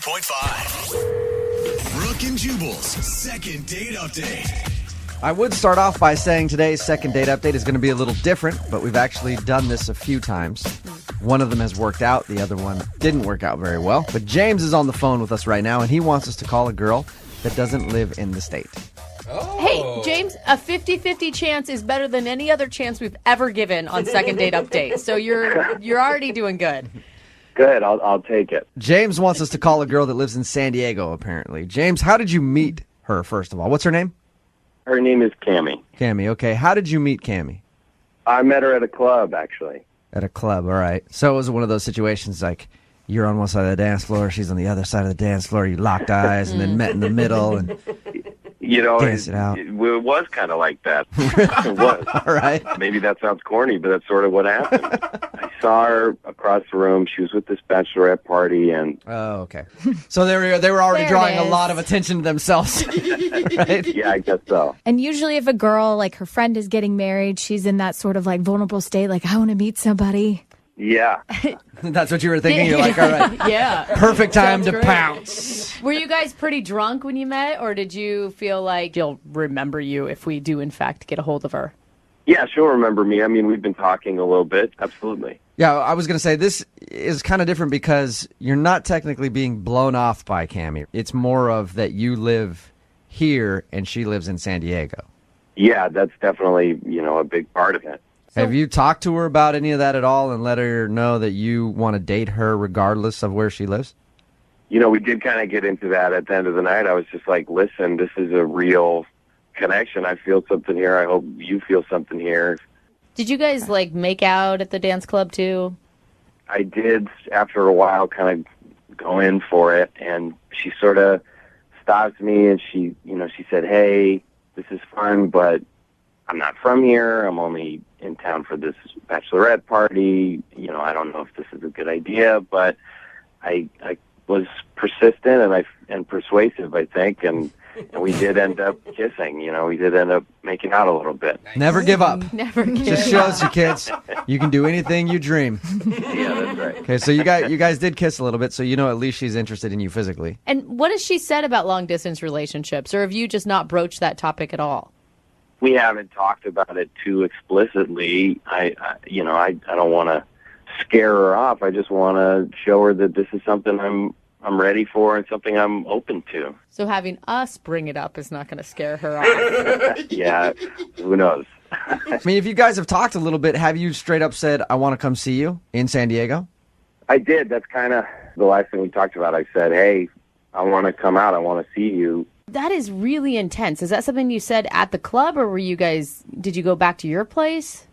92.5. Brooke and Jubal's second date update. I would start off by saying today's second date update is going to be a little different, but we've actually done this a few times. One of them has worked out, the other one didn't work out very well. But James is on the phone with us right now, and he wants us to call a girl that doesn't live in the state. Oh. Hey, James, a 50-50 chance is better than any other chance we've ever given on Second Date Update. So you're already doing good. Good, I'll take it. James wants us to call a girl that lives in San Diego, apparently. James, how did you meet her, first of all? What's her name? Her name is Cammie. Cammie, okay. How did you meet Cammie? I met her at a club, actually. At a club, all right. So it was one of those situations like you're on one side of the dance floor, she's on the other side of the dance floor, you locked eyes and then met in the middle and You know, danced it out. it was kind of like that. It was. All right. Maybe that sounds corny, but that's sort of what happened. I saw her across the room. She was with this bachelorette party, and Oh, okay. So they were already There it drawing a is. lot of attention to themselves, right? yeah, I guess so. And usually if a girl, like her friend is getting married, she's in that sort of like vulnerable state, like, I want to meet somebody. Yeah. That's what you were thinking? You're like, all right, Yeah. perfect time Sounds to great. pounce. Were you guys pretty drunk when you met, or did you feel like she'll remember you if we do, in fact, get a hold of her? Yeah, she'll remember me. I mean, we've been talking a little bit. Absolutely. Yeah, I was going to say this is kind of different because you're not technically being blown off by Cammie. It's more of that you live here and she lives in San Diego. Yeah, that's definitely, a big part of it. Have you talked to her about any of that at all and let her know that you want to date her regardless of where she lives? We did kind of get into that at the end of the night. I was just like, listen, this is a real connection. I feel something here. I hope you feel something here. Did you guys, make out at the dance club, too? I did, after a while, kind of go in for it, and she sort of stopped me, and she said, hey, this is fun, but I'm not from here. I'm only in town for this bachelorette party. I don't know if this is a good idea, but I was persistent and persuasive, I think, and we did end up kissing. We did end up making out a little bit. Never give up. Never Just shows you kids, you can do anything you dream. Yeah, that's right. Okay, so you guys did kiss a little bit, so at least she's interested in you physically. And what has she said about long-distance relationships, or have you just not broached that topic at all? We haven't talked about it too explicitly. I don't want to scare her off. I just want to show her that this is something I'm ready for and something I'm open to. So having us bring it up is not going to scare her off. Yeah, who knows? I mean, if you guys have talked a little bit, have you straight up said, I want to come see you in San Diego? I did. That's kind of the last thing we talked about. I said, hey, I want to come out. I want to see you. That is really intense. Is that something you said at the club, or did you go back to your place?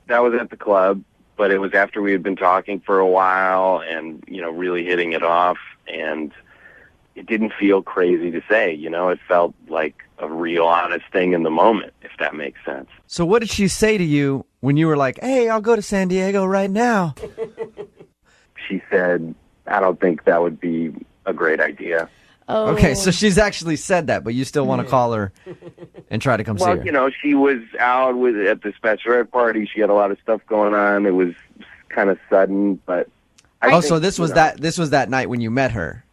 That was at the club, but it was after we had been talking for a while and, really hitting it off. And it didn't feel crazy to say, it felt like a real honest thing in the moment, if that makes sense. So what did she say to you when you were like, hey, I'll go to San Diego right now? She said, I don't think that would be a great idea. Oh. Okay, so she's actually said that, but you still want to call her and try to come see her. Well, she was out at this bachelorette party. She had a lot of stuff going on. It was kind of sudden, but so this was that night when you met her.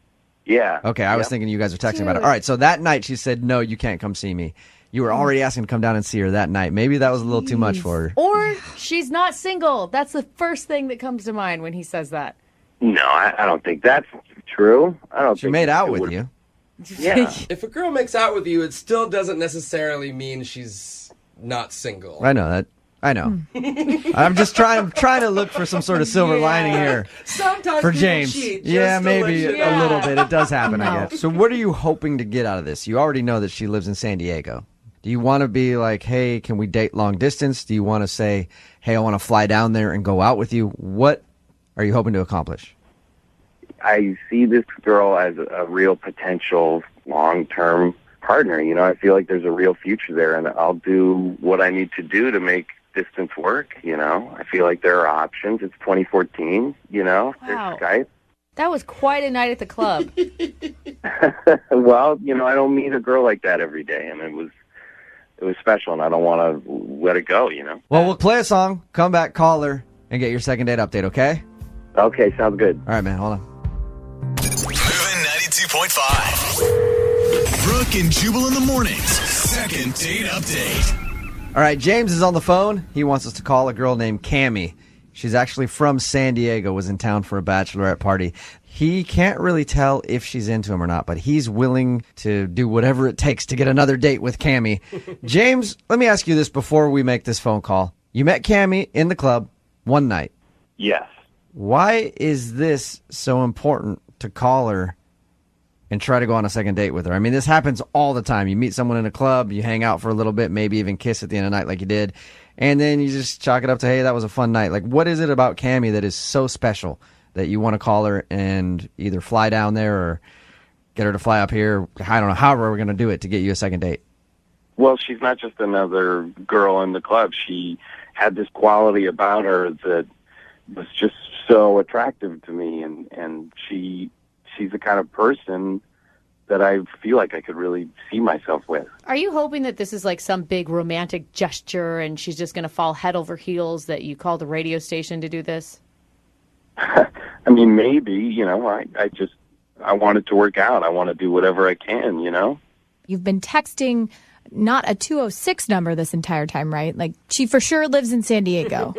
Yeah. Okay, I was thinking you guys were texting about it. All right, so that night she said, no, you can't come see me. You were already asking to come down and see her that night. Maybe that was a little too much for her. Or she's not single. That's the first thing that comes to mind when he says that. No, I don't think that's true. I don't. She made out with you. Yeah. If a girl makes out with you, it still doesn't necessarily mean she's not single. I know that. I know. I'm just trying to look for some sort of silver lining here Sometimes for people James. cheat just Yeah, to maybe let you a know. little bit. It does happen, I guess. So what are you hoping to get out of this? You already know that she lives in San Diego. Do you want to be like, hey, can we date long distance? Do you want to say, hey, I want to fly down there and go out with you? What are you hoping to accomplish? I see this girl as a real potential long-term partner. I feel like there's a real future there, and I'll do what I need to do to make distance work. I feel like there are options. It's 2014. Wow. There's Skype. That was quite a night at the club. Well, I don't meet a girl like that every day, and it was special, and I don't want to let it go. Well, we'll play a song, come back, call her, and get your second date update, okay? Okay, sounds good. All right, man, hold on. Moving 92.5. Brooke and Jubal in the mornings. Second date update. All right, James is on the phone. He wants us to call a girl named Cammie. She's actually from San Diego, was in town for a bachelorette party. He can't really tell if she's into him or not, but he's willing to do whatever it takes to get another date with Cammie. James, let me ask you this before we make this phone call. You met Cammie in the club one night. Yes. Why is this so important to call her and try to go on a second date with her? I mean, this happens all the time. You meet someone in a club, you hang out for a little bit, maybe even kiss at the end of the night like you did, and then you just chalk it up to, hey, that was a fun night. Like, what is it about Cammie that is so special that you want to call her and either fly down there or get her to fly up here? I don't know, however we're going to do it to get you a second date. Well, she's not just another girl in the club. She had this quality about her that was just so attractive to me, and she's the kind of person that I feel like I could really see myself with. Are you hoping that this is like some big romantic gesture and she's just going to fall head over heels that you called the radio station to do this? I mean, maybe, I want it to work out. I want to do whatever I can, You've been texting not a 206 number this entire time, right? Like, she for sure lives in San Diego.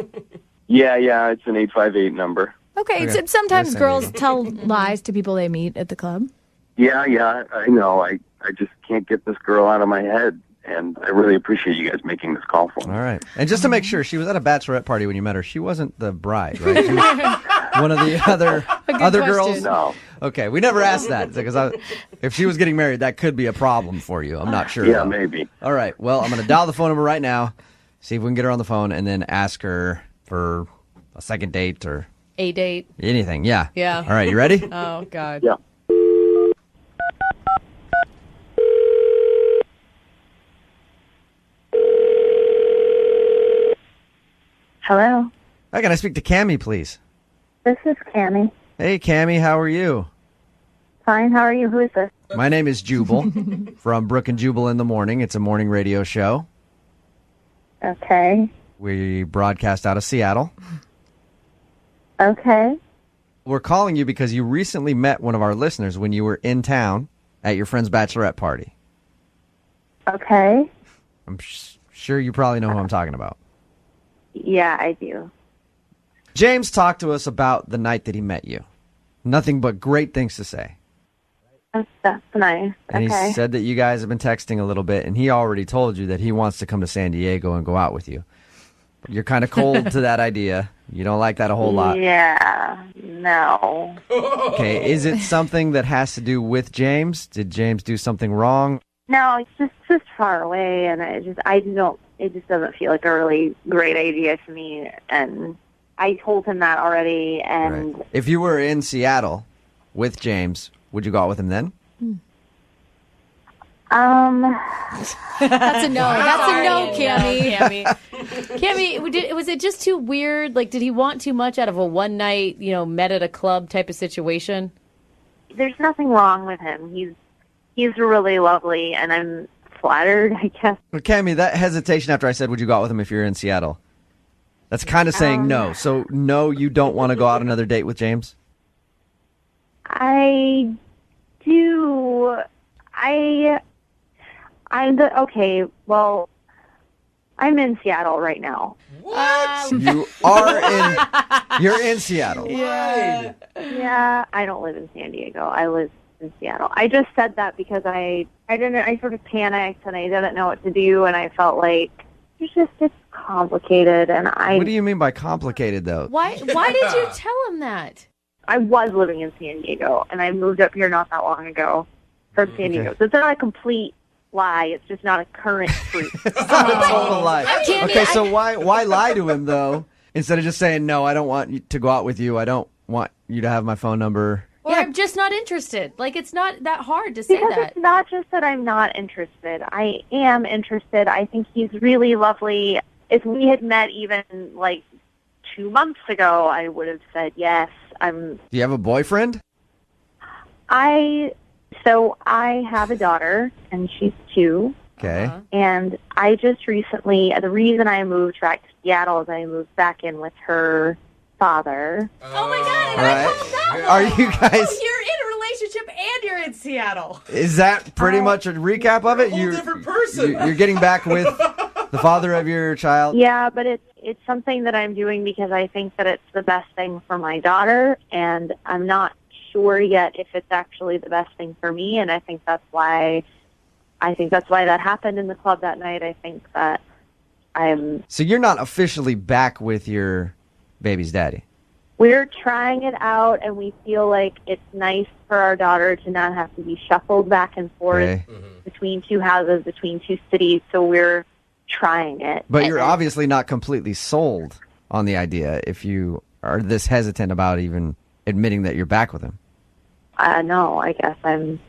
Yeah, it's an 858 number. Okay. So sometimes girls tell lies to people they meet at the club. Yeah, I know. I just can't get this girl out of my head, and I really appreciate you guys making this call for me. All right. And just to make sure, she was at a bachelorette party when you met her. She wasn't the bride, right? She was one of the other girls? No. Okay, we never asked that, because if she was getting married, that could be a problem for you. I'm not sure. Yeah, though. maybe. All right, well, I'm going to dial the phone number right now, see if we can get her on the phone, and then ask her for a second date or A date. anything. Yeah. Yeah. All right, you ready? Oh, God. Yeah. Hello, Hi, can I speak to Cammie, please? this is Cammie. Hey, Cammie, how are you? Fine, how are you? Who is this? My name is Jubal from Brooke and Jubal in the Morning. It's a morning radio show. Okay. We broadcast out of Seattle. Okay. We're calling you because you recently met one of our listeners when you were in town at your friend's bachelorette party. Okay. I'm sure you probably know who I'm talking about. Yeah, I do. James talked to us about the night that he met you. Nothing but great things to say. That's nice. And Okay. he said that you guys have been texting a little bit, and he already told you that he wants to come to San Diego and go out with you. But you're kind of cold to that idea. You don't like that a whole lot. Yeah. No. Okay, is it something that has to do with James? Did James do something wrong? No, it's just far away, and it just doesn't feel like a really great idea to me, and I told him that already, and Right. If you were in Seattle with James, would you go out with him then? That's a no. That's a no, Cammie. Cammie, was it just too weird? Like, did he want too much out of a one night, met at a club type of situation? there's nothing wrong with him. He's really lovely, and I'm flattered, I guess. Well, Cammie, that hesitation after I said, would you go out with him if you're in Seattle? That's kind of saying no. So, no, you don't want to go out another date with James? I do. Okay, well, I'm in Seattle right now. You're in Seattle. Yeah, I don't live in San Diego. I live in Seattle. I just said that because I sort of panicked and I didn't know what to do, and I felt like it's complicated, and What do you mean by complicated, though? Why did you tell him that? I was living in San Diego, and I moved up here not that long ago from San Diego. So it's not a complete lie. It's just not a current truth. It's not a total lie. Cammie, Okay, so why lie to him, though, instead of just saying, no, I don't want you to go out with you. I don't want you to have my phone number. Or I'm just not interested. Like, it's not that hard to say Because that. it's not just that I'm not interested. I am interested. I think he's really lovely. If we had met even, 2 months ago, I would have said yes. Do you have a boyfriend? So I have a daughter, and she's 2. Okay. And I just recently, the reason I moved back to Seattle is I moved back in with her father. Oh my God! And All I right. called that one. Are you guys? You're in a relationship and you're Seattle. Is that pretty much a recap of it? Whole different person. You're getting back with the father of your child? Yeah, but it's something that I'm doing because I think that it's the best thing for my daughter, and I'm not sure yet if it's actually the best thing for me, and I think that's why that happened in the club that night. I think that So you're not officially back with your baby's daddy? we're trying it out, and we feel like it's nice for our daughter to not have to be shuffled back and forth Okay. between two houses, between two cities, so we're trying it. But you're And- obviously not completely sold on the idea if you are this hesitant about even admitting that you're back with him. No, I guess I'm...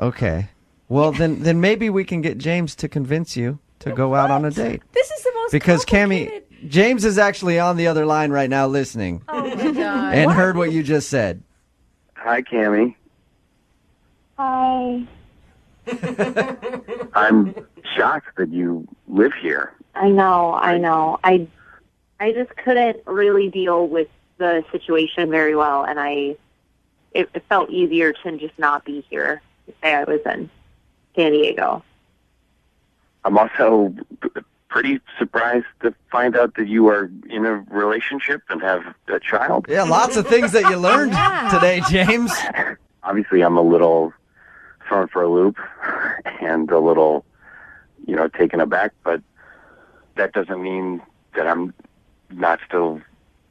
Okay. Well, then maybe we can get James to convince you to go out on a date. This is the most Because complicated. James is actually on the other line right now listening Oh my god. and heard what you just said. Hi, Cammie. Hi. I'm shocked that you live here. I know. I just couldn't really deal with the situation very well, and it felt easier to just not be here. To say I was in San Diego. I'm also pretty surprised to find out that you are in a relationship and have a child. Yeah, lots of things that you learned today, James. Obviously, I'm a little thrown for a loop and a little, taken aback, but that doesn't mean that I'm not still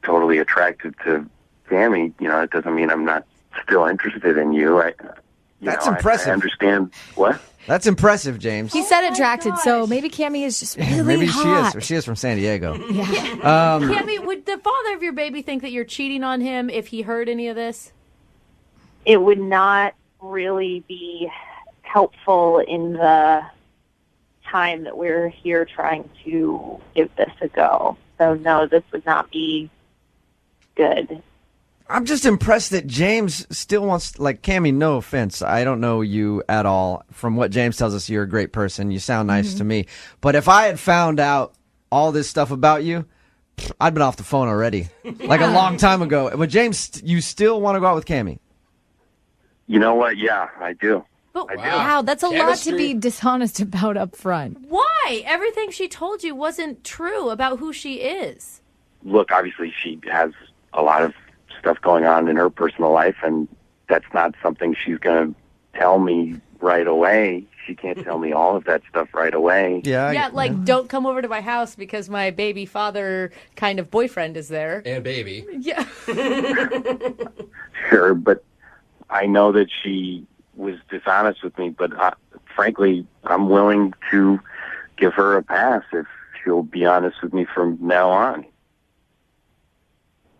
totally attracted to Tammy. It doesn't mean I'm not still interested in you. That's impressive. I understand. What? That's impressive, James. He said attracted, so maybe Cammie is just really Maybe hot. she is from San Diego. Cammie, would the father of your baby think that you're cheating on him if he heard any of this? It would not really be helpful in the time that we're here trying to give this a go. So no, this would not be good. I'm just impressed that James still wants, Cammie, no offense. I don't know you at all. From what James tells us, you're a great person. You sound nice to me. But if I had found out all this stuff about you, I'd been off the phone already. Like a long time ago. But James, you still want to go out with Cammie? You know what? Yeah, I do. But I do. Wow, that's a lot to Chemistry. be dishonest about up front. why? Everything she told you wasn't true about who she is. Look, obviously she has a lot of stuff going on in her personal life, and that's not something she's going to tell me right away. She can't tell me all of that stuff right away. Yeah. Don't come over to my house because my baby father kind of boyfriend is there. And baby. Yeah. Sure, but I know that she was dishonest with me, but frankly, I'm willing to give her a pass if she'll be honest with me from now on.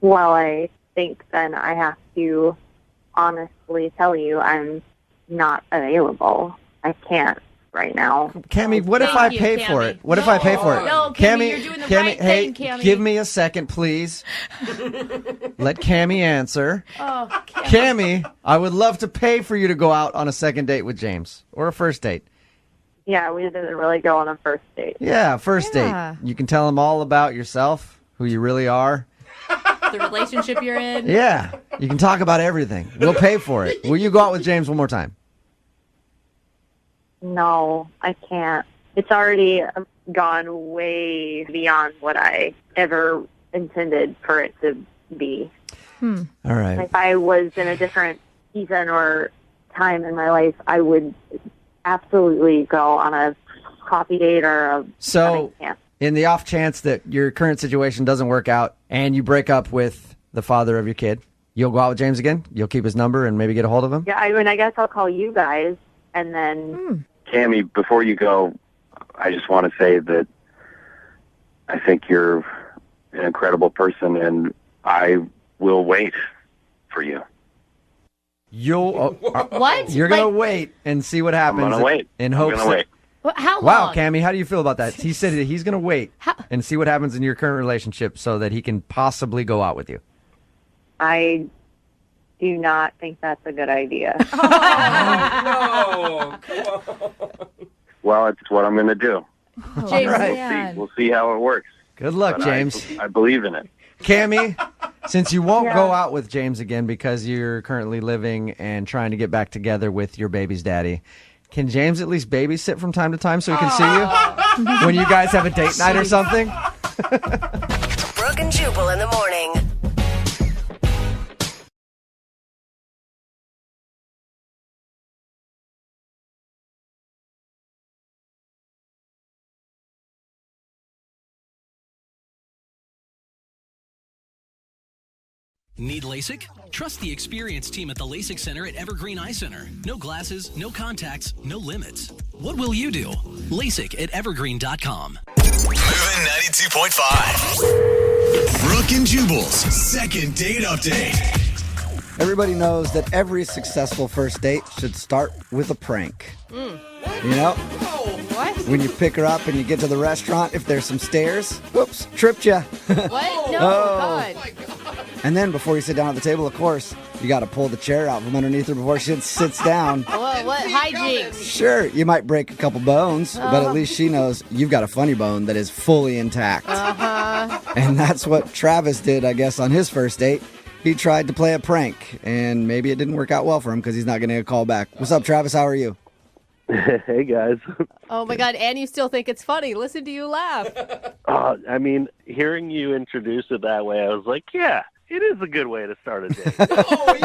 Well, I think then I have to honestly tell you I'm not available. I can't right now. Cammie, what if I Thank you, pay for Cammie. it? What if I pay for it? No, Cammie, you're doing the right hey, thing, Cammie. give me a second, please. Let Cammie answer. Oh, Cammie, I would love to pay for you to go out on a second date with James or a first date. Yeah, we didn't really go on a first date. Yeah, first Yeah. date. You can tell him all about yourself, who you really are. the relationship you're in. Yeah, you can talk about everything. We'll pay for it. Will you go out with James one more time? No, I can't. It's already gone way beyond what I ever intended for it to be. All right. If I was in a different season or time in my life, I would absolutely go on a coffee date or a So, wedding camp. in the off chance that your current situation doesn't work out and you break up with the father of your kid, you'll go out with James again? You'll keep his number and maybe get a hold of him? Yeah, I guess I'll call you guys and then Cammie, before you go, I just want to say that I think you're an incredible person, and I will wait for you. You'll What? you're gonna wait and see what happens. I'm going to wait. in I'm hopes. going to wait. How Wow, long? Cammie, how do you feel about that? He said that he's gonna wait and see what happens in your current relationship so that he can possibly go out with you. I do not think that's a good idea. No. Well, it's what I'm going to do. James, Right. Man. We'll see how it works. Good luck, But James. I believe in it. Cammie, Since you won't go out with James again because you're currently living and trying to get back together with your baby's daddy, can James at least babysit from time to time so he can see you when you guys have a date night or something? Brooke and Jubal in the morning. Need LASIK? Trust the experienced team at the LASIK Center at Evergreen Eye Center. No glasses, no contacts, no limits. What will you do? LASIK at evergreen.com. Moving 92.5. Brooke and Jubal's second date update. Everybody knows that every successful first date should start with a prank. You know? What? When you pick her up and you get to the restaurant, if there's some stairs, whoops, tripped you. What? No, God. And then before you sit down at the table, of course, you got to pull the chair out from underneath her before she sits down. Whoa, what hijinks? Sure, you might break a couple bones, but at least she knows you've got a funny bone that is fully intact. And that's what Travis did, I guess, on his first date. He tried to play a prank, and maybe it didn't work out well for him because he's not getting a call back. What's up, Travis? How are you? Hey, guys. Oh, my God. And you still think it's funny. Listen to you laugh. I mean, hearing you introduce it that way, I was like, yeah, it is a good way to start a date.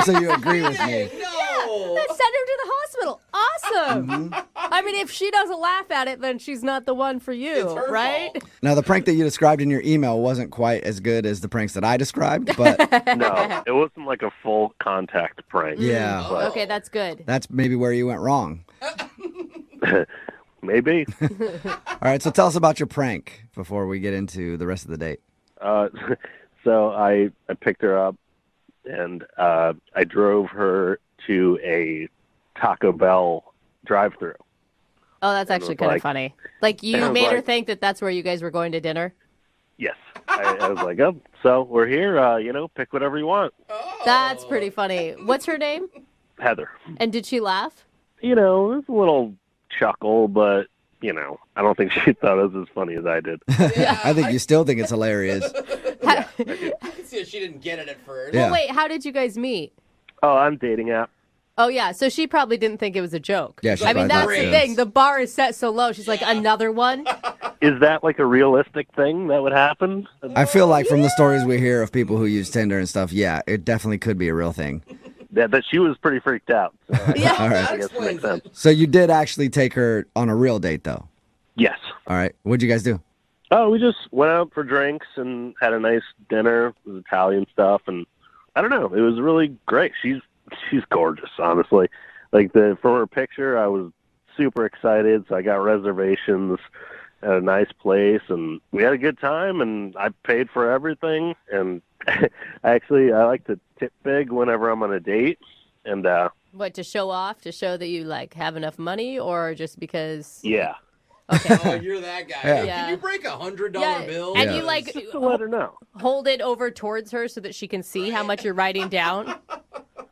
So you agree with me? Let's send her to the hospital. Awesome. I mean, if she doesn't laugh at it, then she's not the one for you, It's her right? fault. Now, the prank that you described in your email wasn't quite as good as the pranks that I described, but No, it wasn't like a full contact prank. yeah, Okay, that's good. that's maybe where you went wrong. Maybe. All right, so tell us about your prank before we get into the rest of the date. So I picked her up, and I drove her to a Taco Bell drive-thru. Oh, that's actually kind of funny. Like, you I was made her like- think that that's where you guys were going to dinner? Yes. I was like, oh, so we're here, pick whatever you want. That's pretty funny. What's her name? Heather. And did she laugh? It was a little chuckle, but, I don't think she thought it was as funny as I did. I think you still think it's hilarious. I can see that she didn't get it at first. Yeah. Well, wait, how did you guys meet? Oh, I'm dating app. Oh, yeah, so she probably didn't think it was a joke. Yeah, she I mean, probably that's thought the so. thing. The bar is set so low. She's like, another one? Is that like a realistic thing that would happen? I feel like from the stories we hear of people who use Tinder and stuff, yeah, it definitely could be a real thing. That she was pretty freaked out. So Yeah. All right. I guess it makes sense. So you did actually take her on a real date, though? Yes. All right. What'd you guys do? Oh, we just went out for drinks and had a nice dinner. It was Italian stuff, and I don't know. It was really great. She's gorgeous, honestly. Like from her picture, I was super excited. So I got reservations at a nice place, and we had a good time. And I paid for everything. And I like to tip big whenever I'm on a date. And What, to show off? To show that you, like, have enough money? Or just because... yeah, Okay. Oh, you're that guy. Yeah. Can you break $100 Yeah, bill? and Yeah. you, like, just to let her know. hold it over towards her so that she can see how much you're writing down?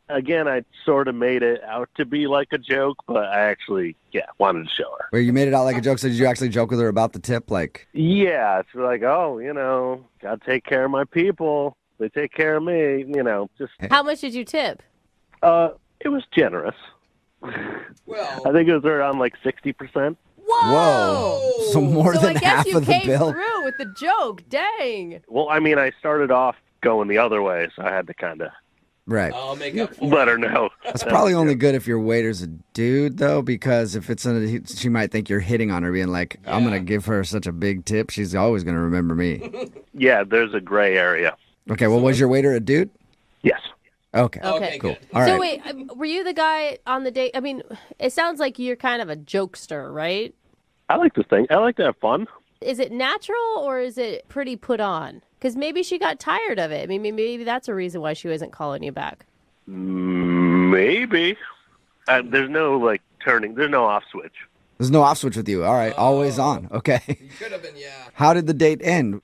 Again, I sort of made it out to be like a joke, but I actually, wanted to show her. Where you made it out like a joke, so did you actually joke with her about the tip? Like, Yeah, it's like, gotta take care of my people. They take care of me, just, How much did you tip? it was generous. Well, I think it was around like 60%. Whoa! so more So than I guess half you of the came bill. through with the joke. Dang. Well, I mean, I started off going the other way, so I had to kind of Right. I'll make up for let it. her know. That's probably only good if your waiter's a dude, though, because if it's she might think you're hitting on her, being like, I'm going to give her such a big tip. She's always going to remember me. Yeah, there's a gray area. Okay, well, was your waiter a dude? Yes. Okay. Okay, Cool. good. All So right. wait, were you the guy on the date? I mean, it sounds like you're kind of a jokester, right? I like to think. I like to have fun. Is it natural or is it pretty put on? Because maybe she got tired of it. I mean, maybe that's a reason why she wasn't calling you back. Maybe. There's no, turning. There's no off switch. There's no off switch with you. All right, always on. Okay. You could have been, yeah. How did the date end?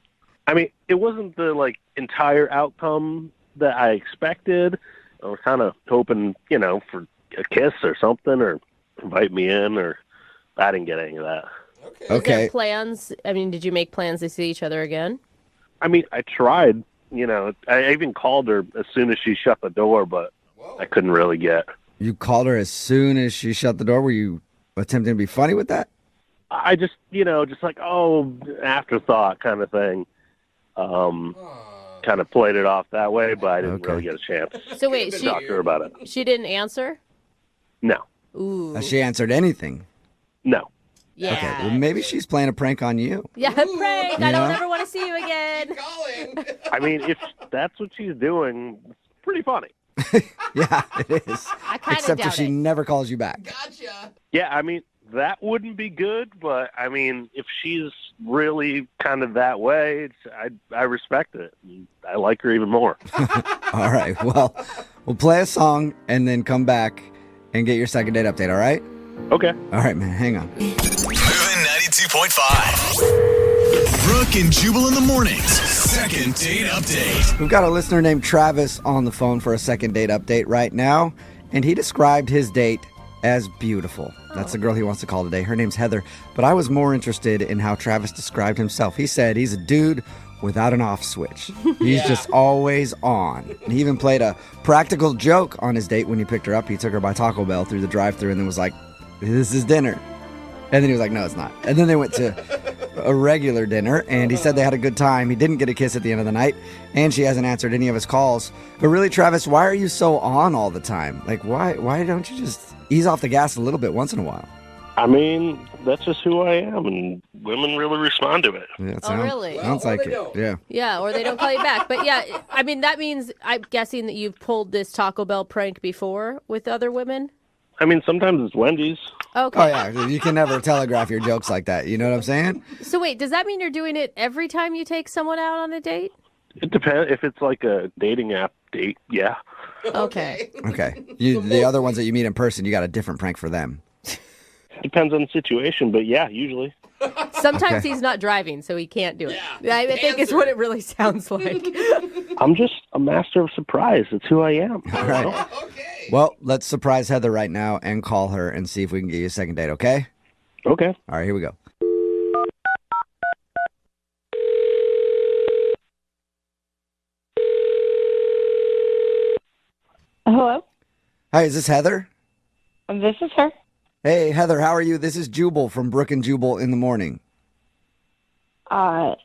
I mean, it wasn't the, entire outcome that I expected. I was kind of hoping, for a kiss or something, or invite me in, or I didn't get any of that. Is there Okay. plans? I mean, did you make plans to see each other again? I mean, I tried I even called her as soon as she shut the door, but I couldn't really get. You called her as soon as she shut the door? Were you attempting to be funny with that? I just, just like, afterthought kind of thing. Kind of played it off that way, but I didn't really get a chance. So wait, to talk to her about it. She didn't answer? No. Ooh. Has she answered anything? No. Yeah. Okay, well, maybe she's playing a prank on you. Yeah, prank. I don't know? ever want to see you again. I mean, if that's what she's doing, it's pretty funny. Yeah, it is. I kind of Except if doubt she it. never calls you back. Gotcha. Yeah, I mean, that wouldn't be good, but I mean, if she's really kind of that way, I respect it. I like her even more. All right, well, we'll play a song and then come back and get your second date update, all right? Okay. All right, man, hang on. Moving 92.5. Brooke and Jubal in the mornings. Second date update. We've got a listener named Travis on the phone for a second date update right now, and he described his date as beautiful. That's the girl he wants to call today. Her name's Heather, but I was more interested in how Travis described himself. He said he's a dude without an off switch. He's just always on. And he even played a practical joke on his date when he picked her up. He took her by Taco Bell through the drive-thru and then was like, "This is dinner." And then he was like, "No, it's not." And then they went to a regular dinner, and he said they had a good time. He didn't get a kiss at the end of the night, and she hasn't answered any of his calls. But really, Travis, why are you so on all the time? Like, why don't you just ease off the gas a little bit once in a while? I mean, that's just who I am, and women really respond to it. Yeah, Really? Sounds like it. Yeah. Yeah, or they don't call you back. But yeah, I mean, that means I'm guessing that you've pulled this Taco Bell prank before with other women? I mean, sometimes it's Wendy's. Okay. Oh, yeah. You can never telegraph your jokes like that. You know what I'm saying? So wait, does that mean you're doing it every time you take someone out on a date? It depends. If it's like a dating app date, yeah. Okay. Okay. The other ones that you meet in person, you got a different prank for them. Depends on the situation, but yeah, usually. Sometimes he's not driving, so he can't do it. Yeah, I think it's what it really sounds like. I'm just a master of surprise. It's who I am. All right. Well, let's surprise Heather right now and call her and see if we can get you a second date, okay? Okay. All right, here we go. Hello? Hi, is this Heather? This is her. Hey, Heather, how are you? This is Jubal from Brooke and Jubal in the morning. I'm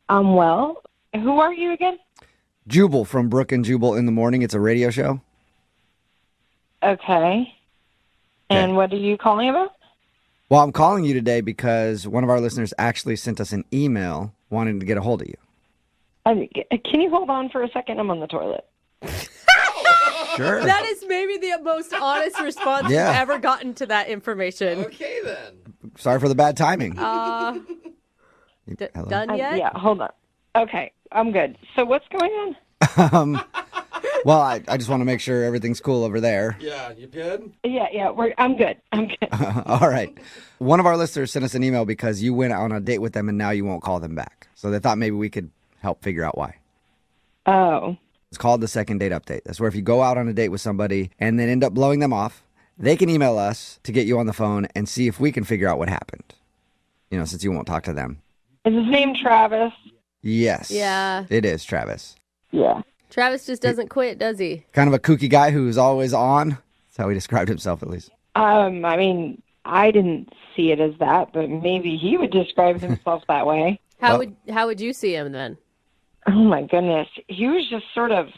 well. Who are you again? Jubal from Brooke and Jubal in the morning. It's a radio show. Okay. And what are you calling about? Well, I'm calling you today because one of our listeners actually sent us an email wanting to get a hold of you. Can you hold on for a second? I'm on the toilet. Sure. That is maybe the most honest response you've ever gotten to that information. Okay, then. Sorry for the bad timing. Done yet? Yeah, hold on. Okay, I'm good. So what's going on? Well, I just want to make sure everything's cool over there. Yeah, you good? Yeah, I'm good. I'm good. All right. One of our listeners sent us an email because you went on a date with them and now you won't call them back. So they thought maybe we could help figure out why. Oh. It's called the second date update. That's where if you go out on a date with somebody and then end up blowing them off, they can email us to get you on the phone and see if we can figure out what happened. You know, since you won't talk to them. Is his name Travis? Yes. Yeah. It is Travis. Yeah. Travis just doesn't quit, does he? Kind of a kooky guy who's always on. That's how he described himself, at least. I mean, I didn't see it as that, but maybe he would describe himself that way. How would you see him then? Oh my goodness. He was just sort of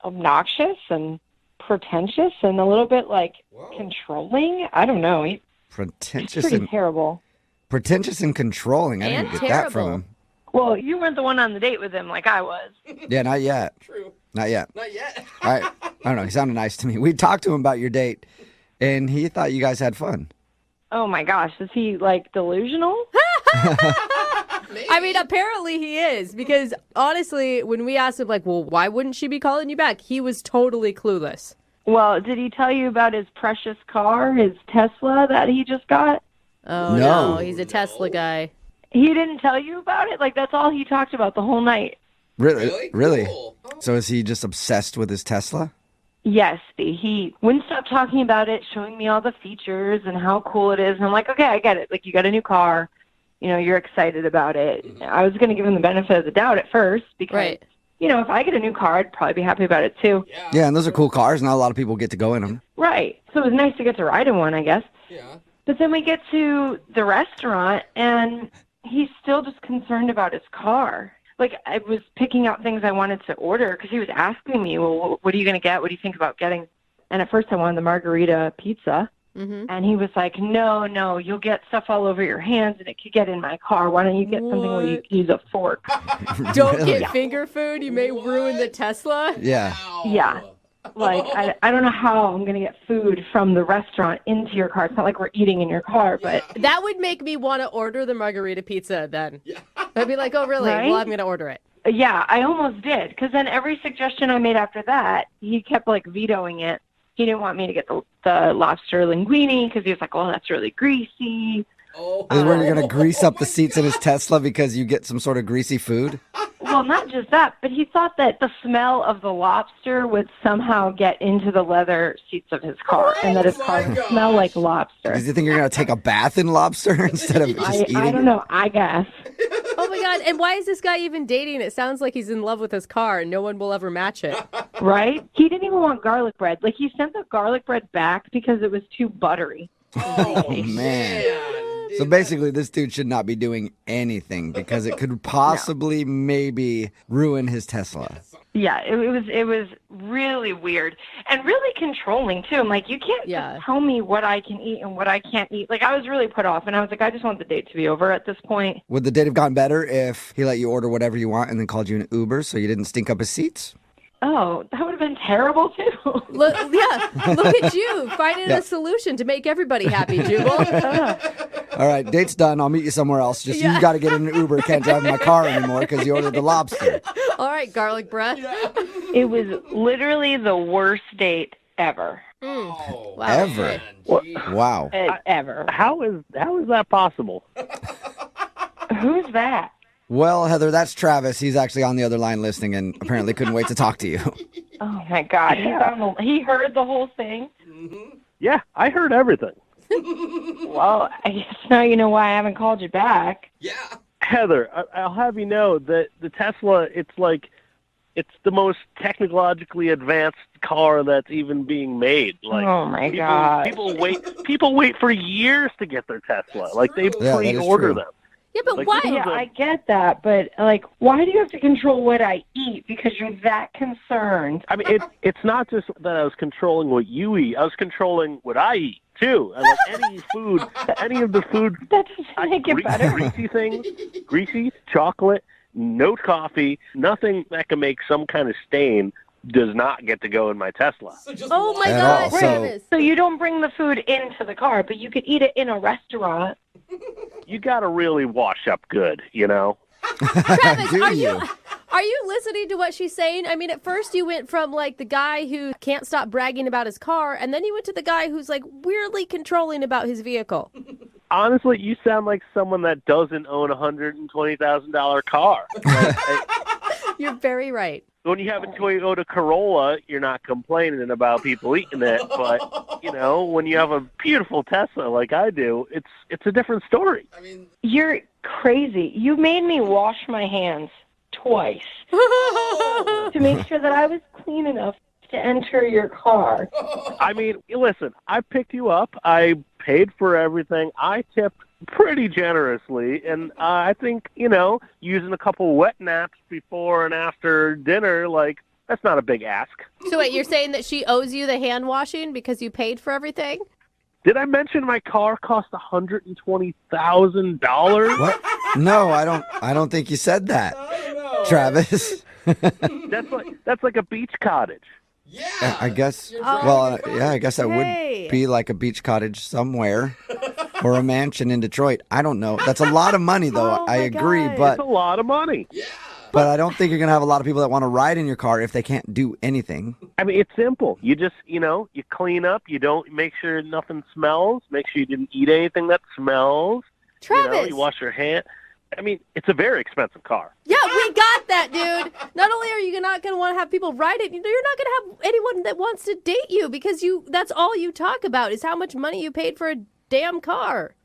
obnoxious and pretentious and a little bit like controlling. I don't know. He's pretty terrible. Pretentious and controlling. I didn't get that from him. Well, you weren't the one on the date with him like I was. Yeah, not yet. True. Not yet. Not yet. I don't know. He sounded nice to me. We talked to him about your date, and he thought you guys had fun. Oh my gosh. Is he like delusional? I mean, apparently he is, because honestly, when we asked him, like, well, why wouldn't she be calling you back? He was totally clueless. Well, did he tell you about his precious car, his Tesla that he just got? Oh, no. He's a Tesla guy. He didn't tell you about it? Like, that's all he talked about the whole night. Really? Cool. So is he just obsessed with his Tesla? Yes, he wouldn't stop talking about it, showing me all the features and how cool it is. And I'm like, okay, I get it. Like, you got a new car. You know, you're excited about it. I was going to give him the benefit of the doubt at first because, if I get a new car, I'd probably be happy about it too. Yeah, and those are cool cars. Not a lot of people get to go in them. Right. So it was nice to get to ride in one, I guess. Yeah. But then we get to the restaurant, and he's still just concerned about his car. Like, I was picking out things I wanted to order because he was asking me, well, what are you going to get? What do you think about getting? And at first I wanted the margarita pizza. Mm-hmm. And he was like, no, you'll get stuff all over your hands and it could get in my car. Why don't you get something where you can use a fork? Don't get finger food. You may ruin the Tesla. Yeah. Yeah. Like, I don't know how I'm going to get food from the restaurant into your car. It's not like we're eating in your car, but... That would make me want to order the margarita pizza then. Yeah. I'd be like, oh, really? Right? Well, I'm going to order it. Yeah, I almost did. Because then every suggestion I made after that, he kept, like, vetoing it. He didn't want me to get the lobster linguine because he was like, oh, that's really greasy. Oh. Is where you're going to grease up the seats in his Tesla because you get some sort of greasy food? Well, not just that, but he thought that the smell of the lobster would somehow get into the leather seats of his car, and that his car would smell like lobster. Does he think you're going to take a bath in lobster instead of just eating? I don't know, I guess. Oh, my God. And why is this guy even dating? It sounds like he's in love with his car, and no one will ever match it. Right? He didn't even want garlic bread. Like, he sent the garlic bread back because it was too buttery. Oh, man. So basically, this dude should not be doing anything because it could possibly maybe ruin his Tesla. Yeah, it was really weird and really controlling too. I'm like, you can't just tell me what I can eat and what I can't eat. Like, I was really put off, and I was like, I just want the date to be over at this point. Would the date have gotten better if he let you order whatever you want and then called you an Uber so you didn't stink up his seats? Oh, that would have been terrible too. Look at you finding a solution to make everybody happy, Jubal. All right, date's done. I'll meet you somewhere else. Just you got to get in an Uber. Can't drive in my car anymore because you ordered the lobster. All right, garlic breath. It was literally the worst date ever. Wow. Ever? Wow. Ever. How is that possible? Who's that? Well, Heather, that's Travis. He's actually on the other line listening and apparently couldn't wait to talk to you. Oh, my God. He heard the whole thing? Mm-hmm. Yeah, I heard everything. Well, I guess now you know why I haven't called you back. Yeah. Heather, I'll have you know that the Tesla, it's the most technologically advanced car that's even being made. Like, oh my God. People wait for years to get their Tesla. Like, they pre-order them. Yeah, but like, why? Yeah, I get that, but like, why do you have to control what I eat because you're that concerned? I mean, it's not just that I was controlling what you eat. I was controlling what I eat too. And like any of the food that doesn't make it better. Greasy things, greasy chocolate, no coffee, nothing that can make some kind of stain does not get to go in my Tesla. Oh my God! Right. So you don't bring the food into the car, but you could eat it in a restaurant. You got to really wash up good, you know? Travis, are you listening to what she's saying? I mean, at first you went from like the guy who can't stop bragging about his car, and then you went to the guy who's like weirdly controlling about his vehicle. Honestly, you sound like someone that doesn't own a $120,000 car. You're very right. When you have a Toyota Corolla, you're not complaining about people eating it. But, you know, when you have a beautiful Tesla like I do, it's a different story. I mean, you're crazy. You made me wash my hands twice to make sure that I was clean enough to enter your car. I mean, listen, I picked you up. I paid for everything. I tipped pretty generously, and I think, you know, using a couple wet naps before and after dinner, like, that's not a big ask. So wait, you're saying that she owes you the hand washing because you paid for everything? Did I mention my car cost $120,000? What? No, I don't think you said that, Travis. That's like a beach cottage. Yeah. I guess. I guess that would be like a beach cottage somewhere. Or a mansion in Detroit. I don't know. That's a lot of money, though. I agree, but it's a lot of money. Yeah. But I don't think you're going to have a lot of people that want to ride in your car if they can't do anything. I mean, it's simple. You just, you know, you clean up. You don't make sure nothing smells. Make sure you didn't eat anything that smells. Travis. You wash your hands. I mean, it's a very expensive car. Yeah, we got that, dude. Not only are you not going to want to have people ride it, you're not going to have anyone that wants to date you because that's all you talk about is how much money you paid for a damn car.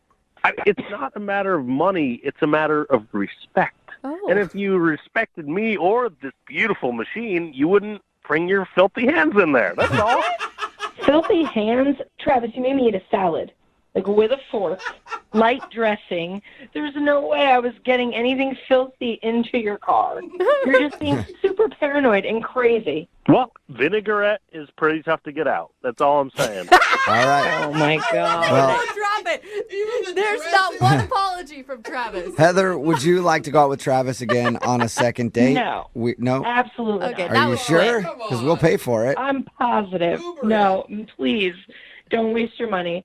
It's not a matter of money. It's a matter of respect. Oh. And if you respected me or this beautiful machine, you wouldn't bring your filthy hands in there. That's all. Filthy hands? Travis, you made me eat a salad, like with a fork, light dressing. There's no way I was getting anything filthy into your car. You're just being super paranoid and crazy. Well, vinaigrette is pretty tough to get out. That's all I'm saying. All right. Oh, my God. Well, Drop it. There's not one apology from Travis. Heather, would you like to go out with Travis again on a second date? No. No? Absolutely Okay, not. that Are you was sure? quick. Because we'll pay for it. I'm positive. No, please, don't waste your money.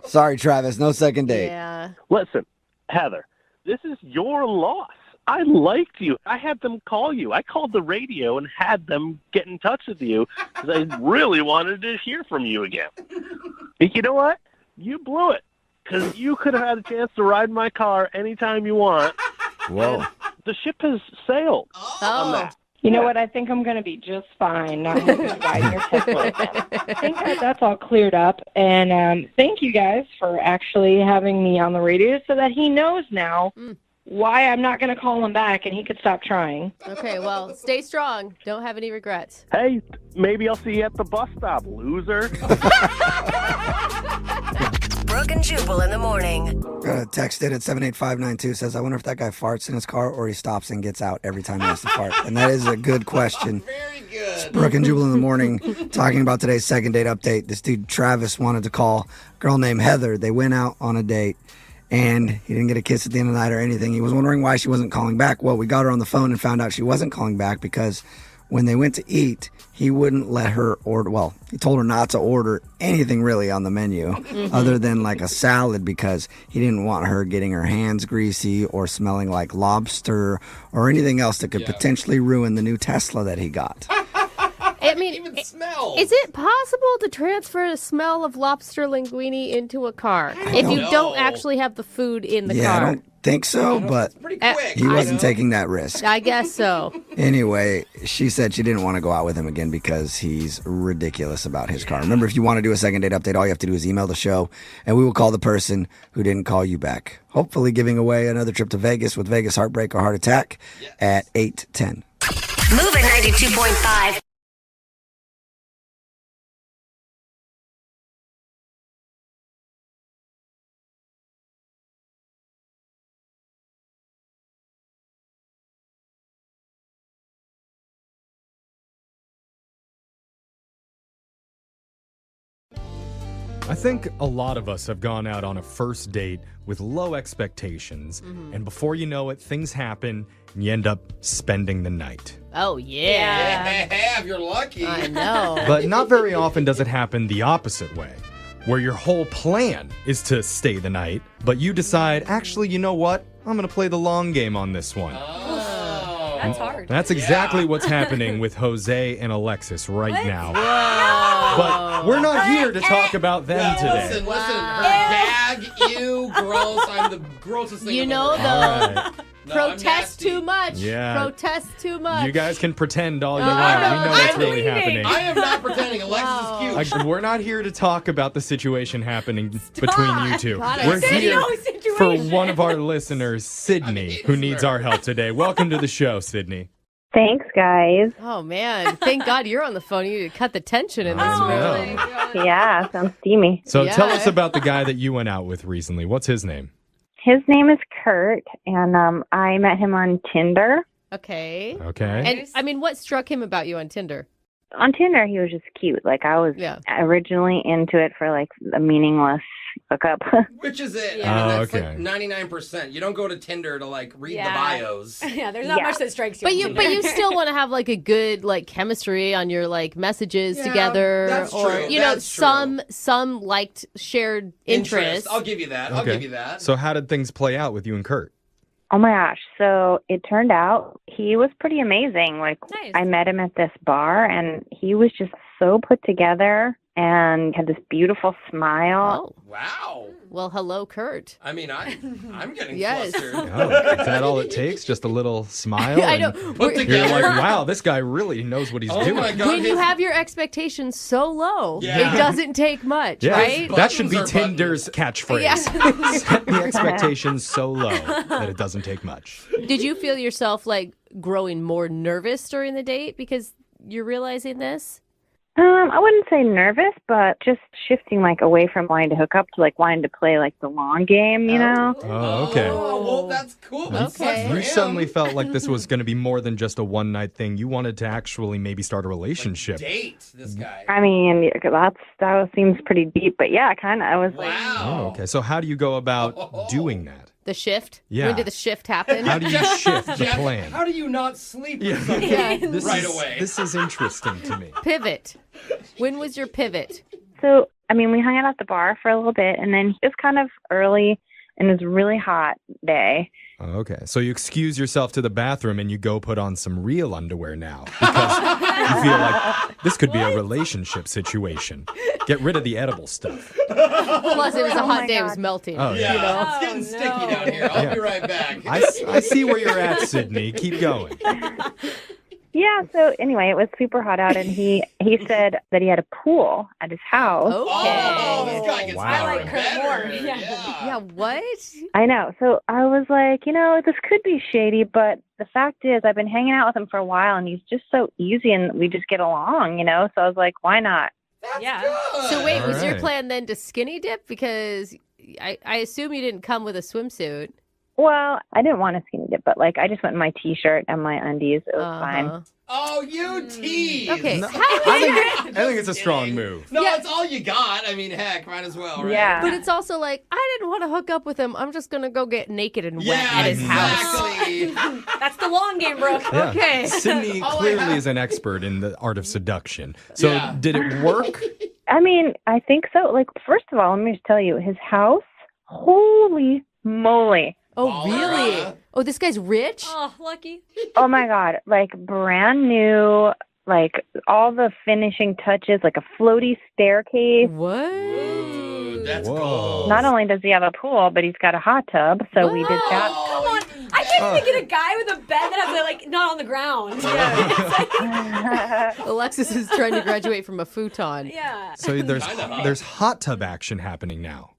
Sorry, Travis. No second date. Yeah. Listen, Heather, this is your loss. I liked you. I had them call you. I called the radio and had them get in touch with you because I really wanted to hear from you again. You know what? You blew it because you could have had a chance to ride my car anytime you want. Whoa. The ship has sailed on that. You know what? I think I'm going to be just fine not having to ride your Tesla again. I think that's all cleared up. And thank you guys for actually having me on the radio so that he knows now why I'm not going to call him back and he could stop trying. Okay, well, stay strong. Don't have any regrets. Hey, maybe I'll see you at the bus stop, loser. Brooke and Jubal in the morning. Got a text in at 78592 says, I wonder if that guy farts in his car or he stops and gets out every time he has to fart. And that is a good question. Very good. It's Brooke and Jubal in the morning talking about today's second date update. This dude, Travis, wanted to call a girl named Heather. They went out on a date and he didn't get a kiss at the end of the night or anything. He was wondering why she wasn't calling back. Well, we got her on the phone and found out she wasn't calling back because when they went to eat, he wouldn't let her order. Well, he told her not to order anything really on the menu other than like a salad because he didn't want her getting her hands greasy or smelling like lobster or anything else that could potentially ruin the new Tesla that he got. I mean, Even smell. is it possible to transfer the smell of lobster linguine into a car if you don't actually have the food in the Yeah, I car? don't think so, but Pretty quick. he wasn't taking that risk. I guess so. Anyway, she said she didn't want to go out with him again because he's ridiculous about his car. Remember, if you want to do a second date update, all you have to do is email the show, and we will call the person who didn't call you back. Hopefully giving away another trip to Vegas with Vegas Heartbreak or Heart Attack at 8:10. Moving 92.5. I think a lot of us have gone out on a first date with low expectations, and before you know it, things happen, and you end up spending the night. Oh, yeah. Yeah, if you're lucky. I know. But not very often does it happen the opposite way, where your whole plan is to stay the night, but you decide, actually, you know what? I'm going to play the long game on this one. That's hard. That's exactly what's happening with Jose and Alexis right now. Whoa. But we're not here to talk about them today. Listen, her gag, ew, gross. I'm the grossest thing You I've know, ever though, heard. No, I'm protest nasty. too much. Yeah. Protest too much. You guys can pretend all you I want. know, We know what's I'm really leaving. happening. I am not pretending. Alexis is cute. We're not here to talk about the situation happening between you two. God, We're I here said no for situation. one of our listeners, Sydney, who needs our help today. Welcome to the show, Sydney. Thanks, guys. Oh, man. Thank God you're on the phone. You need to cut the tension in this know. room. Yeah, sounds steamy. So Yeah. tell us about the guy that you went out with recently. What's his name? His name is Kurt, and I met him on Tinder. Okay. Okay. And, I mean, what struck him about you on Tinder? On Tinder, he was just cute. Like, I was originally into it for, like, a meaningless hookup. Which is it? Yeah. I mean, that's okay. like 99%. You don't go to Tinder to like read the bios. Yeah, there's not much that strikes you. But you still want to have like a good like chemistry on your like messages together, that's or true, you know that's true. some liked shared interests. I'll give you that. I'll Okay. give you that. So how did things play out with you and Kurt? Oh my gosh. So it turned out he was pretty amazing. Like, Nice. I met him at this bar and he was just so put together. and had this beautiful smile. Oh, Wow. well, hello, Kurt. I mean, I'm getting Yes. flustered. Oh, is that all it takes? Just a little smile? I know. and Put You're together. like, wow, this guy really knows what he's Oh doing. my God. When you have your expectations so low, Yeah. it doesn't take much, Yeah, right? that should be Buttons are Tinder's catchphrase. Yeah. Set the expectations so low that it doesn't take much. Did you feel yourself like growing more nervous during the date because you're realizing this? I wouldn't say nervous, but just shifting like away from wanting to hook up to like wanting to play like the long game, you know? Oh, okay. Oh, well, that's cool. That sucks Okay. for You him. suddenly felt like this was going to be more than just a one-night thing. You wanted to actually maybe start a relationship. Date this guy. I mean, that seems pretty deep, but yeah, kind of. I was like, Oh, Wow. okay. So how do you go about doing that? The shift? Yeah. When did the shift happen? How do you shift the Jeff, plan? how do you not sleep with something This right is, away? This is interesting to me. Pivot. When was your pivot? so, I mean, we hung out at the bar for a little bit, and then it was kind of early, and it was a really hot day. Okay. So you excuse yourself to the bathroom and you go put on some real underwear now because you feel like this could be a relationship situation. Get rid of the edible stuff. Plus, it was a Oh hot my day. It was God. melting. Oh, Yeah, yeah. it's getting sticky down here. I'll Yeah. be right back. I see where you're at, Sydney. Keep going. Yeah, so anyway, it was super hot out, and he said that he had a pool at his house. Oh, this guy gets Wow. better I and better. Yeah. Yeah, what? I know. So I was like, this could be shady, but the fact is I've been hanging out with him for a while, and he's just so easy, and we just get along, So I was like, why not? That's good. So wait, All was your right. plan then to skinny dip? Because I assume you didn't come with a swimsuit. Well, I didn't want a skinny dip, but I just went in my T-shirt and my undies. It was fine. Oh, you tease. Okay. No, How I think it's a strong move. No, it's all you got. I mean, heck, might as well, right? Yeah. But it's also like, I didn't want to hook up with him. I'm just going to go get naked and wet Yeah, at his house. exactly. That's the long game, Brooke. Yeah. Okay. Sydney All I clearly have- is an expert in the art of seduction. So Yeah. did it work? I mean, I think so. First of all, let me just tell you, his house, holy moly. Oh, Baller, really? huh? Oh, this guy's rich? Oh, lucky. Oh my God. Brand new, all the finishing touches, a floaty staircase. What? Ooh, that's Whoa. cool. Not only does he have a pool, but he's got a hot tub. So we did that. Come on. I can't even get a guy with a bed that has not on the ground. Alexis is trying to graduate from a futon. Yeah. So there's Kinda hot. there's hot tub action happening now.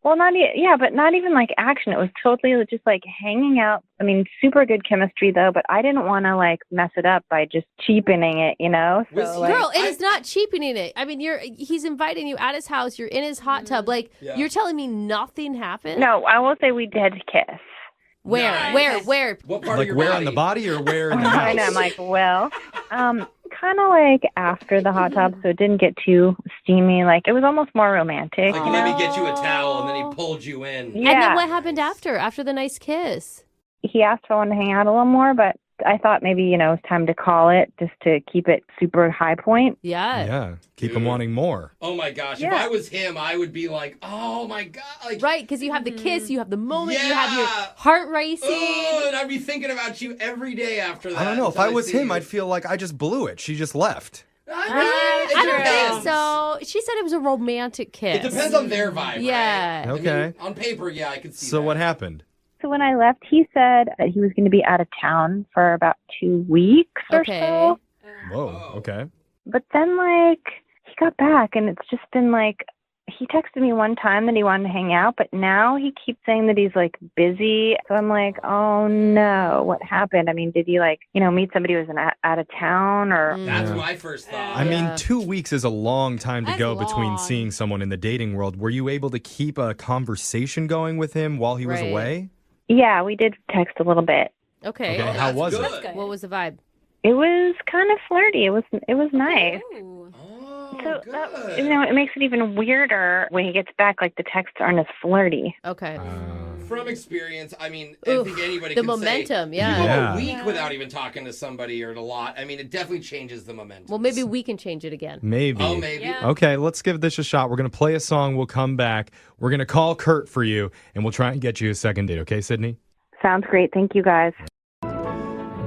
Well, but not even action. It was totally just hanging out. I mean, super good chemistry though, but I didn't want to mess it up by just cheapening it, Was So, he- Girl, it is not cheapening it. I mean, he's inviting you at his house. You're in his hot tub. Yeah. You're telling me nothing happened? no, I will say we did kiss. Where? Nice. Where? What part of Like your where body? on the body or where in the house? I know. I'm well, kind of after the hot tub, so it didn't get too steamy. It was almost more romantic. Like, let me get you a towel, and then he pulled you in. Yeah. And then what happened after the nice kiss? He asked if I wanted to hang out a little more, but I thought maybe, it's time to call it just to keep it super high point. Yeah. Yeah. Keep him Dude. wanting more. Oh my gosh! If Yeah. I was him, I would be like, "Oh my god!" Right, because you have the kiss, you have the moment, you Yeah. have your heart racing. Oh, and I'd be thinking about you every day after that. I don't know. If until I was see him, you. I'd feel like I just blew it. She just left. I don't think depends. so. She said it was a romantic kiss. It depends on their vibe. Yeah. Right? Okay. I mean, on paper, yeah, I could see. So that. what happened? So when I left, he said that he was going to be out of town for about 2 weeks or Okay. so. Whoa. Okay. But then, he got back, and it's just been he texted me one time that he wanted to hang out, but now he keeps saying that he's busy. So I'm like, oh no, what happened? I mean, did he meet somebody who was out of town or? That's Yeah. what I first thought. I mean, 2 weeks is a long time to That's go between long. seeing someone in the dating world. Were you able to keep a conversation going with him while he was Right. away? Yeah, we did text a little bit. Okay. Okay. How that's was good. it? What was the vibe? It was kind of flirty. It was nice. Ooh. Oh, So good. it makes it even weirder when he gets back. The texts aren't as flirty. Okay. From experience, I mean, I Oof, think anybody the can momentum, say, yeah. You go Yeah. a week without even talking to somebody or a lot. I mean, it definitely changes the momentum. Well, maybe we can change it again. Maybe. Oh, maybe. Yeah. Okay, let's give this a shot. We're going to play a song. We'll come back. We're going to call Kurt for you, and we'll try and get you a second date. Okay, Sydney? Sounds great. Thank you, guys.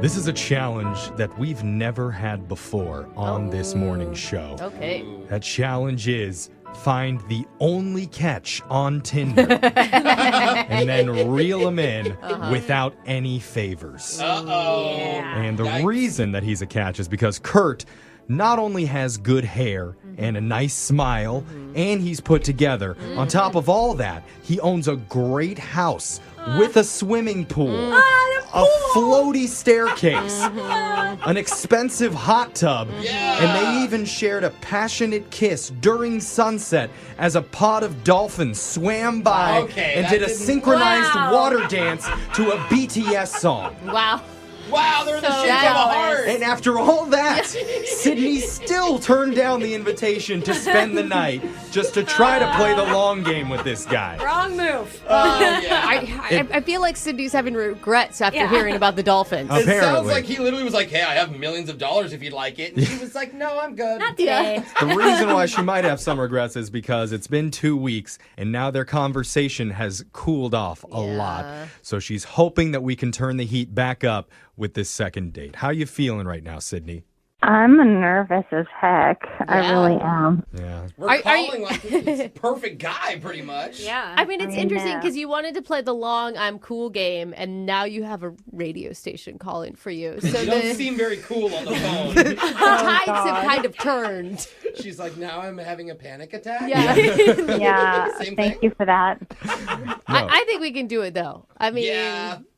This is a challenge that we've never had before on this morning show. Okay. That challenge is find the only catch on Tinder and then reel them in without any favors. And the reason that he's a catch is because Kurt not only has good hair and a nice smile, and he's put together. On top of all that, he owns a great house with a swimming pool, a floaty staircase, an expensive hot tub, and they even shared a passionate kiss during sunset as a pod of dolphins swam by and did a synchronized water dance to a BTS song. Wow. Wow, they're in the shape of a heart. And after all that, Sydney still turned down the invitation to spend the night just to try to play the long game with this guy. Wrong move. I feel like Sydney's having regrets after hearing about the dolphins. Apparently. It sounds like he literally was like, hey, I have millions of dollars if you'd like it. And she was like, no, I'm good. Not today. The reason why she might have some regrets is because it's been 2 weeks and now their conversation has cooled off a lot. So she's hoping that we can turn the heat back up with this second date. How are you feeling right now, Sydney? I'm nervous as heck. I really am. Yeah. We're calling like this perfect guy, pretty much. Yeah. I mean, it's interesting because you wanted to play the long I'm cool game, and now you have a radio station calling for you. So You don't seem very cool on the phone. the tides have kind of turned. She's like, now I'm having a panic attack? Yeah, thank you for that. I think we can do it, though. I mean,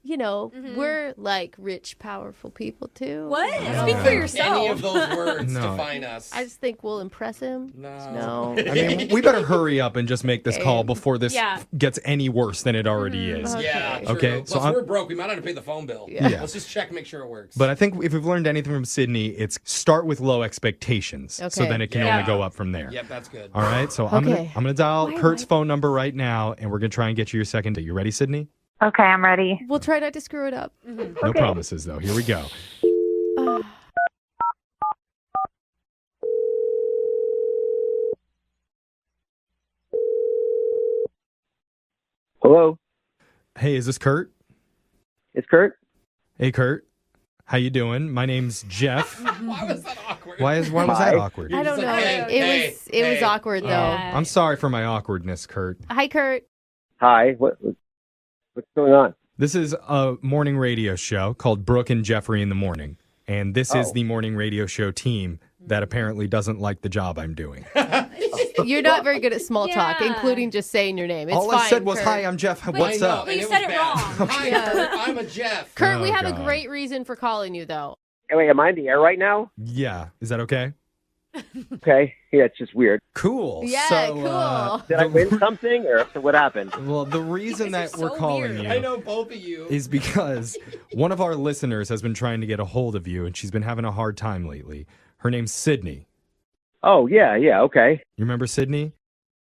you know, Mm-hmm. we're like rich, powerful people, too. What? Speak for yourself. Any of those words No. define us. I just think we'll impress him. No. I mean, we better hurry up and just make this call before this gets any worse than it already is. Yeah, true. Okay, Plus, so we're broke. We might have to pay the phone bill. Yeah. Let's just check, make sure it works. But I think if we've learned anything from Sydney, it's start with low expectations, so Okay. then it can only go up from there. Yep, that's good. All right, so I'm gonna dial Kurt's phone number right now, and we're gonna try and get you your second date. You ready, Sydney? Okay, I'm ready. We'll try not to screw it up. No promises, though. Here we go. Hello, Hey, is this Kurt? it's Kurt. Hey, Kurt. How you doing? My name's Jeff. Why was that awkward? Why was that awkward? I don't know. Hey, It was awkward, though. I'm sorry for my awkwardness, Kurt. Hi, Kurt. Hi, what's going on? This is a morning radio show called Brooke and Jeffrey in the Morning. And this is the morning radio show team that apparently doesn't like the job I'm doing. You're not very good at small talk, including just saying your name. It's All fine, I said was, Kurt. "Hi, I'm Jeff. What's up?" But you said it wrong. Hi, Kurt. I'm a Jeff. Kurt, we Oh, have a God. great reason for calling you, though. Hey, wait, am I in the air right now? Yeah. Is that okay? Okay, yeah, it's just weird. Cool. Yeah, So, cool. Did I win something, or what happened? Well, the reason that we're calling you I know both of you. is because one of our listeners has been trying to get a hold of you, and she's been having a hard time lately. Her name's Sydney. Oh, yeah, okay. You remember Sydney?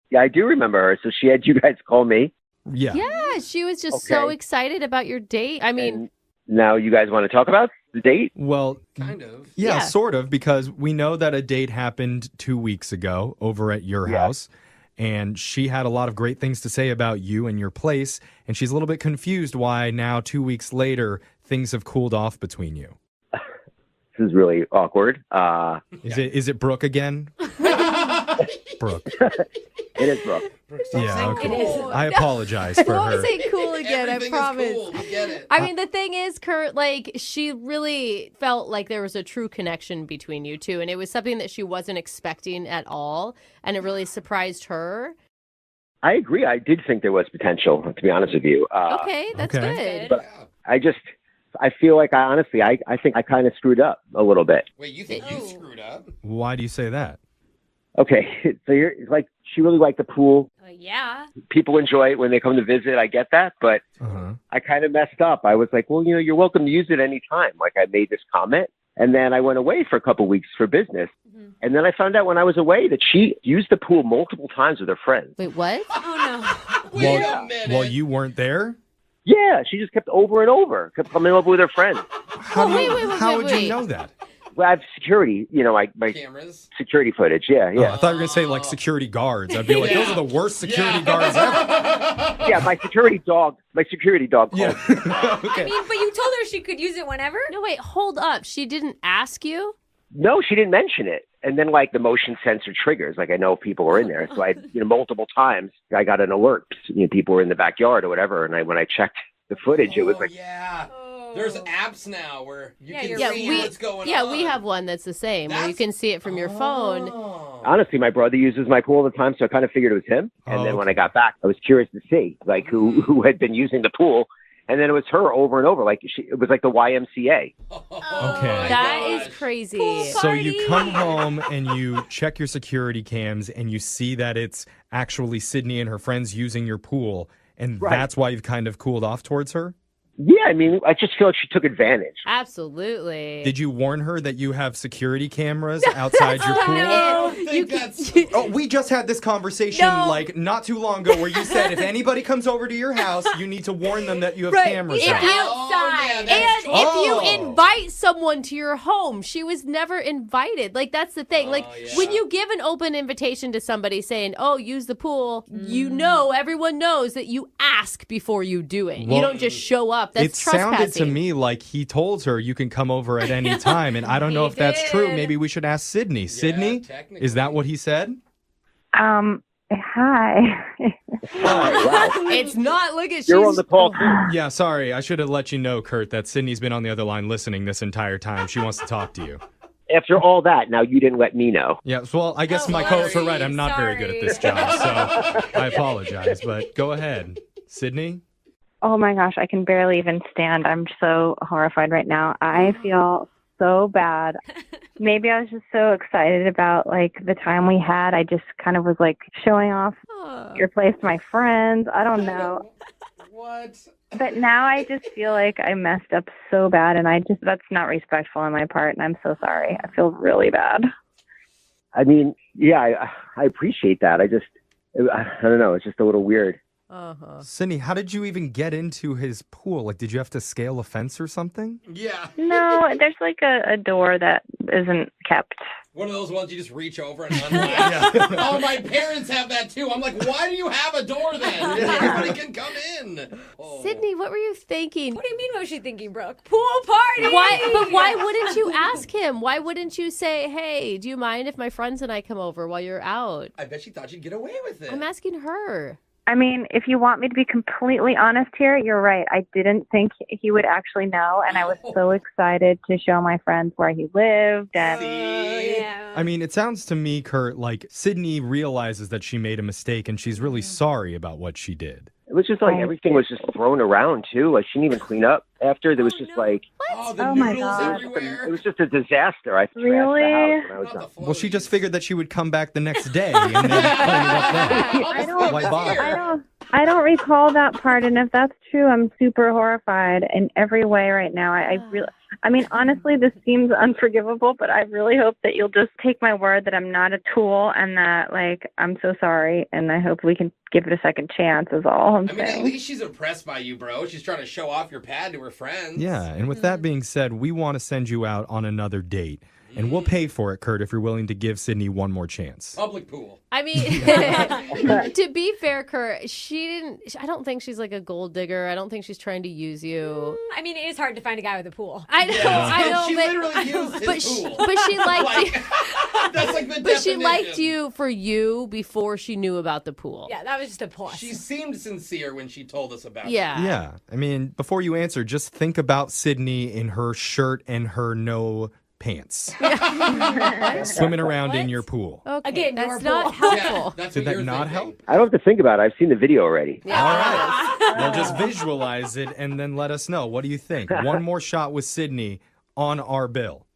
Yeah, I do remember her. So she had you guys call me. Yeah. Yeah, she was just so Okay. excited about your date. I mean, And now you guys want to talk about the date? Well, Kind of. yeah, Yeah. sort of, because we know that a date happened 2 weeks ago over at your house, and she had a lot of great things to say about you and your place, and she's a little bit confused why now 2 weeks later things have cooled off between you. This is really awkward. Is it Brooke again? Brooke. It is Brooke. Yeah, okay. It is. I apologize for won't her. say cool again, Everything I promise. is cool. We get it. I mean, the thing is, Kurt, like, she really felt like there was a true connection between you two, and it was something that she wasn't expecting at all, and it really surprised her. I agree. I did think there was potential, to be honest with you. Okay, that's okay. good. But I feel like I think I kind of screwed up a little bit. Wait, you think you screwed up? Why do you say that? Okay, so it's like she really liked the pool. Yeah. People enjoy it when they come to visit. I get that, but Uh-huh. I kind of messed up. I was like, well, you're welcome to use it anytime. Like I made this comment, and then I went away for a couple weeks for business. And then I found out when I was away that she used the pool multiple times with her friends. Wait, what? Oh, no. Wait a minute. Well, you weren't there? Yeah, she just kept over and over, kept coming over with her friends. How wait, would wait. you know that? Well, I have security, my Cameras? security footage. Yeah. Oh, I thought you were going to say like security guards. I'd be like, those are the worst security guards ever. Yeah, my security dog called. I mean, but you told her she could use it whenever? No, wait, hold up. She didn't ask you? No, she didn't mention it. And then, like, the motion sensor triggers. Like, I know people were in there. So I, multiple times, I got an alert. People were in the backyard or whatever. And when I checked the footage, it was like... Yeah. There's apps now where you can see what's going on. Yeah, we have one that's the same, where you can see it from your phone. Honestly, my brother uses my pool all the time, so I kind of figured it was him. And then when I got back, I was curious to see, like, who had been using the pool. And then it was her over and over. Like, it was like the YMCA. Okay. That is crazy. So you come home and you check your security cams and you see that it's actually Sydney and her friends using your pool. And that's why you've kind of cooled off towards her? Yeah, I mean, I just feel like she took advantage. Absolutely. Did you warn her that you have security cameras outside your pool? We just had this conversation like not too long ago where you said if anybody comes over to your house, you need to warn them that you have cameras out. If you invite someone to your home, she was never invited. Like, that's the thing. When you give an open invitation to somebody saying, oh, use the pool, everyone knows that you ask before you do it. You don't just show up. That's trespassing. It sounded to me like he told her you can come over at any time, and I don't know if that's true. Maybe we should ask Sydney. Sydney, is that what he said? Hi. Wow. It's not. Look at You're on the call too. Yeah, sorry. I should have let you know, Kurt, that Sydney's been on the other line listening this entire time. She wants to talk to you. After all that, now you didn't let me know. Yeah, well, I guess my co-hosts are right. I'm not very good at this job, so I apologize. But go ahead. Sydney? Oh my gosh, I can barely even stand. I'm so horrified right now. I feel so bad. Maybe I was just so excited about like the time we had. I just kind of was like showing off your place to my friends. I don't know. What? But now I just feel like I messed up so bad, and that's not respectful on my part, and I'm so sorry. I feel really bad. I mean, yeah, I appreciate that. I don't know. It's just a little weird. Sydney, how did you even get into his pool? Like, did you have to scale a fence or something? Yeah. No, there's like a door that isn't kept. One of those ones you just reach over and unlatch. Oh, my parents have that too. I'm like, why do you have a door then? Everybody can come in. Sydney, what were you thinking? What do you mean, what was she thinking, Brooke? Pool party! Why wouldn't you ask him? Why wouldn't you say, hey, do you mind if my friends and I come over while you're out? I bet she thought you'd get away with it. I'm asking her. I mean, if you want me to be completely honest here, you're right. I didn't think he would actually know, and I was so excited to show my friends where he lived. And I mean, it sounds to me, Kurt, like Sydney realizes that she made a mistake, and she's really sorry about what she did. It was just like everything was just thrown around too. Like she didn't even clean up after. There was just like the noodles everywhere. It was just a disaster. I trashed Really? the house when I was done. Well, she just figured that she would come back the next day and then clean it up then. Why bother? I don't recall that part, and if that's true, I'm super horrified in every way right now. I mean, honestly, this seems unforgivable, but I really hope that you'll just take my word that I'm not a tool and that, like, I'm so sorry, and I hope we can give it a second chance is all I'm saying. At least she's impressed by you, bro. She's trying to show off your pad to her friends. Yeah, and with that being said, we want to send you out on another date. And we'll pay for it, Kurt, if you're willing to give Sydney one more chance. Public pool. I mean, to be fair, Kurt, I don't think she's like a gold digger. I don't think she's trying to use you. I mean, it is hard to find a guy with a pool. I know. She literally used his pool. But she liked you. That's like the But she definition. liked you for you before she knew about the pool. Yeah, that was just a plus. She seemed sincere when she told us about it. Yeah. I mean, before you answer, just think about Sydney in her shirt and her no pants. Swimming around in your pool. Okay, Again, that's your not pool. helpful. That's Did what that you're not thinking. help? I don't have to think about it. I've seen the video already. All right. Well, just visualize it and then let us know. What do you think? One more shot with Sydney on our bill.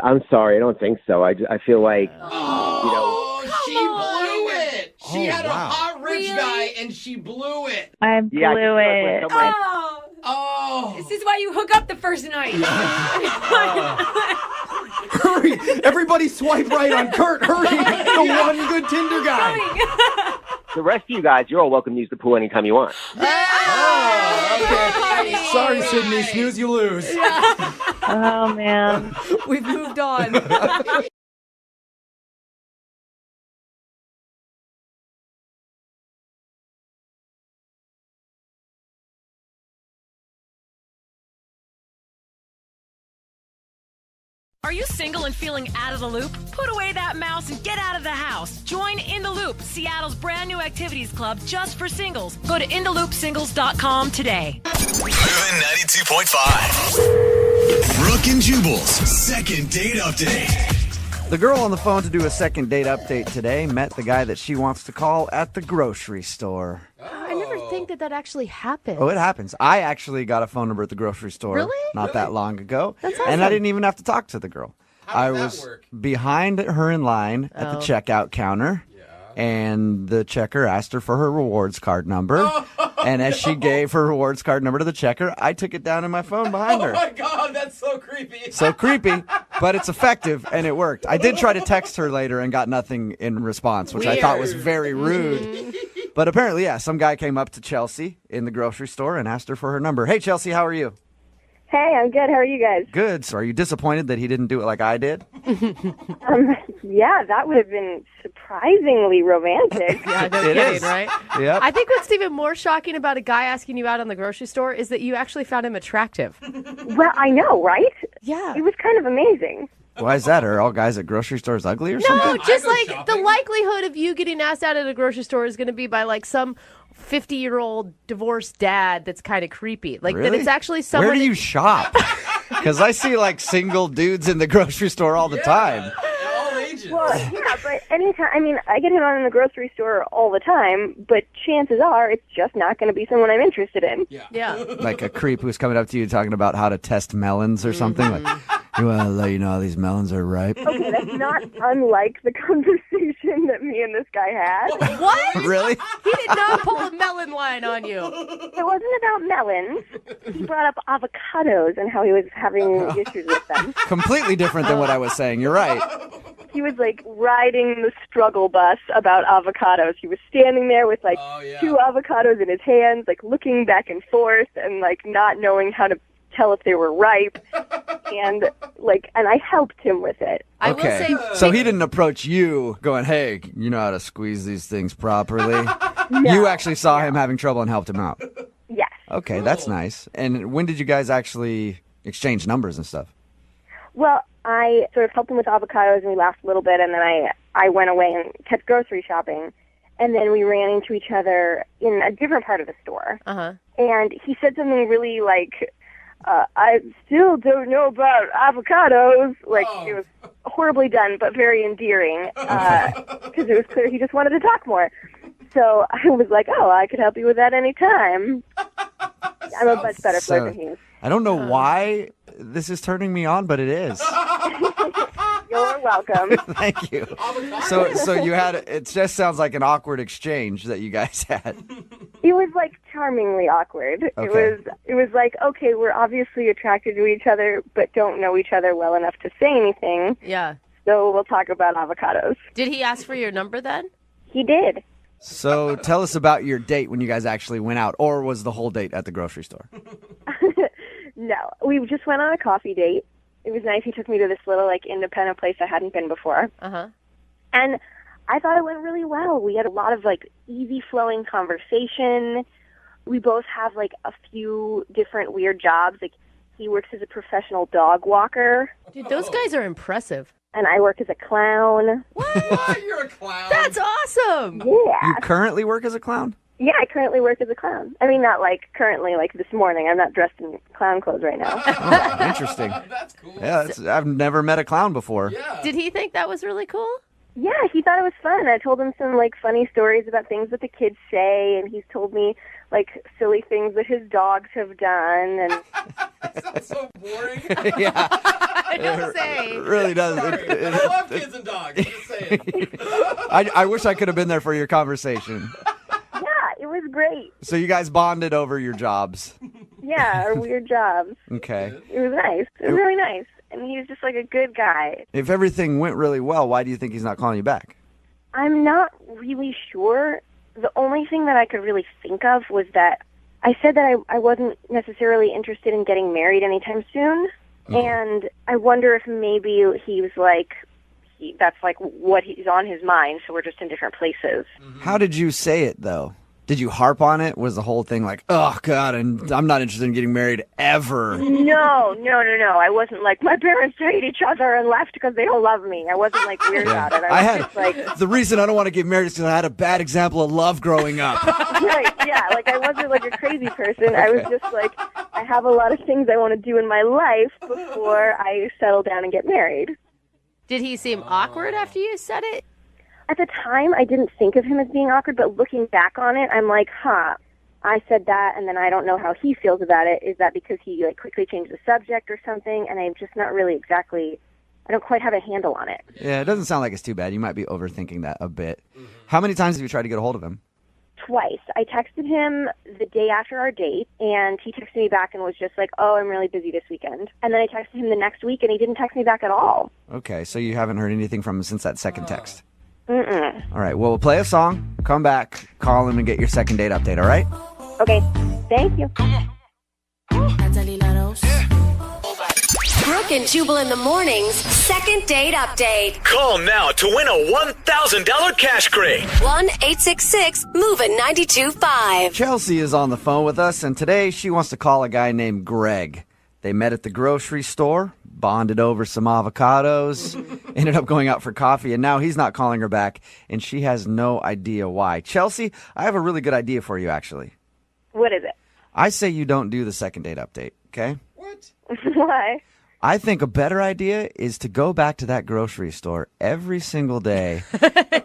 I'm sorry. I don't think so. I feel like, She blew it. She had a wow. hot rich guy and she blew it. I blew it. Oh. This is why you hook up the first night. Hurry! Everybody swipe right on Kurt. Hurry! The one good Tinder guy. the rest of you guys, you're all welcome to use the pool anytime you want. Oh, okay. Sorry, Sydney. Snooze, you lose. Oh, man. We've moved on. Are you single and feeling out of the loop? Put away that mouse and get out of the house. Join In the Loop, Seattle's brand new activities club just for singles. Go to intheloopsingles.com today. Moving 92.5. Brooke and Jubal's second date update. The girl on the phone to do a second date update today met the guy that she wants to call at the grocery store. I never think that actually happens. Oh, it happens. I actually got a phone number at the grocery store not that long ago. That's awesome. And I didn't even have to talk to the girl. How I did that was work? behind her in line at the checkout counter. And the checker asked her for her rewards card number. And as she gave her rewards card number to the checker, I took it down in my phone behind her. Oh my God, that's so creepy. So creepy, but it's effective, and it worked. I did try to text her later and got nothing in response, which I thought was very rude. But apparently, yeah, some guy came up to Chelsea in the grocery store and asked her for her number. Hey, Chelsea, how are you? Hey, I'm good. How are you guys? Good. So are you disappointed that he didn't do it like I did? Yeah, that would have been surprisingly romantic. Yeah, no It kidding, is. right? Yep. I think what's even more shocking about a guy asking you out on the grocery store is that you actually found him attractive. Well, I know, right? Yeah. It was kind of amazing. Why is that? Are all guys at grocery stores ugly or something? No, just like the likelihood of you getting asked out at a grocery store is going to be by like some 50-year-old divorced dad that's kind of creepy. Like that Really? it's actually someone. Where do you shop? Because I see like single dudes in the grocery store all the time. All ages. Well, yeah, but anytime, I mean, I get him on in the grocery store all the time, but chances are it's just not going to be someone I'm interested in. Yeah. Like a creep who's coming up to you talking about how to test melons or something. Like, you want to let you know these melons are ripe? Okay, that's not unlike the conversation that me and this guy had. What? Really? He did not pull a melon line on you. It wasn't about melons. He brought up avocados and how he was having issues with them. Completely different than what I was saying. You're right. He was like riding the struggle bus about avocados. He was standing there with like 2 avocados in his hands, like looking back and forth and like not knowing how to tell if they were ripe. And I helped him with it. Okay. So he didn't approach you going, hey, you know how to squeeze these things properly? You actually saw him having trouble and helped him out. Yes. Okay, that's nice. And when did you guys actually exchange numbers and stuff? Well, I sort of helped him with avocados and we laughed a little bit, and then I went away and kept grocery shopping. And then we ran into each other in a different part of the store. Uh-huh. And he said something really like, I still don't know about avocados. Like, it was horribly done, but very endearing, because it was clear he just wanted to talk more. So I was like, oh, I could help you with that anytime. I'm a much better flirt than he is. I don't know why this is turning me on, but it is. You're welcome. Thank you. So you had, it just sounds like an awkward exchange that you guys had. It was like charmingly awkward. Okay. It was like, okay, we're obviously attracted to each other, but don't know each other well enough to say anything. Yeah. So we'll talk about avocados. Did he ask for your number then? He did. So tell us about your date when you guys actually went out, or was the whole date at the grocery store? No, we just went on a coffee date. It was nice. He took me to this little, like, independent place I hadn't been before. Uh-huh. And I thought it went really well. We had a lot of, like, easy-flowing conversation. We both have, like, a few different weird jobs. Like, he works as a professional dog walker. Dude, those guys are impressive. And I work as a clown. What? You're a clown. That's awesome. Yeah. You currently work as a clown? Yeah, I currently work as a clown. I mean, not, like, currently, like, this morning. I'm not dressed in clown clothes right now. Oh, interesting. That's cool. Yeah, I've never met a clown before. Yeah. Did he think that was really cool? Yeah, he thought it was fun. I told him some, like, funny stories about things that the kids say, and he's told me, like, silly things that his dogs have done. And That sounds so boring. Yeah. I don't say. It really does. I love kids and dogs. I'm just saying. I wish I could have been there for your conversation. yeah, it was great. So you guys bonded over your jobs. Yeah, our weird jobs. Okay. It was nice. It was really nice. And he was just, like, a good guy. If everything went really well, why do you think he's not calling you back? I'm not really sure. The only thing that I could really think of was that I said that I wasn't necessarily interested in getting married anytime soon. Mm-hmm. And I wonder if maybe he was like, that's like what he's on his mind, so we're just in different places. How did you say it, though? Did you harp on it? Was the whole thing like, oh, God, and I'm not interested in getting married ever? No. I wasn't like, my parents hate each other and left because they don't love me. I wasn't like weird about it. I was just like, the reason I don't want to get married is because I had a bad example of love growing up. right, yeah, like I wasn't like a crazy person. I was just like, I have a lot of things I want to do in my life before I settle down and get married. Did he seem awkward after you said it? At the time, I didn't think of him as being awkward, but looking back on it, I'm like, I said that, and then I don't know how he feels about it. Is that because he like quickly changed the subject or something? And I'm just not really exactly, I don't quite have a handle on it. Yeah, it doesn't sound like it's too bad. You might be overthinking that a bit. How many times have you tried to get a hold of him? Twice. I texted him the day after our date, and he texted me back and was just like, oh, I'm really busy this weekend. And then I texted him the next week, and he didn't text me back at all. Okay, so you haven't heard anything from him since that second text? Mm-mm. All right, well, we'll play a song, come back, call him, and get your second date update, all right? Okay, thank you. Brooke and Jubal in the mornings, second date update. Call now to win a $1,000 cash crate. 1-866-MOVE-925. Chelsea is on the phone with us, and today she wants to call a guy named Greg. They met at the grocery store, bonded over some avocados, ended up going out for coffee, and now he's not calling her back, and she has no idea why. Chelsea, I have a really good idea for you, actually. What is it? I say you don't do the second date update, okay? Why? I think a better idea is to go back to that grocery store every single day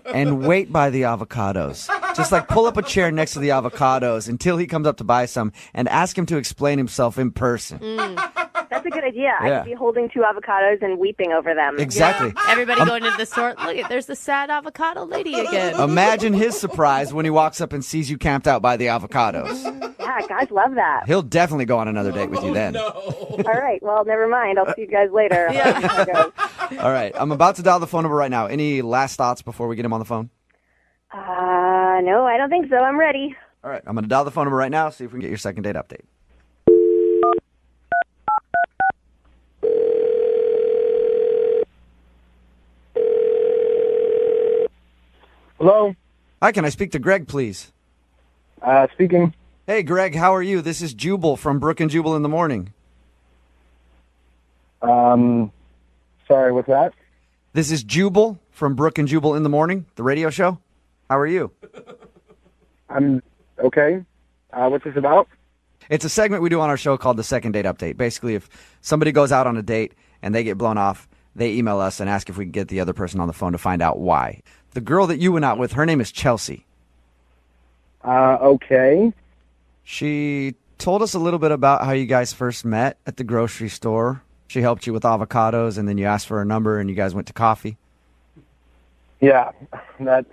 and wait by the avocados. Just like pull up a chair next to the avocados until he comes up to buy some and ask him to explain himself in person. That's a good idea. I Yeah. could be holding 2 avocados and weeping over them. Exactly. Everybody going into the store. Look, there's the sad avocado lady again. Imagine his surprise when he walks up and sees you camped out by the avocados. Yeah, guys love that. He'll definitely go on another date with you then. All right, well, never mind. I'll see you guys later. Yeah. All right, I'm about to dial the phone number right now. Any last thoughts before we get him on the phone? No, I don't think so. I'm ready. All right, I'm going to dial the phone number right now, see if we can get your second date update. Hello? Hi, can I speak to Greg, please? Speaking. Hey, Greg, how are you? This is Jubal from Brooke and Jubal in the Morning. Sorry, what's that? This is Jubal from Brooke and Jubal in the Morning, the radio show. How are you? I'm okay. What's this about? It's a segment we do on our show called the Second Date Update. Basically, if somebody goes out on a date and they get blown off, they email us and ask if we can get the other person on the phone to find out why. The girl that you went out with, her name is Chelsea. Okay. She told us a little bit about how you guys first met at the grocery store. She helped you with avocados, and then you asked for her number, and you guys went to coffee. Yeah, that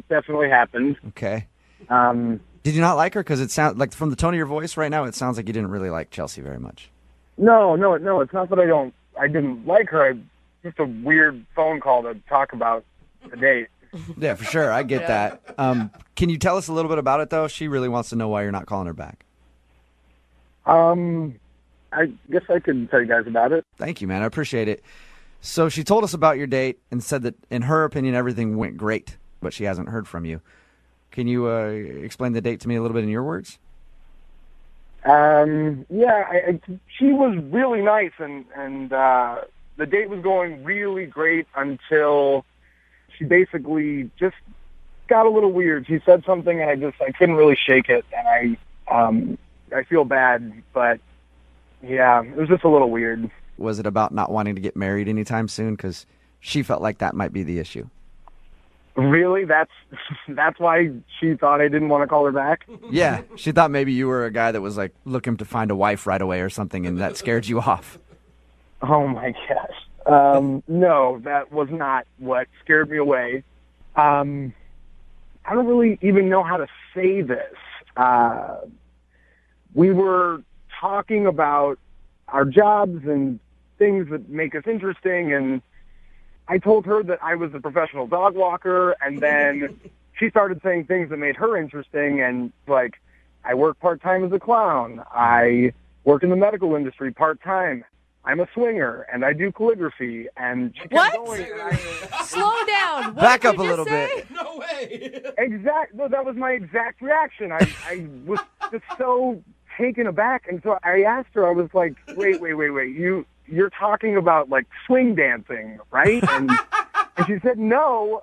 definitely happened. Okay. Did you not like her? Because it sounds like from the tone of your voice right now, it sounds like you didn't really like Chelsea very much. No. It's not that I didn't like her. Just a weird phone call to talk about the date. Yeah, for sure. I get that. Can you tell us a little bit about it, though? She really wants to know why you're not calling her back. I guess I could tell you guys about it. Thank you, man. I appreciate it. So she told us about your date and said that, in her opinion, everything went great, but she hasn't heard from you. Can you explain the date to me a little bit in your words? Yeah, she was really nice, and the date was going really great until she basically just got a little weird. She said something, and I couldn't really shake it, and I feel bad, but yeah, it was just a little weird. Was it about not wanting to get married anytime soon? Because she felt like that might be the issue. Really? That's why she thought I didn't want to call her back? Yeah, she thought maybe you were a guy that was like looking to find a wife right away or something, and that scared you off. Oh my gosh. No, that was not what scared me away. I don't really even know how to say this. We were talking about our jobs and things that make us interesting, and I told her that I was a professional dog walker, and then she started saying things that made her interesting, and like, I work part-time as a clown. I work in the medical industry part-time. I'm a swinger and I do calligraphy. And she kept What? going. Slow down. What Back did up a you little say? bit. No way. No, that was my exact reaction. I was just so taken aback. And so I asked her, I was like, wait. You're talking about like swing dancing, right? And she said, no,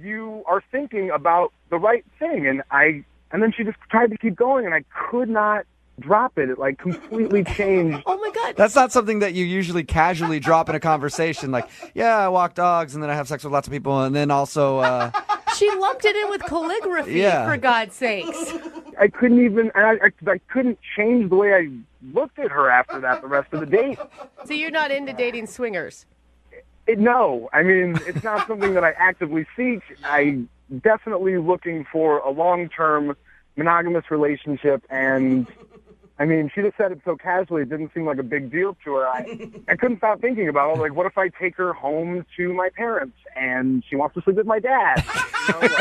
you are thinking about the right thing. And then she just tried to keep going and I could not drop it. It like completely changed. Oh my God. That's not something that you usually casually drop in a conversation. Like, yeah, I walk dogs and then I have sex with lots of people. And then also, She lumped it in with calligraphy, Yeah. for God's sakes. I couldn't even, I couldn't change the way I looked at her after that the rest of the date. So you're not into dating swingers? No, I mean, it's not something that I actively seek. I'm definitely looking for a long-term monogamous relationship, and I mean, she just said it so casually, it didn't seem like a big deal to her. I couldn't stop thinking about it. Like, what if I take her home to my parents, and she wants to sleep with my dad? You know, like,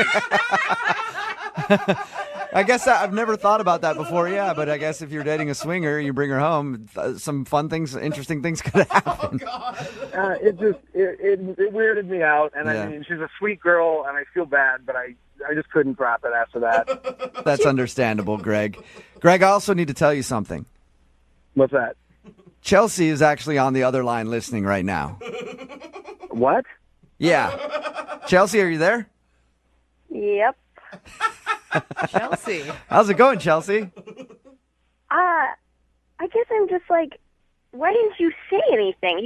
I guess I've never thought about that before, yeah, but I guess if you're dating a swinger, you bring her home, some fun things, interesting things could happen. it weirded me out, and Yeah. I mean, she's a sweet girl, and I feel bad, but I just couldn't drop it after that. That's understandable, Greg. Greg, I also need to tell you something. What's that? Chelsea is actually on the other line listening right now. What? Yeah. Chelsea, are you there? Yep. Chelsea. How's it going, Chelsea? I guess I'm just like, why didn't you say anything?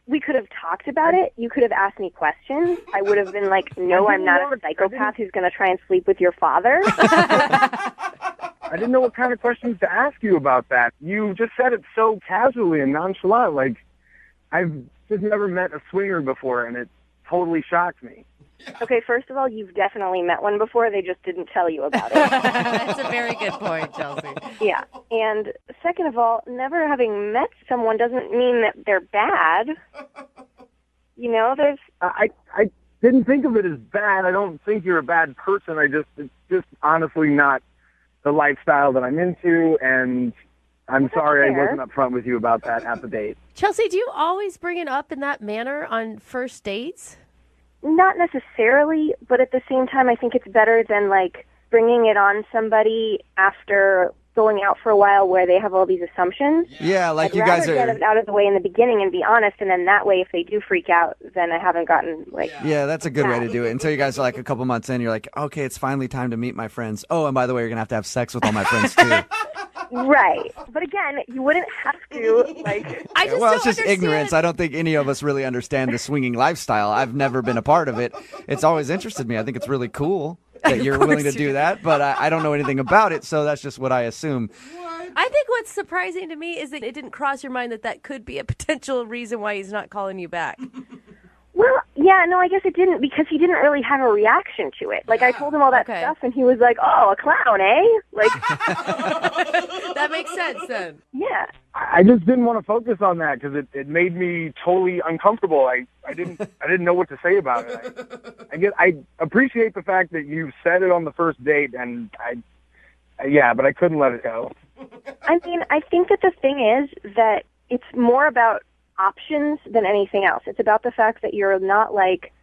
We could have talked about it. You could have asked me questions. I would have been like, no, I'm not a psychopath who's going to try and sleep with your father. I didn't know what kind of questions to ask you about that. You just said it so casually and nonchalant. Like, I've just never met a swinger before, and it totally shocked me. Okay, first of all, you've definitely met one before. They just didn't tell you about it. That's a very good point, Chelsea. Yeah. And second of all, never having met someone doesn't mean that they're bad. You know, there's... I didn't think of it as bad. I don't think you're a bad person. It's just honestly not the lifestyle that I'm into, and I'm sorry I wasn't upfront with you about that at the date. Chelsea, do you always bring it up in that manner on first dates? Not necessarily, but at the same time, I think it's better than, like, bringing it on somebody after going out for a while where they have all these assumptions. Yeah, like I'd you guys rather are... get it out of the way in the beginning and be honest, and then that way, if they do freak out, then I haven't gotten, like... Yeah, that's a good way to do it. Until you guys are like a couple months in, you're like, okay, it's finally time to meet my friends. Oh, and by the way, you're going to have sex with all my friends, too. Right. But again, you wouldn't have to, like... Well, it's just ignorance. I don't think any of us really understand the swinging lifestyle. I've never been a part of it. It's always interested me. I think it's really cool that you're willing to do that, but I don't know anything about it, so that's just what I assume. I think what's surprising to me is that it didn't cross your mind that could be a potential reason why he's not calling you back. Well, yeah, no, I guess it didn't, because he didn't really have a reaction to it. Like, I told him all that stuff, and he was like, oh, a clown, eh? Like... That makes sense, then. Yeah. I just didn't want to focus on that because it made me totally uncomfortable. I didn't know what to say about it. I appreciate the fact that you said it on the first date, and but I couldn't let it go. I mean, I think that the thing is that it's more about options than anything else. It's about the fact that you're not like,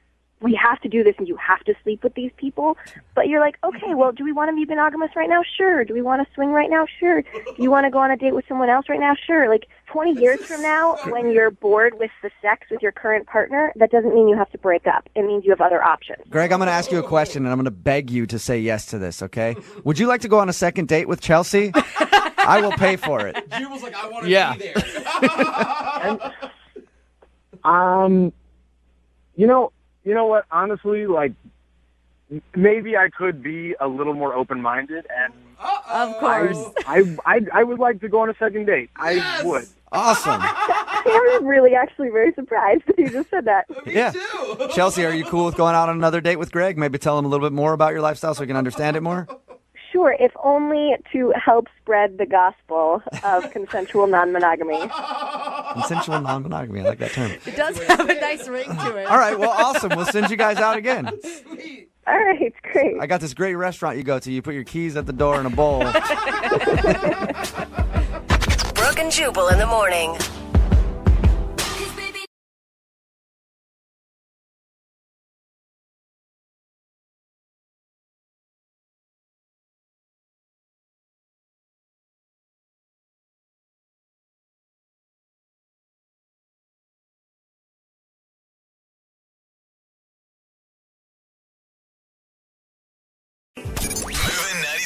we have to do this and you have to sleep with these people, but you're like, okay, well, do we want to be monogamous right now? Sure. Do we want to swing right now? Sure. Do you want to go on a date with someone else right now? Sure. Like 20 years from now, when you're bored with the sex with your current partner, that doesn't mean you have to break up. It means you have other options. Greg, I'm going to ask you a question, and I'm going to beg you to say yes to this, okay? Would you like to go on a second date with Chelsea? I will pay for it. Jubal's like, I want to be there. You know what? Honestly, like, maybe I could be a little more open-minded, and of course, I would like to go on a second date. I would. Awesome. I was really actually very surprised that you just said that. Yeah. Chelsea, are you cool with going out on another date with Greg? Maybe tell him a little bit more about your lifestyle so he can understand it more? Sure, if only to help spread the gospel of consensual non-monogamy. Consensual non-monogamy. I like that term. It does have a nice ring to it. All right, well, awesome. We'll send you guys out again. All right, great. I got this great restaurant you go to. You put your keys at the door in a bowl. Brooke and Jubal in the morning.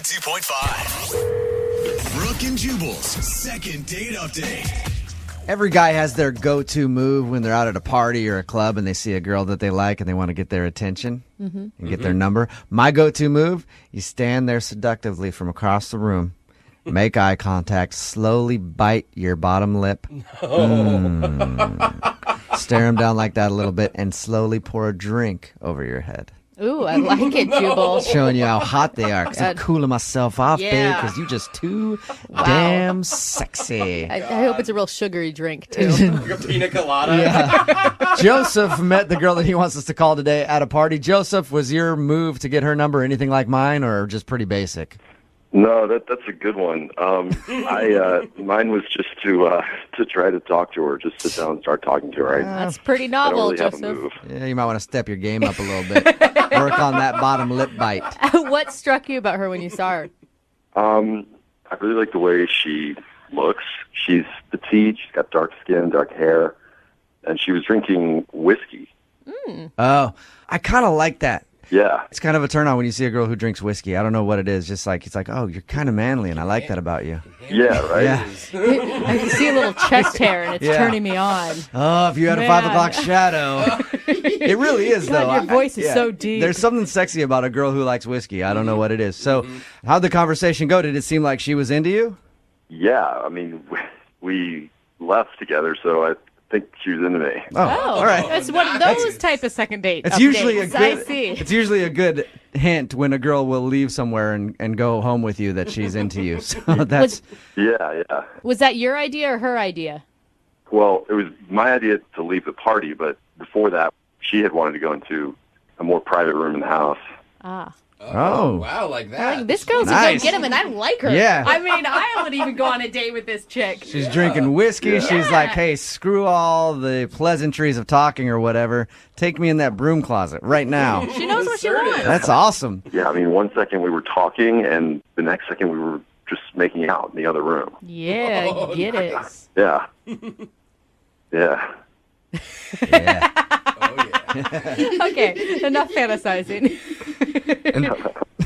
92.5. Brooke and Jubal's second date update. Every guy has their go-to move when they're out at a party or a club and they see a girl that they like and they want to get their attention and get their number. My go-to move, you stand there seductively from across the room, make eye contact, slowly bite your bottom lip, stare them down like that a little bit, and slowly pour a drink over your head. Ooh, I like it, Jubal. Showing you how hot they are, because I'm cooling myself off, babe, because you're just too damn sexy. I hope it's a real sugary drink, too. Like a pina colada. Yeah. Joseph met the girl that he wants us to call today at a party. Joseph, was your move to get her number anything like mine, or just pretty basic? No, that's a good one. Mine was just to try to talk to her, just sit down and start talking to her. That's pretty I novel, don't really have a Joseph. move. Yeah, you might want to step your game up a little bit. Work on that bottom lip bite. What struck you about her when you saw her? I really like the way she looks. She's petite. She's got dark skin, dark hair, and she was drinking whiskey. Oh, I kind of like that. Yeah. It's kind of a turn on when you see a girl who drinks whiskey. I don't know what it is. Just like, it's like, oh, you're kind of manly, and I like that about you. Yeah, right? Yeah. I can see a little chest hair, and it's turning me on. Oh, if you had a 5 o'clock shadow. It really is, though. God, your voice is so deep. There's something sexy about a girl who likes whiskey. I don't know what it is. So how'd the conversation go? Did it seem like she was into you? Yeah, I mean, we left together, so I think she was into me. Oh, all right. That's one of those type of second date It's updates. usually a I good. see. It's usually a good hint when a girl will leave somewhere and go home with you that she's into you. So that's Yeah. Was that your idea or her idea? Well, it was my idea to leave the party, but before that, she had wanted to go into a more private room in the house. Ah. Oh. Wow, like that. This girl's a Nice. go-get-em, and I like her. Yeah. I mean, I would even go on a date with this chick. she's drinking whiskey. Yeah. She's like, hey, screw all the pleasantries of talking or whatever. Take me in that broom closet right now. She knows what she wants. That's awesome. Yeah, I mean, one second we were talking, and the next second we were just making out in the other room. Yeah, get it. Yeah. Yeah. Yeah. Okay, enough fantasizing.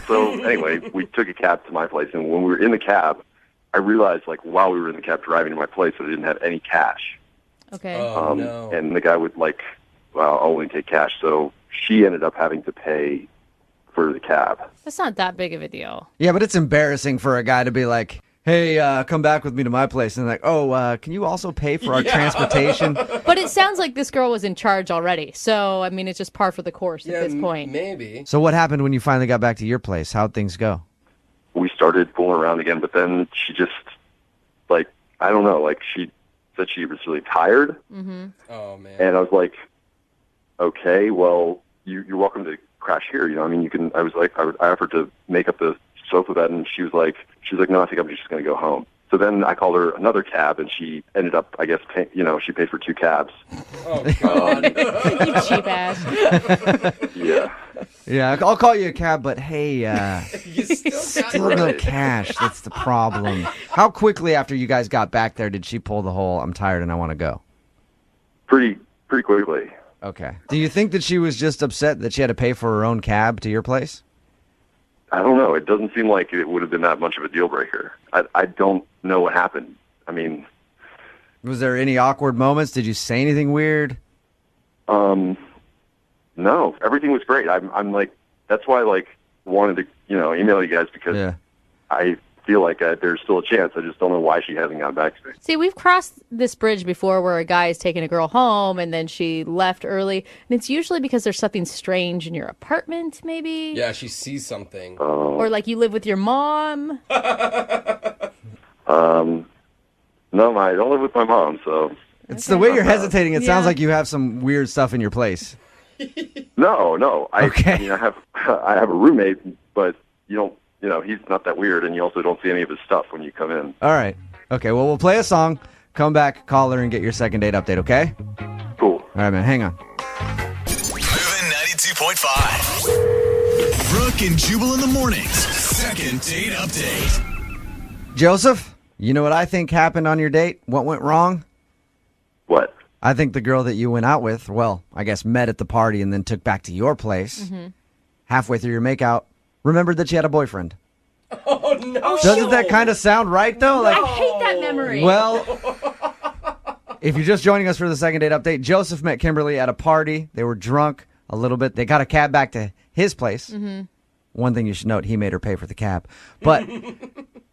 So anyway, we took a cab to my place, and when we were in the cab, I realized, like, while we were in the cab driving to my place, that I didn't have any cash. Okay. No. And the guy would, like, well, I'll only take cash. So she ended up having to pay for the cab. That's not that big of a deal. Yeah, but it's embarrassing for a guy to be like, hey, come back with me to my place. And like, oh, can you also pay for our transportation? But it sounds like this girl was in charge already. So, I mean, it's just par for the course at this point. Maybe. So what happened when you finally got back to your place? How'd things go? We started fooling around again, but then she just, like, I don't know, like, she said she was really tired. Mm-hmm. Oh, man. And I was like, okay, well, you're welcome to crash here. You know, I mean, you can, I was like, I offered to make up the sofa bed, and she was like, no, I think I'm just going to go home. So then I called her another cab, and she ended up, I guess, she paid for 2 cabs. Oh, God. You cheap ass. Yeah. Yeah, I'll call you a cab, but hey, You still no cash. That's the problem. How quickly after you guys got back there did she pull the whole, I'm tired and I want to go? Pretty quickly. Okay. Do you think that she was just upset that she had to pay for her own cab to your place? I don't know. It doesn't seem like it would have been that much of a deal breaker. I don't know what happened. I mean, Was there any awkward moments? Did you say anything weird? No, everything was great. I'm like, that's why I like wanted to, email you guys, because I feel like there's still a chance. I just don't know why she hasn't gotten back to me. See, we've crossed this bridge before where a guy is taking a girl home and then she left early. And it's usually because there's something strange in your apartment, maybe. Yeah, she sees something. Or like you live with your mom. No, I don't live with my mom, so. It's the way you're hesitating. It sounds like you have some weird stuff in your place. No. Okay. I mean, I have a roommate, but you don't, he's not that weird, and you also don't see any of his stuff when you come in. All right. Okay, well, we'll play a song, come back, call her, and get your second date update, okay? Cool. All right, man, hang on. Moving 92.5. Brooke and Jubal in the mornings. Second date update. Joseph, you know what I think happened on your date? What went wrong? What? I think the girl that you went out with, well, I guess met at the party and then took back to your place, halfway through your makeout, remembered that she had a boyfriend. Oh, no. Doesn't that kind of sound right, though? I hate that memory. Well, if you're just joining us for the second date update, Joseph met Kimberly at a party. They were drunk a little bit. They got a cab back to his place. Mm-hmm. One thing you should note, he made her pay for the cab. But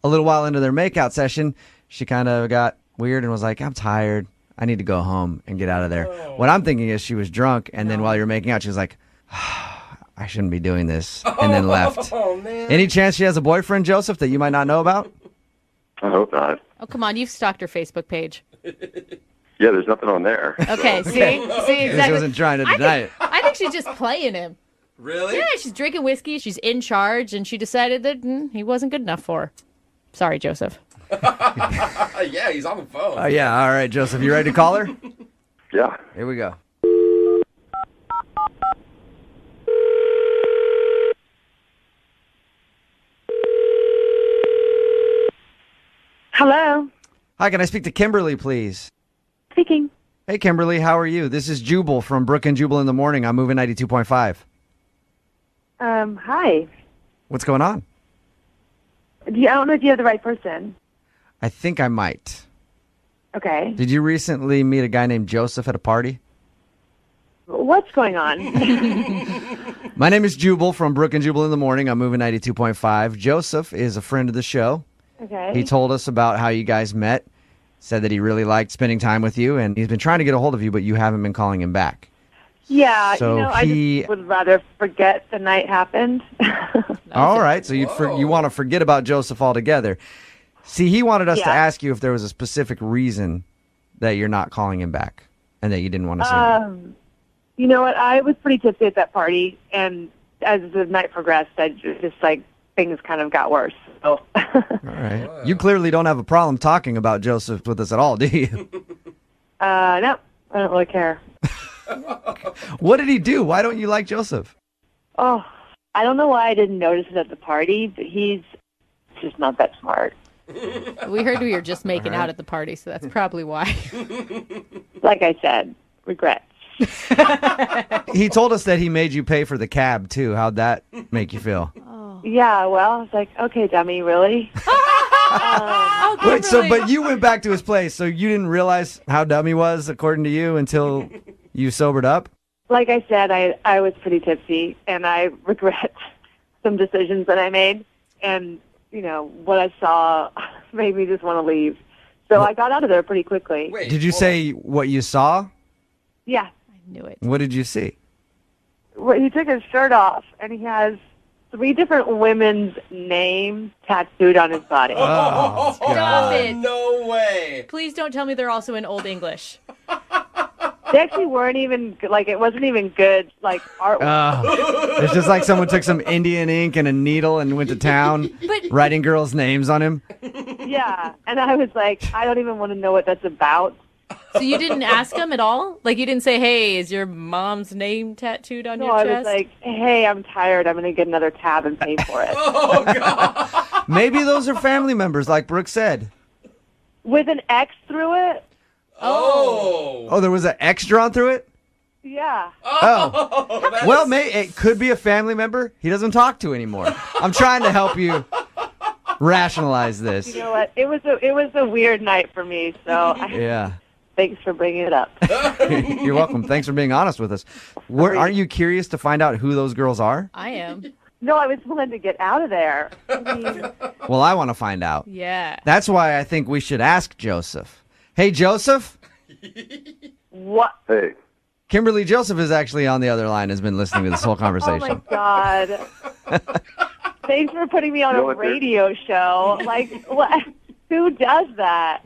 a little while into their makeout session, she kind of got weird and was like, I'm tired. I need to go home and get out of there. What I'm thinking is she was drunk, and then while you're making out, she was like, I shouldn't be doing this, and then left. Oh, man. Any chance she has a boyfriend, Joseph, that you might not know about? I hope not. Oh, come on. You've stalked her Facebook page. Yeah, there's nothing on there. Okay, so. see? See, exactly. She wasn't trying to deny it. I think she's just playing him. Really? Yeah, she's drinking whiskey. She's in charge, and she decided that he wasn't good enough for her. Sorry, Joseph. Yeah, he's on the phone. Yeah, all right, Joseph. You ready to call her? Yeah. Here we go. Hello. Hi, can I speak to Kimberly, please? Speaking. Hey, Kimberly, how are you? This is Jubal from Brooke and Jubal in the Morning. I'm moving 92.5. Hi. What's going on? I don't know if you have the right person. I think I might. Okay. Did you recently meet a guy named Joseph at a party? What's going on? My name is Jubal from Brooke and Jubal in the Morning. I'm moving 92.5. Joseph is a friend of the show. Okay. He told us about how you guys met, said that he really liked spending time with you, and he's been trying to get a hold of you, but you haven't been calling him back. Yeah, So I just would rather forget the night happened. All right, so you want to forget about Joseph altogether. See, he wanted us to ask you if there was a specific reason that you're not calling him back and that you didn't want to see him. You know what? I was pretty tipsy at that party, and as the night progressed, I just things kind of got worse. So. All right. You clearly don't have a problem talking about Joseph with us at all, do you? No, I don't really care. What did he do? Why don't you like Joseph? Oh, I don't know why I didn't notice it at the party, but he's just not that smart. We heard we were just making out at the party, so that's probably why. Like I said, regrets. He told us that he made you pay for the cab, too. How'd that make you feel? Yeah, well, I was like, okay, dummy, really? Wait, but you went back to his place, so you didn't realize how dumb he was, according to you, until you sobered up? Like I said, I was pretty tipsy, and I regret some decisions that I made. And, what I saw made me just want to leave. So I got out of there pretty quickly. Did you say what you saw? Yeah. I knew it. What did you see? Well, he took his shirt off, and he has 3 different women's names tattooed on his body. Oh, Stop it. No way. Please don't tell me they're also in Old English. They actually weren't even, it wasn't even good, artwork. It's just like someone took some Indian ink and a needle and went to town writing girls' names on him. Yeah, and I was like, I don't even want to know what that's about. So you didn't ask him at all? Like, you didn't say, hey, is your mom's name tattooed on your I chest? was like, hey, I'm tired. I'm going to get another tab and pay for it. Oh, God. Maybe those are family members, like Brooke said. With an X through it? Oh, there was an X drawn through it? Yeah. Oh. Well, it could be a family member he doesn't talk to anymore. I'm trying to help you rationalize this. You know what? It was a weird night for me, so Yeah. Thanks for bringing it up. You're welcome. Thanks for being honest with us. Aren't you curious to find out who those girls are? I am. No, I was willing to get out of there. Well, I want to find out. Yeah. That's why I think we should ask Joseph. Hey, Joseph? What? Hey. Kimberly, Joseph is actually on the other line, has been listening to this whole conversation. Oh, my God. Thanks for putting me on a radio show. What? Who does that?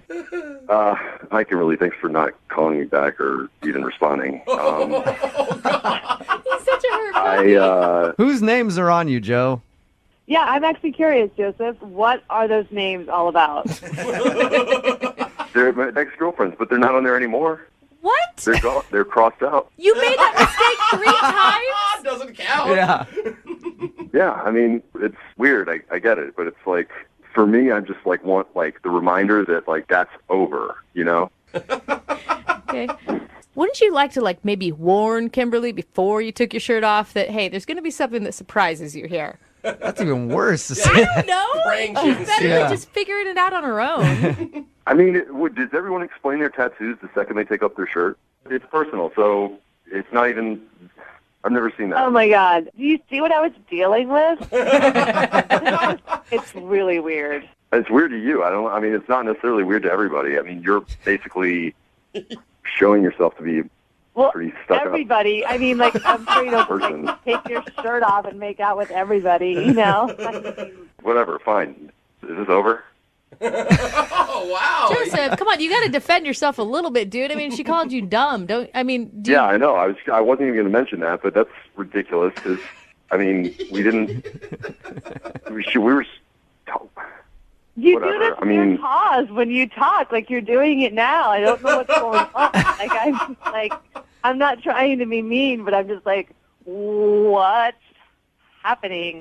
Hi, Kimberly. Thanks for not calling me back or even responding. He's such a hurt. Whose names are on you, Joe? Yeah, I'm actually curious, Joseph. What are those names all about? They're my ex-girlfriends, but they're not on there anymore. What? They're gone. They're crossed out. You made that mistake 3 times? Doesn't count. Yeah. Yeah, I mean, it's weird. I get it, but it's like, for me, I just want the reminder that that's over, Okay. Wouldn't you like to maybe warn Kimberly before you took your shirt off that, hey, there's going to be something that surprises you here? That's even worse. To I say. don't know. Praying She's shouldn't better see than it. just figuring it out on her own. I mean, does everyone explain their tattoos the second they take off their shirt? It's personal, so it's not even. I've never seen that. Oh my God! Do you see what I was dealing with? It's really weird. It's weird to you. I mean, it's not necessarily weird to everybody. I mean, you're basically showing yourself to be pretty stuck everybody. I mean, like, I'm sure you don't person. like, take your shirt off and make out with everybody, you know? Whatever, fine. Is this over? Oh, wow. Joseph, come on, you got to defend yourself a little bit, dude. I mean, she called you dumb. Do Yeah, I know. I wasn't even going to mention that, but that's ridiculous. Because I mean, we didn't. We were. You Whatever. do this I mean, weird pause when you talk, like you're doing it now. I don't know what's going on. Like, I'm just like, I'm not trying to be mean, but I'm just like, what's happening?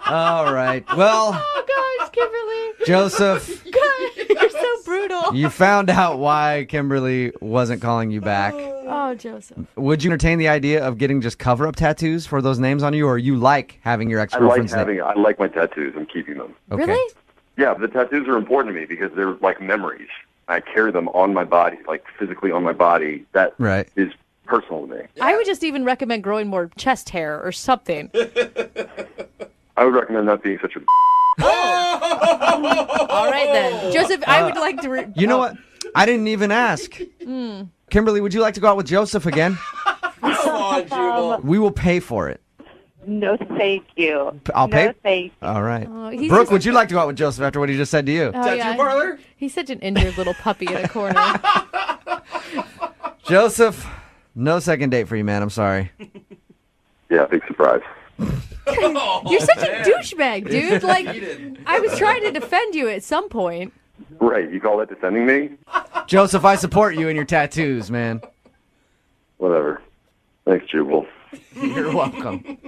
All right. Well, oh gosh, Kimberly. Joseph, God, you're so brutal. you found out why Kimberly wasn't calling you back. Oh, Joseph. Would you entertain the idea of getting just cover-up tattoos for those names on you, or you like having your ex-girlfriend's name? I like my tattoos. I'm keeping them. Okay. Really? Yeah, the tattoos are important to me because they're like memories. I carry them on my body, like physically on my body. That is personal to me. I would just even recommend growing more chest hair or something. I would recommend not being such a. All right, then. Joseph, I would like to... You know what? I didn't even ask. Mm. Kimberly, would you like to go out with Joseph again? Come on, Jubal. We will pay for it. No, thank you. I'll pay? No, thank you. All right. Oh, he's Brooke, just- would you like to go out with Joseph after what he just said to you? Oh, yeah. He's such an injured little puppy in a corner. Joseph, no second date for you, man. I'm sorry. Yeah, big surprise. You're such a douchebag, dude. Like, I was trying to defend you at some point. Right, you call that defending me? Joseph, I support you and your tattoos, man. Whatever. Thanks, Jubal. You're welcome.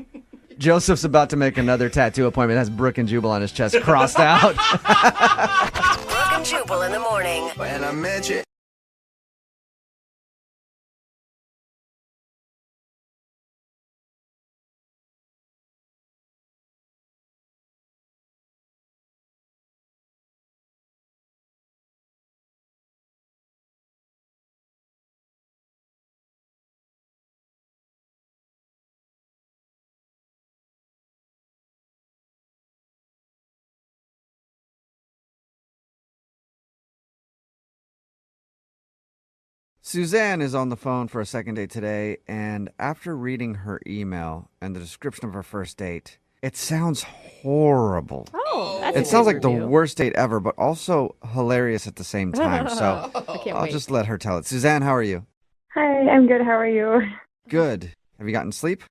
Joseph's about to make another tattoo appointment. Has Brooke and Jubal on his chest crossed out. Brooke and Jubal in the morning. When I met you. Suzanne is on the phone for a second date today, and after reading her email and the description of her first date, it sounds horrible. Oh, that's It sounds like the worst date ever, but also hilarious at the same time. So I can't I'll wait. just let her tell it. Suzanne, how are you? Hi, I'm good. How are you? Good. Have you gotten sleep?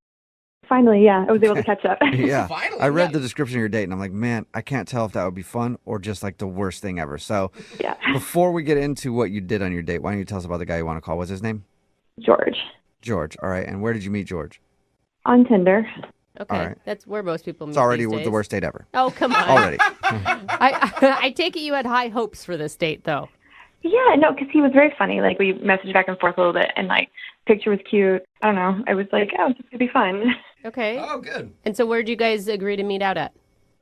Finally, yeah, I was able to catch up. Yeah. I read the description of your date, and I'm like, man, I can't tell if that would be fun or just like the worst thing ever. So Yeah. before we get into what you did on your date, why don't you tell us about the guy you want to call? What's his name? George. George. All right. And where did you meet George? On Tinder. Okay, All right. that's where most people meet It's already these days. the worst date ever. Oh, come on. Already. I take it you had high hopes for this date, though. Yeah, no, because he was very funny. Like, we messaged back and forth a little bit, and, like, picture was cute. I don't know. I was like, oh, this is going to be fun. Okay. Oh, good. And so where'd you guys agree to meet out at?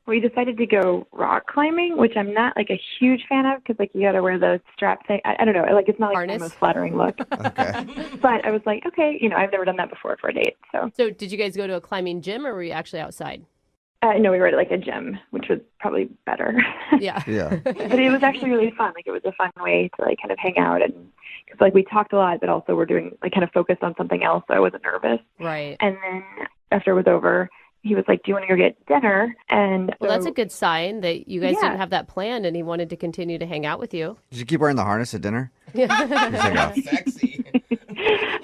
We decided to go rock climbing, which I'm not, like, a huge fan of because, like, you got to wear the strap thing. I don't know. Like, it's not, like, the most flattering look. Okay. But I was like, okay, you know, I've never done that before for a date, so. So did you guys go to a climbing gym, or were you actually outside? No, we were at, like, a gym, which was probably better. Yeah. Yeah. But it was actually really fun. Like, it was a fun way to, like, kind of hang out. And, because, like, we talked a lot, but also we're doing, like, kind of focused on something else, so I wasn't nervous. Right. And then after it was over, he was like, do you want to go get dinner? And Well, that's a good sign that you guys Yeah. didn't have that planned and he wanted to continue to hang out with you. Did you keep wearing the harness at dinner? Yeah. Sexy.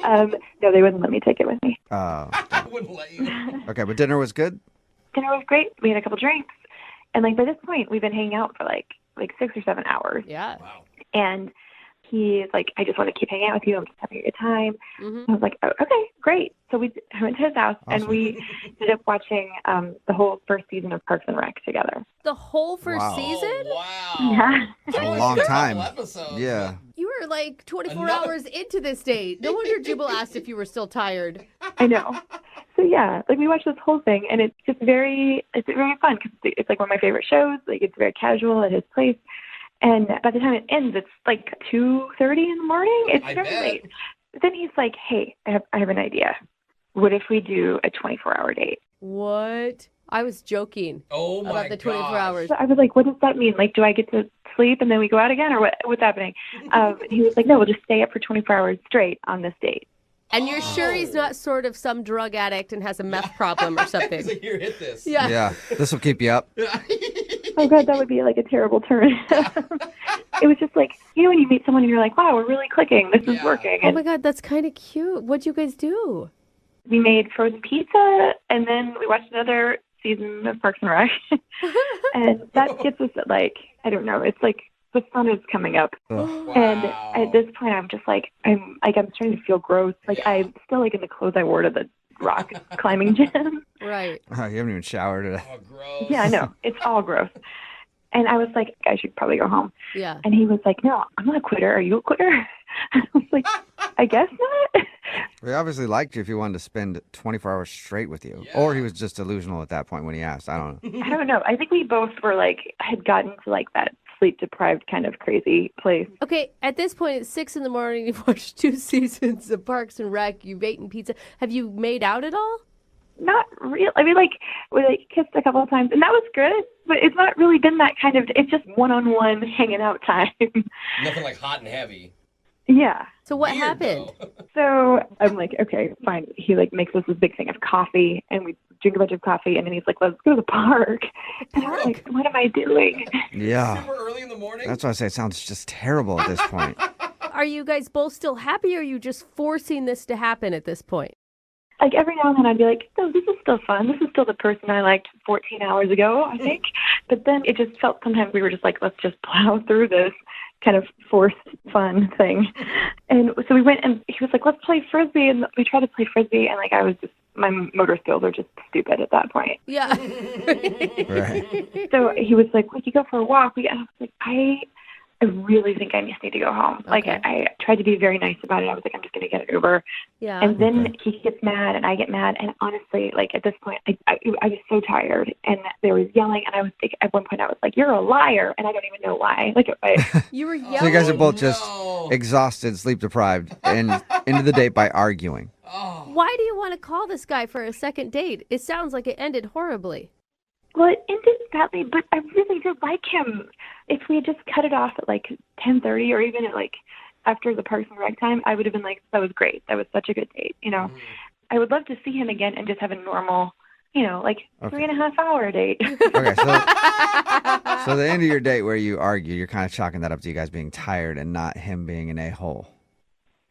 No, they wouldn't let me take it with me. I wouldn't let you. Okay, but dinner was good? Dinner was great. We had a couple drinks. And, like, by this point, we've been hanging out for, like 6 or 7 hours. Yeah. Wow. And he's like, I just want to keep hanging out with you. I'm just having a good time. Mm-hmm. I was like, oh, okay, great. So I went to his house, and we ended up watching the whole first season of Parks and Rec together. The whole first Wow. season? Wow. Yeah. That's a long time. Episodes. Yeah. You were we're like 24 hours into this date. No wonder Jubal asked if you were still tired. I know. So yeah, like we watched this whole thing, and it's very fun because it's like one of my favorite shows. Like it's very casual at his place, and by the time it ends, it's like 2:30 in the morning. It's very late. But then he's like, "Hey, I have an idea. What if we do a 24-hour date?" What? I was joking about the 24 hours. So I was like, "What does that mean? Like, do I get to sleep and then we go out again, or what's happening?" And he was like, "No, we'll just stay up for 24 hours straight on this date." And you're sure he's not sort of some drug addict and has a meth problem or something? He's like, here, hit this. Yeah. This will keep you up. Oh, God, that would be like a terrible turn. It was just like, when you meet someone and you're like, wow, we're really clicking. This is working. Oh, my God, that's kind of cute. What'd you guys do? We made frozen pizza, and then we watched another season of Parks and Rec. And that gets us at, like, I don't know, it's like, the sun is coming up. And at this point, I'm just like, I'm starting to feel gross. Like, I'm still like in the clothes I wore to the rock climbing gym. Right. Oh, you haven't even showered today. Oh, gross. Yeah, I know. It's all gross. And I was like, I should probably go home. Yeah. And he was like, no, I'm not a quitter. Are you a quitter? I was like, I guess not. He obviously liked you if he wanted to spend 24 hours straight with you. Or he was just delusional at that point when he asked. I don't know. I don't know. I think we both were like, had gotten to like that sleep-deprived kind of crazy place. Okay, at this point, it's 6 in the morning. You've watched 2 seasons of Parks and Rec. You've eaten pizza. Have you made out at all? Not real. I mean, like, we like kissed a couple of times, and that was good. But it's not really been that kind of. It's just one-on-one hanging out time. Nothing like hot and heavy. Yeah. So what happened? So I'm like, okay, fine. He like makes us this big thing of coffee, and we drink a bunch of coffee, and then he's like, let's go to the park. And I'm like, what am I doing? Yeah. Super early in the morning? That's why I say it sounds just terrible at this point. Are you guys both still happy, or are you just forcing this to happen at this point? Like every now and then I'd be like, no, this is still fun. This is still the person I liked 14 hours ago, I think. But then it just felt sometimes we were just like, let's just plow through this kind of forced fun thing. And so we went, and he was like, let's play Frisbee. And we tried to play Frisbee, and like my motor skills are just stupid at that point. Yeah. Right. So he was like, we could go for a walk. And I was like, I really think I just need to go home. Okay. Like, I tried to be very nice about it. I was like, I'm just going to get an Uber. Yeah. And then he gets mad, and I get mad. And honestly, like, at this point, I was so tired. And there was yelling. And I was like, at one point, I was like, you're a liar. And I don't even know why. Like, you were yelling? So you guys are both just exhausted, sleep deprived, and into the date by arguing. Why do you want to call this guy for a second date? It sounds like it ended horribly. Well, it ended badly, but I really did like him. If we had just cut it off at like 10:30 or even at like after the Parks and Rec time, I would have been like, that was great. That was such a good date. I would love to see him again and just have a normal, like 3.5 hour date. Okay, so the end of your date where you argue, you're kind of chalking that up to you guys being tired and not him being an a-hole.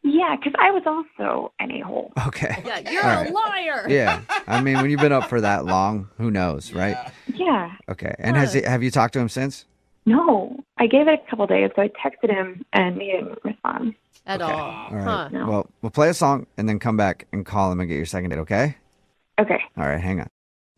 Yeah, because I was also an a-hole. Okay. Yeah, you're All a liar. Yeah. I mean, when you've been up for that long, who knows, right? Yeah. Okay. And have you talked to him since? No. I gave it a couple days, so I texted him, and he didn't respond. At all. All right. Huh. No. Well, we'll play a song and then come back and call him and get your second date, okay? Okay. All right, hang on.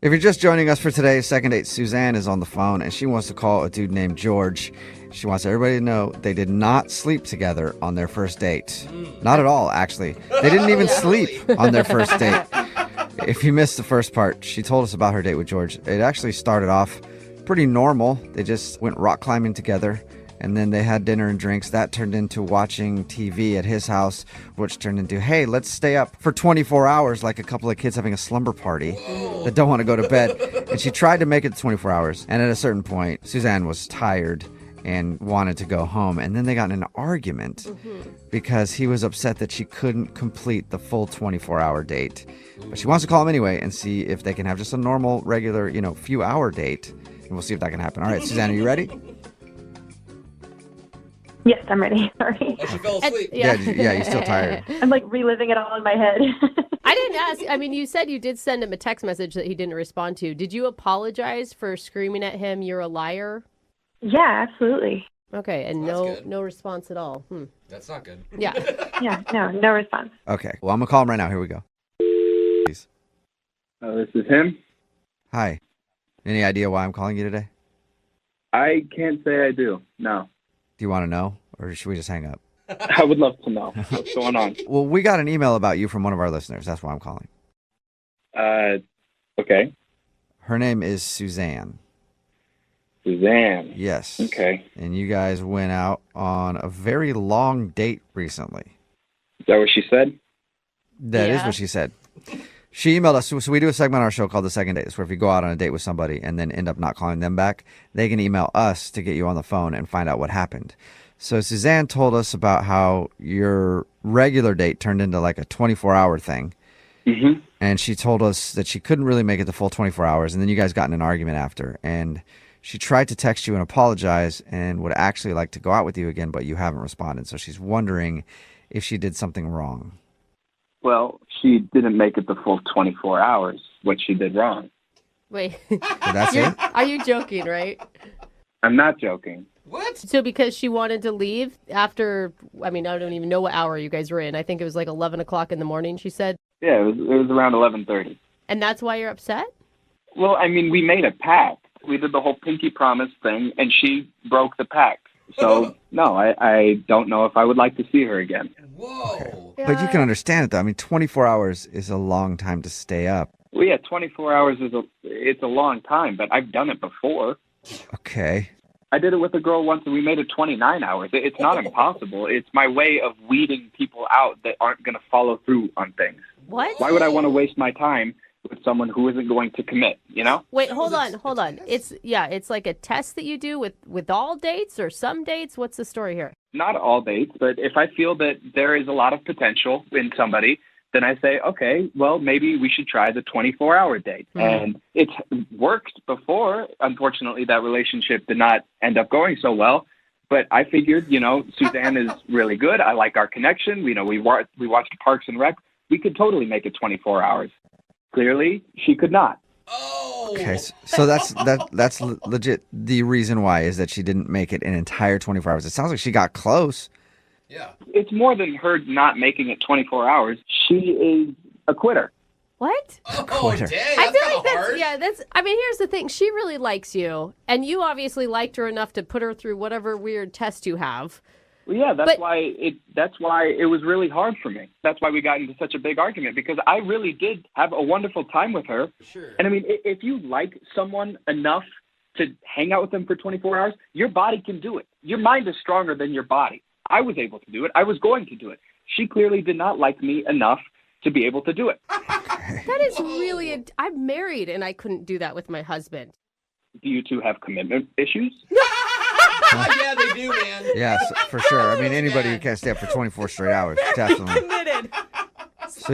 If you're just joining us for today's second date, Suzanne is on the phone, and she wants to call a dude named George. She wants everybody to know they did not sleep together on their first date. Not at all, actually. They didn't even sleep on their first date. If you missed the first part, she told us about her date with George. It actually started off pretty normal. They just went rock climbing together, and then they had dinner and drinks. That turned into watching TV at his house, which turned into, hey, let's stay up for 24 hours like a couple of kids having a slumber party that don't want to go to bed. And she tried to make it 24 hours. And at a certain point, Suzanne was tired and wanted to go home. And then they got in an argument because he was upset that she couldn't complete the full 24-hour date. But she wants to call him anyway and see if they can have just a normal, regular, few-hour date. And we'll see if that can happen. All right, Suzanne, are you ready? Yes, I'm ready. Sorry. Oh, she fell asleep. Yeah, you're still tired. I'm like reliving it all in my head. I didn't ask. I mean, you said you did send him a text message that he didn't respond to. Did you apologize for screaming at him, you're a liar? Yeah, absolutely. Okay, and no response at all. That's not good. Yeah. Yeah, no response. Okay, well, I'm going to call him right now. Here we go. Please. This is him. Hi. Any idea why I'm calling you today? I can't say I do. No. Do you want to know, or should we just hang up? I would love to know what's going on. Well, we got an email about you from one of our listeners. That's why I'm calling. Okay. Her name is Suzanne. Suzanne. Yes. Okay. And you guys went out on a very long date recently. Is that what she said? That is what she said. She emailed us. So we do a segment on our show called The Second Date. It's where if you go out on a date with somebody and then end up not calling them back, they can email us to get you on the phone and find out what happened. So Suzanne told us about how your regular date turned into like a 24-hour thing. Mm-hmm. And she told us that she couldn't really make it the full 24 hours. And then you guys got in an argument after. And she tried to text you and apologize and would actually like to go out with you again, but you haven't responded. So she's wondering if she did something wrong. Well, she didn't make it the full 24 hours. What she did wrong. Wait. That's it? Are you joking, right? I'm not joking. What? So because she wanted to leave after, I mean, I don't even know what hour you guys were in. I think it was like 11 o'clock in the morning, she said. Yeah, it was around 11:30. And that's why you're upset? Well, I mean, we made a pact. We did the whole pinky promise thing, and she broke the pact. So, no, I don't know if I would like to see her again. Whoa. But you can understand it, though. I mean, 24 hours is a long time to stay up. Well, yeah, 24 hours it's a long time, but I've done it before. Okay. I did it with a girl once, and we made it 29 hours. It's not impossible. It's my way of weeding people out that aren't going to follow through on things. What? Why would I want to waste my time with someone who isn't going to commit, you know? Wait, hold on. It's like a test that you do with all dates or some dates. What's the story here? Not all dates, but if I feel that there is a lot of potential in somebody, then I say, okay, well, maybe we should try the 24-hour date. And it's worked before. Unfortunately, that relationship did not end up going so well. But I figured, Suzanne is really good. I like our connection. We watched Parks and Rec. We could totally make it 24 hours. Clearly, she could not. Okay, so that's legit. The reason why is that she didn't make it an entire 24 hours. It sounds like she got close. Yeah. It's more than her not making it 24 hours. She is a quitter. What? Quitter. Dang, I feel like hard. I mean, here's the thing. She really likes you, and you obviously liked her enough to put her through whatever weird test you have. Well, yeah, that's why it was really hard for me. That's why we got into such a big argument, because I really did have a wonderful time with her. Sure. And I mean, if you like someone enough to hang out with them for 24 hours, your body can do it. Your mind is stronger than your body. I was able to do it. I was going to do it. She clearly did not like me enough to be able to do it. That is really I'm married, and I couldn't do that with my husband. Do you two have commitment issues? Yeah, they do, man. Yes, for sure. I mean, anybody who can't stay up for 24 straight hours, definitely. Committed. So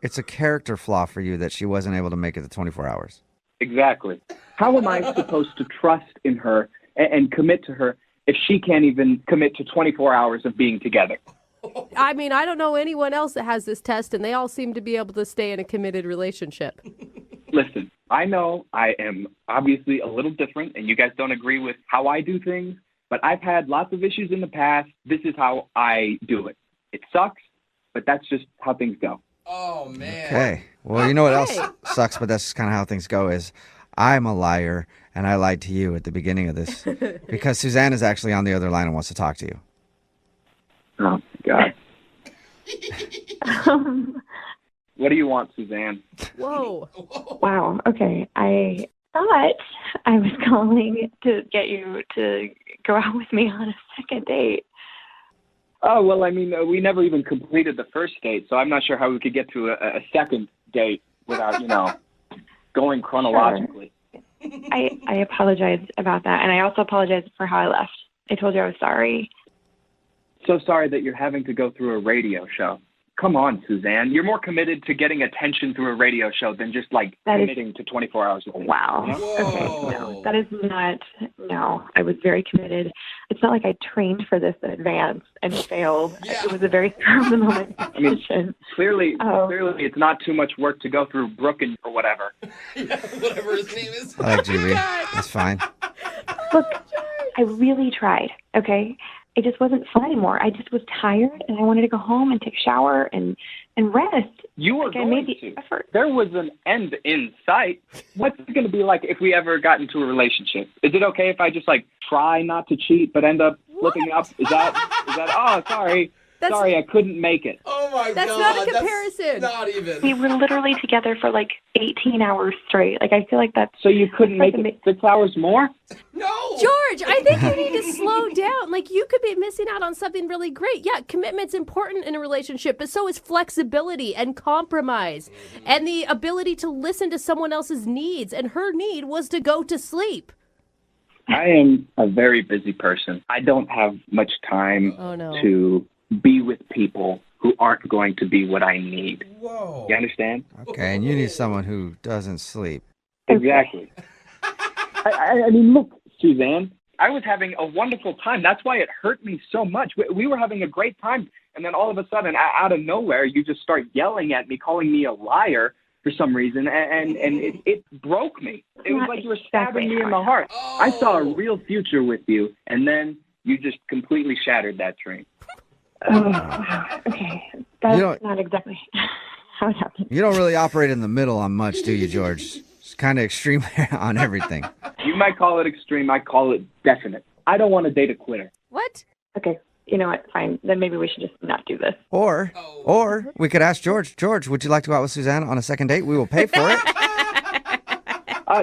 it's a character flaw for you that she wasn't able to make it the 24 hours. Exactly. How am I supposed to trust in her and commit to her if she can't even commit to 24 hours of being together? I mean, I don't know anyone else that has this test, and they all seem to be able to stay in a committed relationship. Listen, I know I am obviously a little different, and you guys don't agree with how I do things, but I've had lots of issues in the past. This is how I do it. It sucks, but that's just how things go. Oh, man. Okay. Well, you know what else sucks, but that's kind of how things go is I'm a liar, and I lied to you at the beginning of this because Suzanne is actually on the other line and wants to talk to you. Oh, God. What do you want, Suzanne? Whoa. Wow. Okay. I thought I was calling to get you to go out with me on a second date. Oh, well, I mean, we never even completed the first date, so I'm not sure how we could get to a second date without, going chronologically. Sure. I apologize about that, and I also apologize for how I left. I told you I was sorry. So sorry that you're having to go through a radio show. Come on, Suzanne. You're more committed to getting attention through a radio show than just, committing to 24 hours a day. Wow. You know? Okay, no. That is not, no. I was very committed. It's not like I trained for this in advance and failed. Yeah. It was a very moment decision. Clearly, it's not too much work to go through Brooke or whatever. Whatever his name is. I like Julie. That's fine. Look, I really tried, okay? It just wasn't fun anymore. I just was tired, and I wanted to go home and take a shower and rest. You were going to. Effort. There was an end in sight. What's it going to be like if we ever got into a relationship? Is it okay if I just try not to cheat but end up flipping up? Is that that, oh, sorry. Sorry, I couldn't make it. Oh my That's God. not a comparison. That's not even. We were literally together for like 18 hours straight. Like, I feel like that's... So you couldn't make it 6 hours more? No. George, I think you need to slow down. Like, you could be missing out on something really great. Yeah, commitment's important in a relationship, but so is flexibility and compromise and the ability to listen to someone else's needs. And her need was to go to sleep. I am a very busy person. I don't have much time to be with people who aren't going to be what I need. Whoa. You understand? Okay, and you need someone who doesn't sleep. Exactly. I mean, look, Suzanne, I was having a wonderful time. That's why it hurt me so much. We were having a great time, and then all of a sudden, out of nowhere, you just start yelling at me, calling me a liar for some reason, and it broke me. It was like you were stabbing me in the heart. I saw a real future with you, and then you just completely shattered that dream. Okay, that's not exactly how it happened. You don't really operate in the middle on much, do you, George? It's kind of extreme on everything. You might call it extreme. I call it definite. I don't want to date a quitter. What? Okay, you know what? Fine. Then maybe we should just not do this. Or we could ask George. George, would you like to go out with Suzanne on a second date? We will pay for it.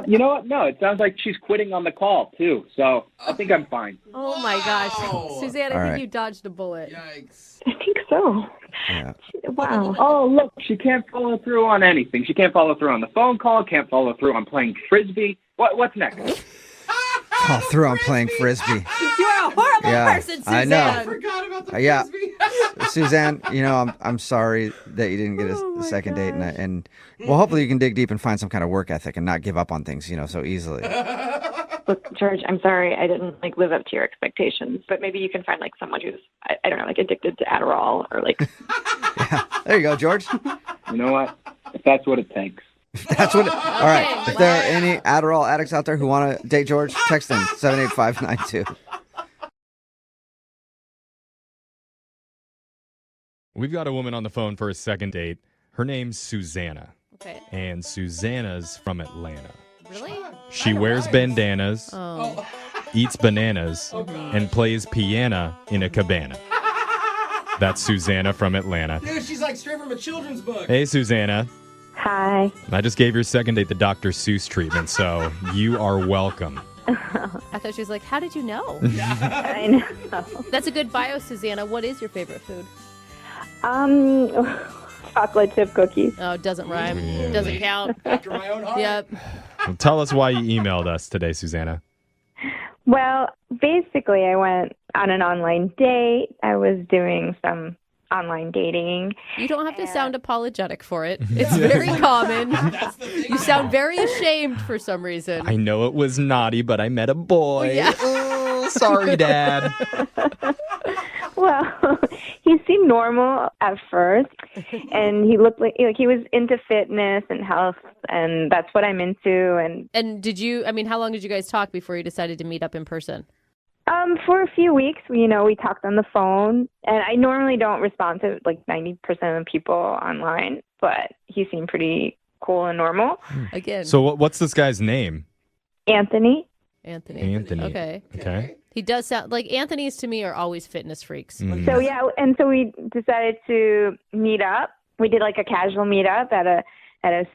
You know what? No, it sounds like she's quitting on the call, too. So I think I'm fine. Oh, my gosh. Suzanne, I All think right. you dodged a bullet. Yikes. I think so. Yeah. Wow. Oh, look, she can't follow through on anything. She can't follow through on the phone call, can't follow through on playing Frisbee. What's next? All through on playing Frisbee. You're a horrible person, Suzanne. I know. I forgot about the Frisbee. Suzanne, I'm sorry that you didn't get a second date, and well, hopefully you can dig deep and find some kind of work ethic and not give up on things, so easily. Look, George, I'm sorry I didn't live up to your expectations, but maybe you can find someone who's I don't know, addicted to Adderall or Yeah, there you go, George. You know what? If that's what it takes. That's what. All right. If there are any Adderall addicts out there who want to date George, text them 78592. We've got a woman on the phone for a second date. Her name's Susanna. Okay. And Susanna's from Atlanta. Really? She wears bandanas, eats bananas, and plays piano in a cabana. That's Susanna from Atlanta. Dude, she's like straight from a children's book. Hey, Susanna. Hi. I just gave your second date the Dr. Seuss treatment, so you are welcome. I thought she was like, how did you know? I know. That's a good bio, Susanna. What is your favorite food? Chocolate chip cookies. Oh, it doesn't rhyme. Really? Doesn't count. After my own heart. Yep. Well, tell us why you emailed us today, Susanna. Well, basically, I went on an online date. I was doing some online dating. You don't have to sound apologetic for it. It's very common. You sound very ashamed for some reason. I know it was naughty, but I met a boy. Yeah. Oh, sorry, Dad. Well, he seemed normal at first, and he looked like he was into fitness and health, and that's what I'm into. And did you? I mean, how long did you guys talk before you decided to meet up in person? For a few weeks, we talked on the phone, and I normally don't respond to 90% of people online, but he seemed pretty cool and normal. Again. So what's this guy's name? Anthony. Okay. He does sound like Anthony's to me are always fitness freaks. Mm. So yeah, and so we decided to meet up. We did a casual meetup at a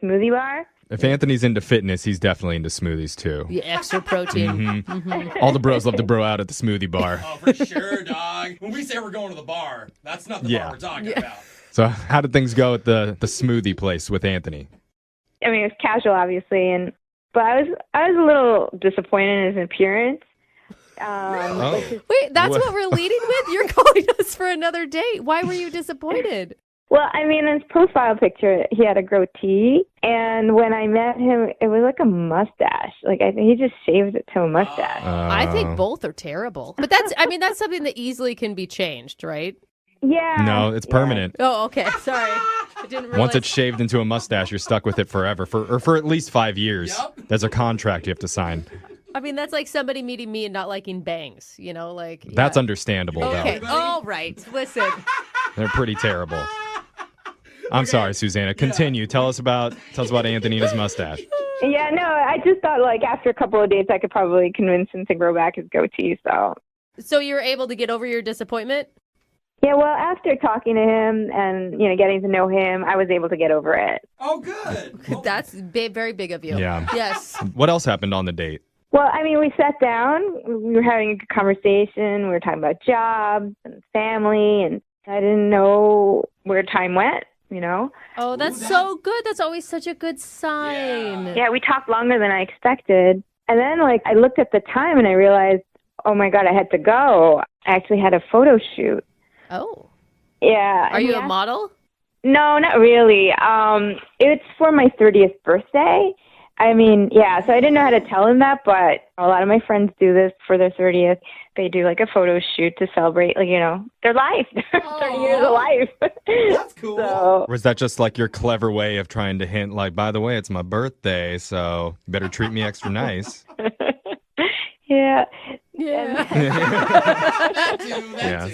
smoothie bar. If Anthony's into fitness, he's definitely into smoothies too. Yeah, extra protein. Mm-hmm. All the bros love to bro out at the smoothie bar. Oh, for sure, dog. When we say we're going to the bar, that's not the bar we're talking about. So how did things go at the smoothie place with Anthony? I mean, it was casual, obviously, but I was a little disappointed in his appearance. Wait, that's what we're leading with? You're calling us for another date. Why were you disappointed? Well, I mean, in his profile picture, he had a goatee, and when I met him, it was like a mustache. I think he just shaved it to a mustache. I think both are terrible. But that's something that easily can be changed, right? Yeah. No, it's permanent. Oh, okay. Sorry. I didn't realize. Once it's shaved into a mustache, you're stuck with it forever, for at least 5 years. Yep. There's a contract you have to sign. I mean, that's like somebody meeting me and not liking bangs, That's understandable, okay. though. All right. Listen. They're pretty terrible. I'm sorry, Susanna. Continue. Tell us about Anthony and his mustache. Yeah, no, I just thought after a couple of dates, I could probably convince him to grow back his goatee. So you were able to get over your disappointment? Yeah, well, after talking to him and, getting to know him, I was able to get over it. Oh, good. That's very big of you. Yeah. Yes. What else happened on the date? Well, I mean, we sat down, we were having a good conversation, we were talking about jobs and family, and I didn't know where time went, Oh, that's so good. That's always such a good sign. Yeah, we talked longer than I expected. And then, I looked at the time and I realized, oh my God, I had to go. I actually had a photo shoot. Oh. Yeah. Are you a model? No, not really. It's for my 30th birthday. I mean, yeah, so I didn't know how to tell him that, but a lot of my friends do this for their 30th. They do a photo shoot to celebrate, their life, 30 years of life. That's cool. So, Or was that just your clever way of trying to hint, by the way, it's my birthday, so you better treat me extra nice? yeah. Yeah.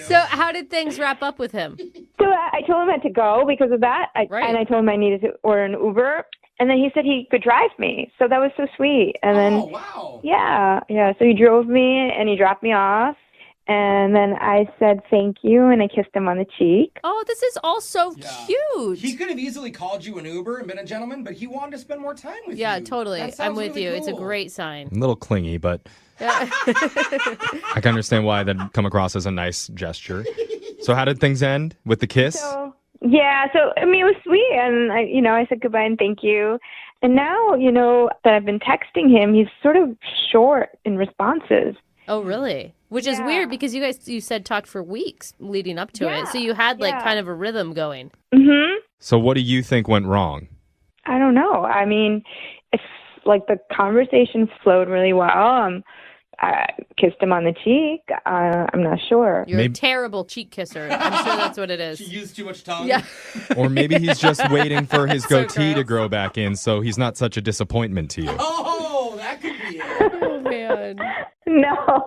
So how did things wrap up with him? So I told him I had to go because of that, and I told him I needed to order an Uber. And then he said he could drive me. So that was so sweet. And then, wow. Yeah. So he drove me and he dropped me off. And then I said thank you and I kissed him on the cheek. Oh, this is all so cute. He could have easily called you an Uber and been a gentleman, but he wanted to spend more time with you. Yeah, totally. That I'm sounds with really you. It's a cool. great sign. A little clingy, but I can understand why that'd come across as a nice gesture. So how did things end with the kiss? So I mean, it was sweet, and I said goodbye and thank you. And now, that I've been texting him, he's sort of short in responses. Oh, really? Which is weird because you said talked for weeks leading up to it, so you had kind of a rhythm going. Mm-hmm. So what do you think went wrong? I don't know. I mean, it's the conversation flowed really well. I kissed him on the cheek. I'm not sure. You're a terrible cheek kisser. I'm sure that's what it is. She used too much tongue? Yeah. Or maybe he's just waiting for his So goatee to gross. grow back in so he's not such a disappointment to you. Oh, that could be it. Oh, man. No,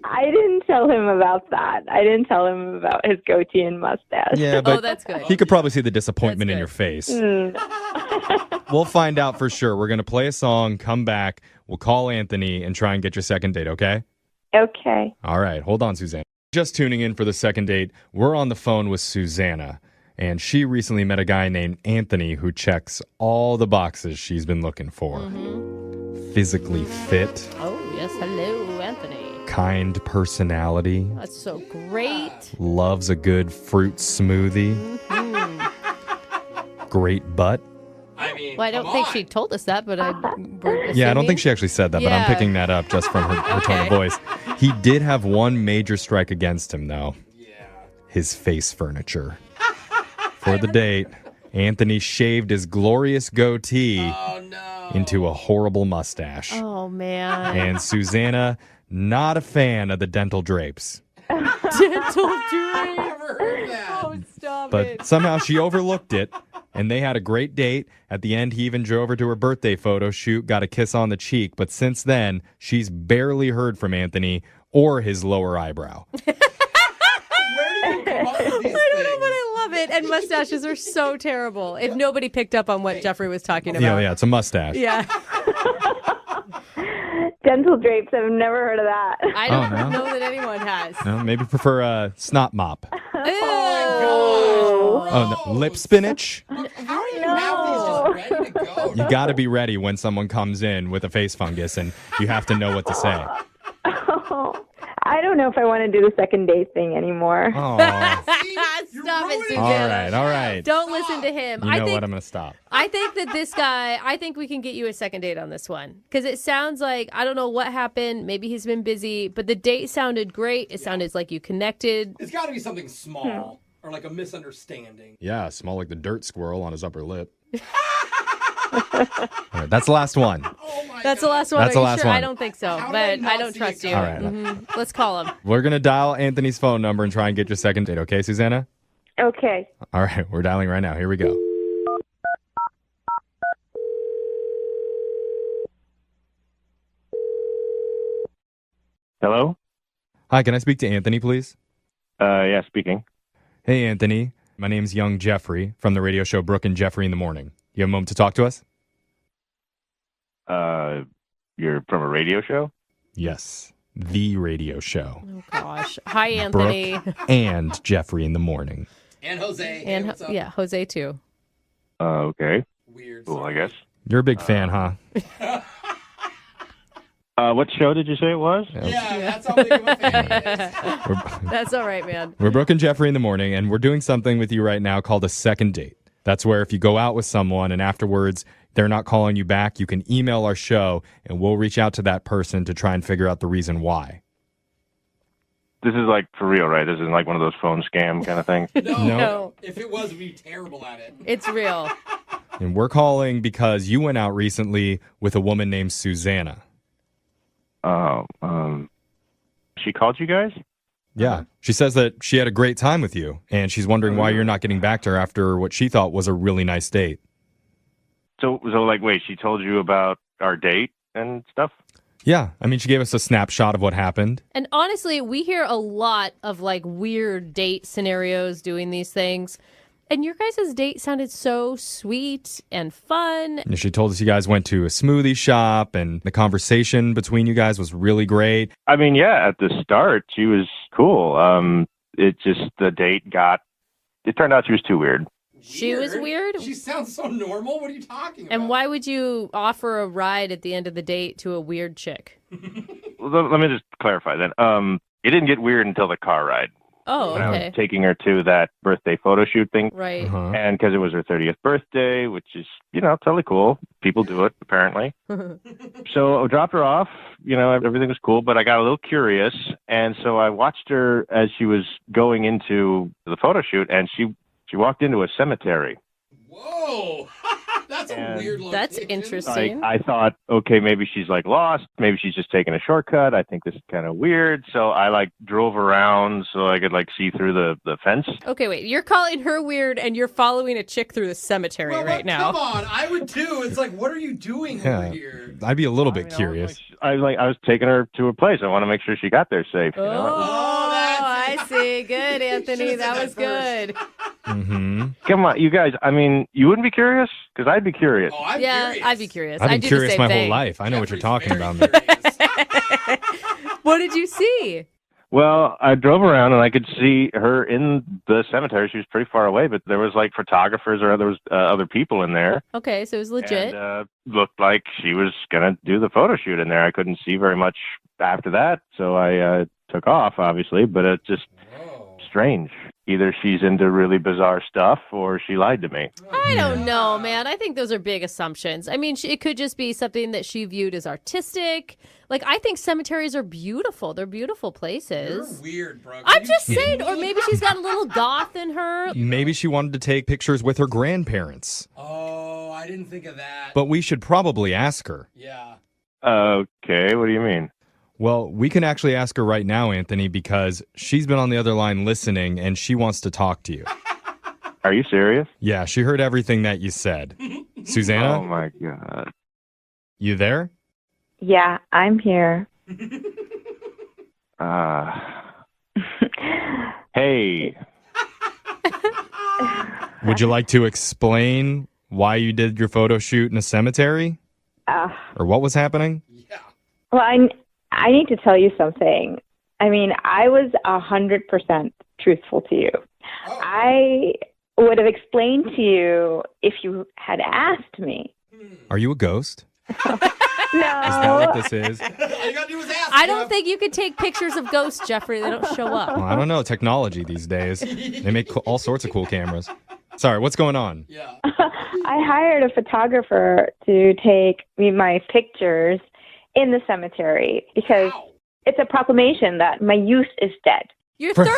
I didn't tell him about that. I didn't tell him about his goatee and mustache. Yeah, but that's good. he could probably see the disappointment in your face. We'll find out for sure. We're going to play a song, come back, we'll call Anthony and try and get your second date, okay? Okay. All right, hold on, Susanna. Just tuning in for the second date, we're on the phone with Susanna, and she recently met a guy named Anthony who checks all the boxes she's been looking for. Physically fit, Oh, yes. Hello, Anthony. kind personality, That's so great. loves a good fruit smoothie, great butt. I mean, Well, I don't think she told us that, but Yeah, I don't think she actually said that, but I'm Yeah. picking that up just from her tone of voice. He did have one major strike against him, though. Yeah. His face furniture. For the date, Anthony shaved his glorious goatee into a horrible mustache. Oh, man. And Susanna, not a fan of the dental drapes. Dental drape. Oh, stop But it. somehow she overlooked it, and they had a great date. At the end, he even drove her to her birthday photo shoot, got a kiss on the cheek. But since then, she's barely heard from Anthony or his lower eyebrow. Where do you come up with these I don't know, but I love it. And mustaches are so terrible. If nobody picked up on what Jeffrey was talking about. Yeah, it's a mustache. Yeah. Dental drapes, I've never heard of that. I Oh, don't no? know that anyone has. No, maybe prefer a snot mop. Oh, Oh, no, lip spinach? How do you have these just ready to go? You got to be ready when someone comes in with a face fungus, and you have to know what to say. I don't know if I want to do the second date thing anymore. Oh. Stop it, Susanna. All right. Don't listen to him. You know what? I'm going to stop. I think that this guy, I think we can get you a second date on this one. Because it sounds like, I don't know what happened. Maybe he's been busy, but the date sounded great. It sounded like you connected. It's got to be something small or like a misunderstanding. Yeah, small like the dirt squirrel on his upper lip. All right, that's the last one. That's the last one. That's Are the you last sure? one. I don't think so, but I don't trust you. All right. Let's call him. We're going to dial Anthony's phone number and try and get your second date, okay, Susanna? Okay. All right, we're dialing right now. Here we go. Hello? Hi, can I speak to Anthony, please? Yeah, speaking. Hey, Anthony. My name's Young Jeffrey from the radio show Brooke and Jeffrey in the Morning. You have a moment to talk to us? You're from a radio show? Yes. the radio show. Oh, gosh. Hi, Anthony. Brooke and Jeffrey in the morning. And Jose. And Hey, what's up? yeah, Jose too. Okay. Weird. Cool, I guess. You're a big fan, huh? What show did you say it was? Yeah, that's how big of a fan he is. That's all right, man. We're Brooke and Jeffrey in the morning, and we're doing something with you right now called a second date. That's where if you go out with someone and afterwards they're not calling you back, you can email our show, and we'll reach out to that person to try and figure out the reason why. This is like for real, right? This isn't like one of those phone scam kind of things. No. If it was, we'd be terrible at it. It's real. And we're calling because you went out recently with a woman named Susanna. She called you guys? Yeah. She says that she had a great time with you, and she's wondering why you're not getting back to her after what she thought was a really nice date. So like, wait, she told you about our date and stuff? Yeah. I mean, she gave us a snapshot of what happened. And honestly, we hear a lot of like weird date scenarios doing these things. And your guys' date sounded so sweet and fun. And she told us you guys went to a smoothie shop, and the conversation between you guys was really great. I mean, yeah, at the start, she was cool. It just, the date it turned out she was too weird. She was weird? She sounds so normal. What are you talking about? And why would you offer a ride at the end of the date to a weird chick? Let me just clarify then. It didn't get weird until the car ride. Oh, when I okay. was taking her to that birthday photo shoot thing. Right. And because it was her 30th birthday, which is, totally cool. People do it, apparently. So I dropped her off. Everything was cool, but I got a little curious. And so I watched her as she was going into the photo shoot, and she walked into a cemetery. Whoa. That's a weird location. That's interesting. I thought, okay, maybe she's like lost. Maybe she's just taking a shortcut. I think this is kind of weird. So I drove around so I could see through the fence. Okay, wait. You're calling her weird and you're following a chick through the cemetery right now. Come on. I would too. It's like, what are you doing over here? I'd be a little bit curious. I was taking her to her place. I want to make sure she got there safe. I see. Good, Anthony. That was good. Mm-hmm. Come on, you guys. I mean, you wouldn't be curious? Because I'd be curious. Oh, I'm curious. I'd be curious. I've been do curious the same my thing. whole life. I know what you're talking about. What did you see? Well, I drove around and I could see her in the cemetery. She was pretty far away, but there was photographers or there was other people in there. Okay, so it was legit. And looked like she was going to do the photo shoot in there. I couldn't see very much after that, so I took off, obviously, but it's just strange. Either she's into really bizarre stuff or she lied to me. I don't know, man. I think those are big assumptions. I mean, it could just be something that she viewed as artistic. I think cemeteries are beautiful. They're beautiful places. You're weird, bro. I'm just saying, or maybe she's got a little goth in her. Maybe she wanted to take pictures with her grandparents. Oh, I didn't think of that. But we should probably ask her. Yeah. Okay, what do you mean? Well, we can actually ask her right now, Anthony, because she's been on the other line listening, and she wants to talk to you. Are you serious? Yeah, she heard everything that you said. Susanna? Oh, my God. You there? Yeah, I'm here. Hey. Would you like to explain why you did your photo shoot in a cemetery? Or what was happening? Well, I need to tell you something. I mean, I was 100% truthful to you. I would have explained to you if you had asked me. Are you a ghost? No. Is that what this is? I don't think you could take pictures of ghosts, Jeffrey. They don't show up. Well, I don't know. Technology these days. They make all sorts of cool cameras. Sorry, what's going on? I hired a photographer to take me my pictures in the cemetery because it's a proclamation that my youth is dead. You're 30.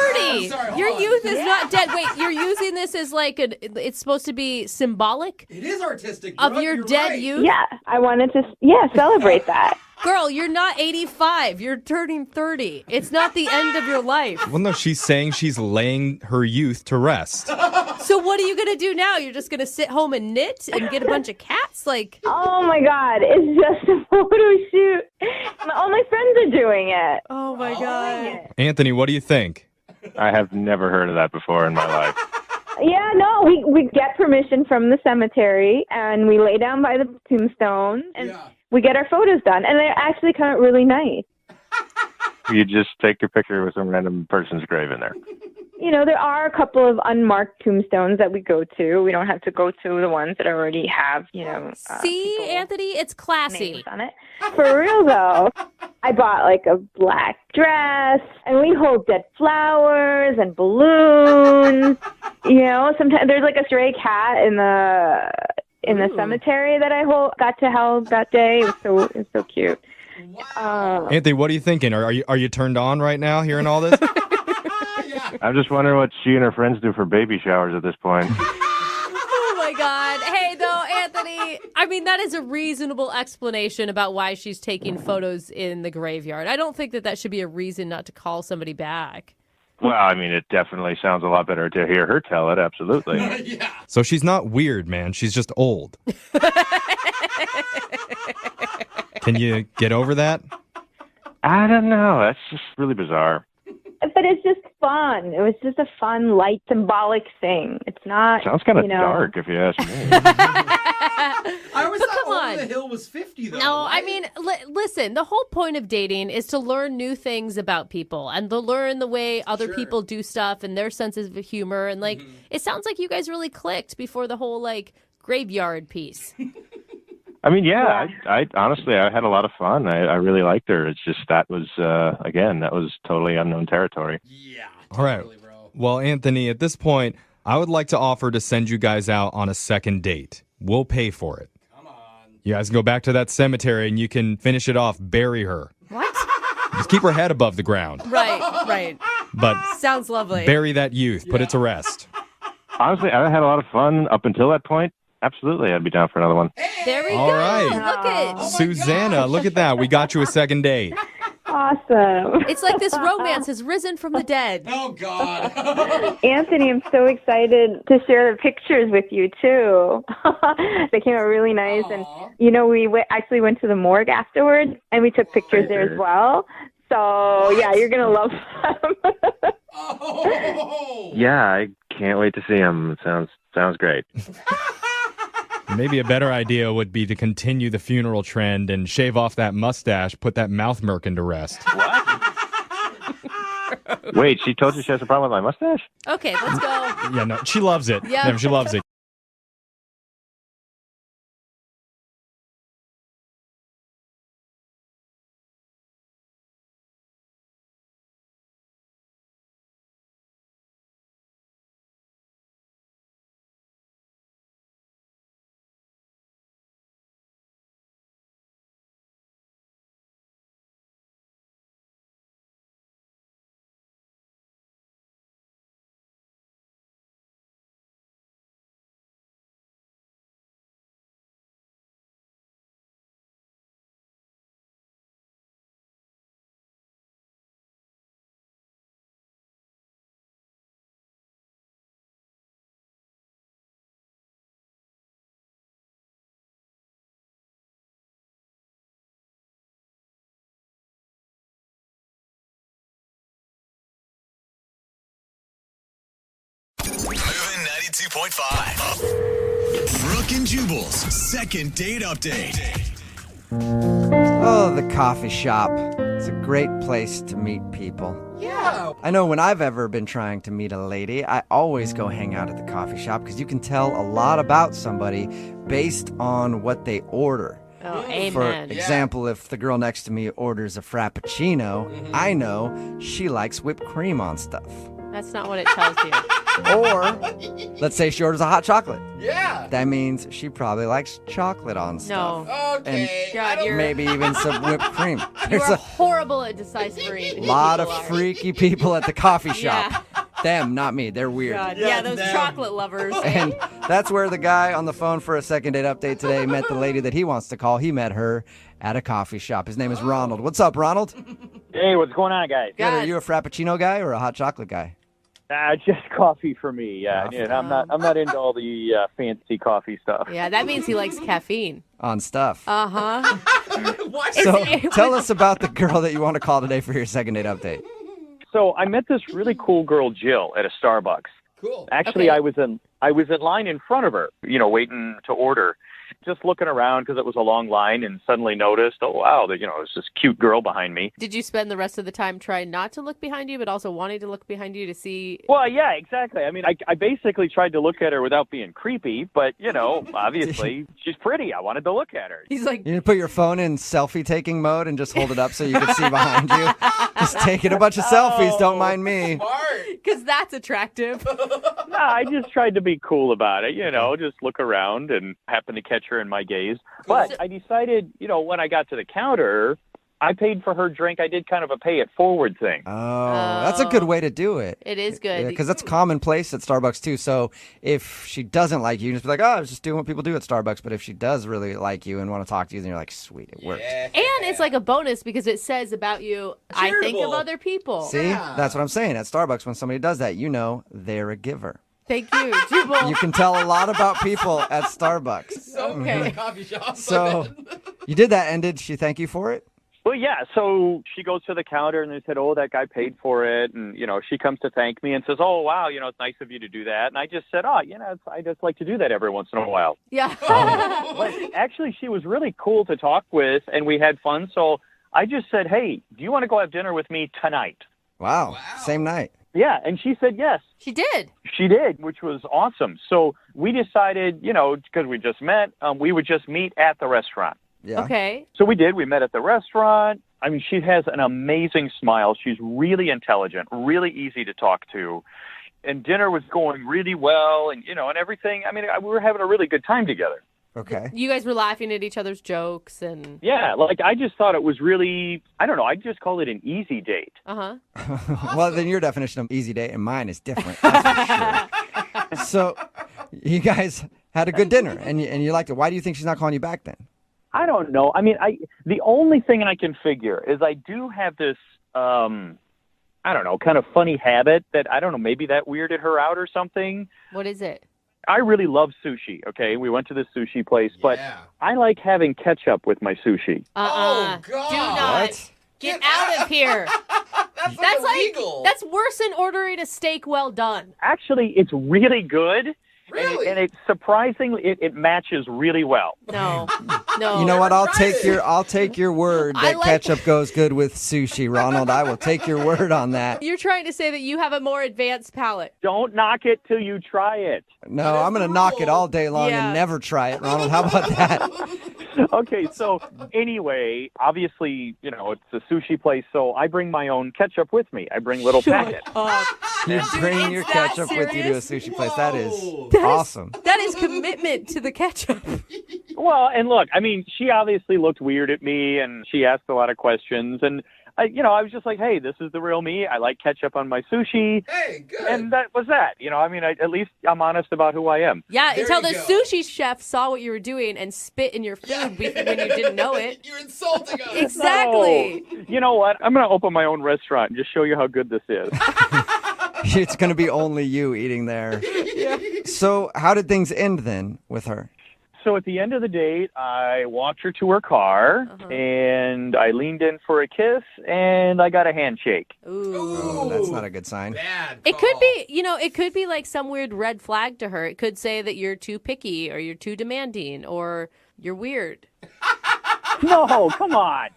Your youth is not dead. Wait, you're using this as it's supposed to be symbolic? It is artistic, Of Brooke, your you're dead right. youth? Yeah, I wanted to celebrate that. Girl, you're not 85. You're turning 30. It's not the end of your life. Well, no, she's saying she's laying her youth to rest. So what are you going to do now? You're just going to sit home and knit and get a bunch of cats? Oh, my God. It's just a photo shoot. All my friends are doing it. Oh, my God. Anthony, what do you think? I have never heard of that before in my life. Yeah, no, we get permission from the cemetery, and we lay down by the tombstone, and we get our photos done, and they actually come out really nice. You just take your picture with some random person's grave in there. You know, there are a couple of unmarked tombstones that we go to. We don't have to go to the ones that already have, See, Anthony, it's classy. names on it. For real, though, I bought like a black dress, and we hold dead flowers and balloons. Sometimes there's like a stray cat in the cemetery that I got to hold that day. It was so cute. Anthony, what are you thinking? Are you turned on right now hearing all this? I'm just wondering what she and her friends do for baby showers at this point. Oh my God. Hey, though, Anthony, I mean, that is a reasonable explanation about why she's taking photos in the graveyard. I don't think that should be a reason not to call somebody back. Well, I mean, it definitely sounds a lot better to hear her tell it, absolutely. Yeah. So she's not weird, man. She's just old. Can you get over that? I don't know. That's just really bizarre. But it's just fun. It was just a fun, light, symbolic thing. It's not. Sounds kind of dark, if you ask me. I always thought come Over on. the Hill was 50, though. No, I mean, listen, the whole point of dating is to learn new things about people and to learn the way other people do stuff and their senses of humor. And, it sounds like you guys really clicked before the whole, graveyard piece. I mean, yeah. I honestly, I had a lot of fun. I really liked her. It's just that was, again, that was totally unknown territory. Yeah. All right. Well, Anthony, at this point, I would like to offer to send you guys out on a second date. We'll pay for it. Come on. You guys can go back to that cemetery and you can finish it off, bury her. What? Just keep her head above the ground. Right. But Sounds lovely. bury that youth. Put it to rest. Honestly, I had a lot of fun up until that point. Absolutely, I'd be down for another one. There we All go. right. Look at Susanna, look at that. We got you a second date. Awesome. It's like this romance has risen from the dead. Oh, God. Anthony, I'm so excited to share the pictures with you, too. They came out really nice. And, we actually went to the morgue afterwards, and we took pictures there as well. So, yeah, you're going to love them. Yeah, I can't wait to see him. It sounds great. Maybe a better idea would be to continue the funeral trend and shave off that mustache, put that mouth merkin to rest. Wait, she told you she has a problem with my mustache? Okay, let's go. Yeah, no, she loves it. Yeah. No, she loves it. Moving 92.5. Brooke and Jubal's second date update. Oh, the coffee shop. It's a great place to meet people. Yeah. I know when I've ever been trying to meet a lady, I always go hang out at the coffee shop because you can tell a lot about somebody based on what they order. Oh, amen. For example, if the girl next to me orders a Frappuccino, I know she likes whipped cream on stuff. That's not what it tells you. Or, let's say she orders a hot chocolate. Yeah. That means she probably likes chocolate on stuff. No. Okay. God, you're Maybe even some whipped cream. you There's are a horrible at deciphering. lot of people are. freaky people at the coffee shop. Yeah. Them, not me. They're weird. God, yeah, those chocolate lovers. And that's where the guy on the phone for a second date update today met the lady that he wants to call. He met her at a coffee shop. His name is Ronald. What's up, Ronald? Hey, what's going on, guys? Good. Are you a Frappuccino guy or a hot chocolate guy? Just coffee for me. Yeah, I'm not into all the fancy coffee stuff. Yeah, that means he likes caffeine. On stuff. Uh-huh. So tell us about the girl that you want to call today for your second date update. So I met this really cool girl, Jill, at a Starbucks. Cool. Actually, Okay. I was in line in front of her, waiting to order. just looking around because it was a long line and suddenly noticed, oh, wow, there's this cute girl behind me. Did you spend the rest of the time trying not to look behind you, but also wanting to look behind you to see? Well, yeah, exactly. I mean, I basically tried to look at her without being creepy, but, obviously she's pretty. I wanted to look at her. He's like, You didn't put your phone in selfie-taking mode and just hold it up so you could see behind you? Just taking a bunch of selfies, don't mind me. because that's attractive. No, I just tried to be cool about it, just look around and happen to catch her in my gaze. But I decided, when I got to the counter, I paid for her drink. I did kind of a pay it forward thing. Oh, that's a good way to do it. It is good. Because that's commonplace at Starbucks, too. So if she doesn't like you, just be like, I was just doing what people do at Starbucks. But if she does really like you and want to talk to you, then you're like, sweet, it worked. And it's like a bonus because it says about you, I think of other people. See? That's what I'm saying. At Starbucks, when somebody does that, they're a giver. Thank you, Jubal. You can tell a lot about people at Starbucks. Okay. Coffee shop. So you did that, and did she thank you for it? Well, yeah. So she goes to the counter and they said, oh, that guy paid for it. And, she comes to thank me and says, oh, wow, it's nice of you to do that. And I just said, I just like to do that every once in a while. Yeah. But actually, she was really cool to talk with and we had fun. So I just said, hey, do you want to go have dinner with me tonight? Wow. Same night. Yeah. And she said yes. She did. She did, which was awesome. So we decided, because we just met, we would just meet at the restaurant. Yeah. Okay. So we did. We met at the restaurant. I mean, she has an amazing smile. She's really intelligent, really easy to talk to. And dinner was going really well and, and everything. I mean, we were having a really good time together. Okay. You guys were laughing at each other's jokes and... Yeah, I just thought it was really, I don't know, I just call it an easy date. Uh-huh. Well, then your definition of easy date and mine is different. That's for sure. So you guys had a good dinner and you liked it. Why do you think she's not calling you back then? I don't know. I mean, the only thing I can figure is I do have this, I don't know, kind of funny habit that, I don't know, maybe that weirded her out or something. What is it? I really love sushi, okay? We went to this sushi place, but I like having ketchup with my sushi. Oh, God. Do not. What? Get out of here. That's illegal. That's worse than ordering a steak well done. Actually, it's really good. Really? And it's surprisingly, it matches really well. No. You know what? I'll take your word that ketchup goes good with sushi, Ronald. I will take your word on that. You're trying to say that you have a more advanced palate. Don't knock it till you try it. No, I'm going to knock it all day long and never try it, Ronald. How about that? Okay, so anyway, obviously, it's a sushi place, so I bring my own ketchup with me. I bring little packets. You bring your ketchup with you to a sushi place. That is awesome. That is commitment to the ketchup. Well, and look, I mean, she obviously looked weird at me, and she asked a lot of questions, and I was just like, hey, this is the real me. I like ketchup on my sushi. Hey, good. And that was that. At least I'm honest about who I am. Yeah, There until you the go. sushi chef saw what you were doing and spit in your food when you didn't know it. You're insulting us. Exactly. No. You know what? I'm going to open my own restaurant and just show you how good this is. It's going to be only you eating there. So how did things end then with her? So at the end of the date, I walked her to her car, and I leaned in for a kiss, and I got a handshake. Ooh. Oh, that's not a good sign. Bad It call. could be, it could be like some weird red flag to her. It could say that you're too picky or you're too demanding or you're weird. No, come on.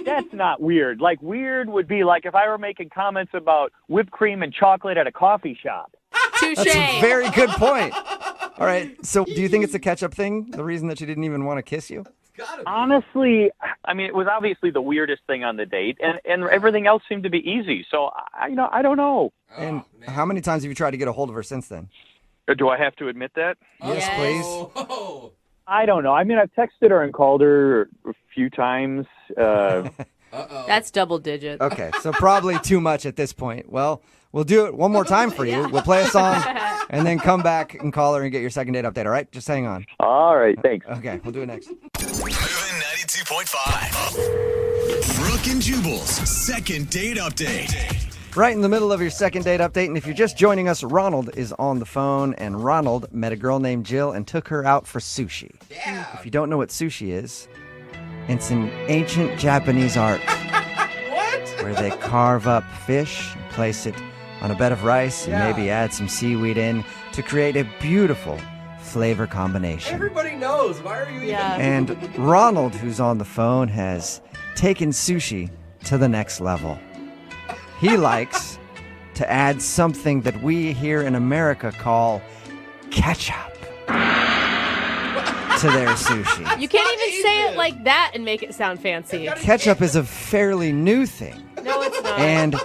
That's not weird. Like, weird would be like if I were making comments about whipped cream and chocolate at a coffee shop. Touche. That's a very good point. All right. So do you think it's a ketchup thing? The reason that she didn't even want to kiss you? Honestly, I mean, it was obviously the weirdest thing on the date, and everything else seemed to be easy. So, I don't know. And how many times have you tried to get a hold of her since then? Do I have to admit that? Yes, please. Oh. I don't know. I mean, I've texted her and called her a few times. That's double digits. Okay, so probably too much at this point. Well, we'll do it one more time for you. We'll play a song and then come back and call her and get your second date update, all right? Just hang on. All right, thanks. Okay, we'll do it next. Moving 92.5. Brooke and Jubal's second date update. Right in the middle of your second date update, and if you're just joining us, Ronald is on the phone, and Ronald met a girl named Jill and took her out for sushi. Yeah. If you don't know what sushi is, it's an ancient Japanese art What? where they carve up fish, place it on a bed of rice, and maybe add some seaweed in to create a beautiful, flavor combination. Everybody knows. Why are you even... And Ronald, who's on the phone, has taken sushi to the next level. He likes to add something that we here in America call ketchup to their sushi. You can't even say it like that and make it sound fancy. Ketchup is a fairly new thing. No, it's not. And